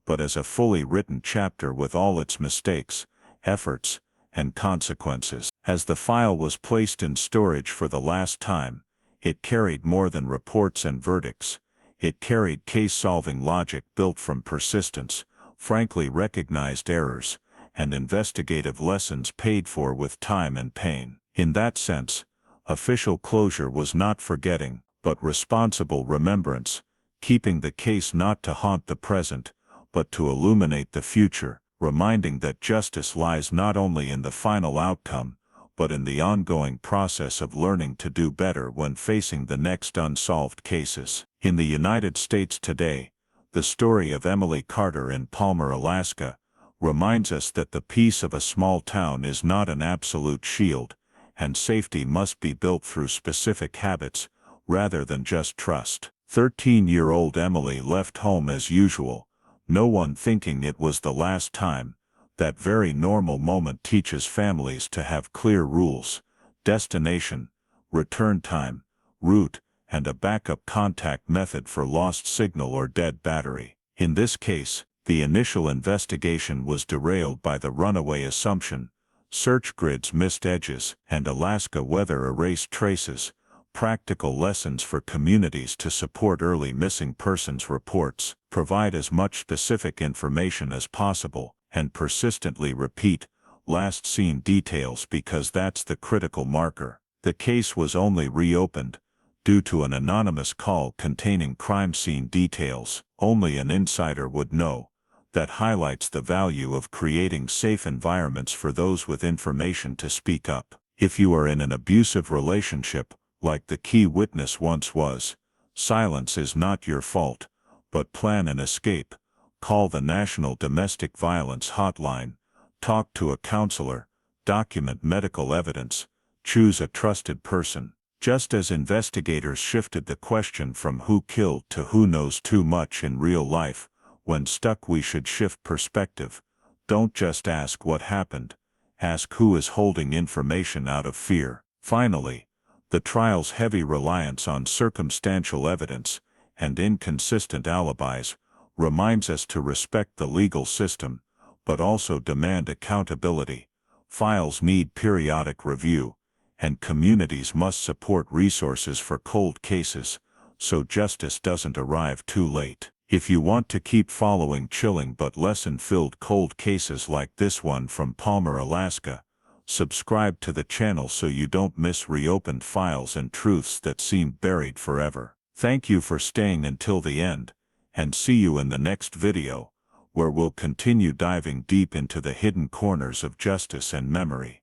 but as a fully written chapter with all its mistakes, efforts, and consequences. As the file was placed in storage for the last time, it carried more than reports and verdicts. It carried case-solving logic built from persistence, frankly recognized errors, and investigative lessons paid for with time and pain. In that sense, official closure was not forgetting, but responsible remembrance, keeping the case not to haunt the present, but to illuminate the future, reminding that justice lies not only in the final outcome, but in the ongoing process of learning to do better when facing the next unsolved cases. In the United States today, the story of Emily Carter in Palmer, Alaska, reminds us that the peace of a small town is not an absolute shield, and safety must be built through specific habits, rather than just trust. 13-year-old Emily left home as usual, no one thinking it was the last time. That very normal moment teaches families to have clear rules: destination, return time, route, and a backup contact method for lost signal or dead battery. In this case, the initial investigation was derailed by the runaway assumption, search grids missed edges, and Alaska weather erased traces. Practical lessons for communities to support early missing persons reports: provide as much specific information as possible, and persistently repeat last seen details because that's the critical marker. The case was only reopened due to an anonymous call containing crime scene details only an insider would know. That highlights the value of creating safe environments for those with information to speak up. If you are in an abusive relationship, like the key witness once was, silence is not your fault, but plan an escape. Call the National Domestic Violence Hotline, talk to a counselor, document medical evidence, choose a trusted person. Just as investigators shifted the question from who killed to who knows too much in real life, when stuck we should shift perspective. Don't just ask what happened, ask who is holding information out of fear. Finally, the trial's heavy reliance on circumstantial evidence and inconsistent alibis reminds us to respect the legal system, but also demand accountability. Files need periodic review, and communities must support resources for cold cases, so justice doesn't arrive too late. If you want to keep following chilling but lesson-filled cold cases like this one from Palmer, Alaska, subscribe to the channel so you don't miss reopened files and truths that seem buried forever. Thank you for staying until the end, and see you in the next video, where we'll continue diving deep into the hidden corners of justice and memory.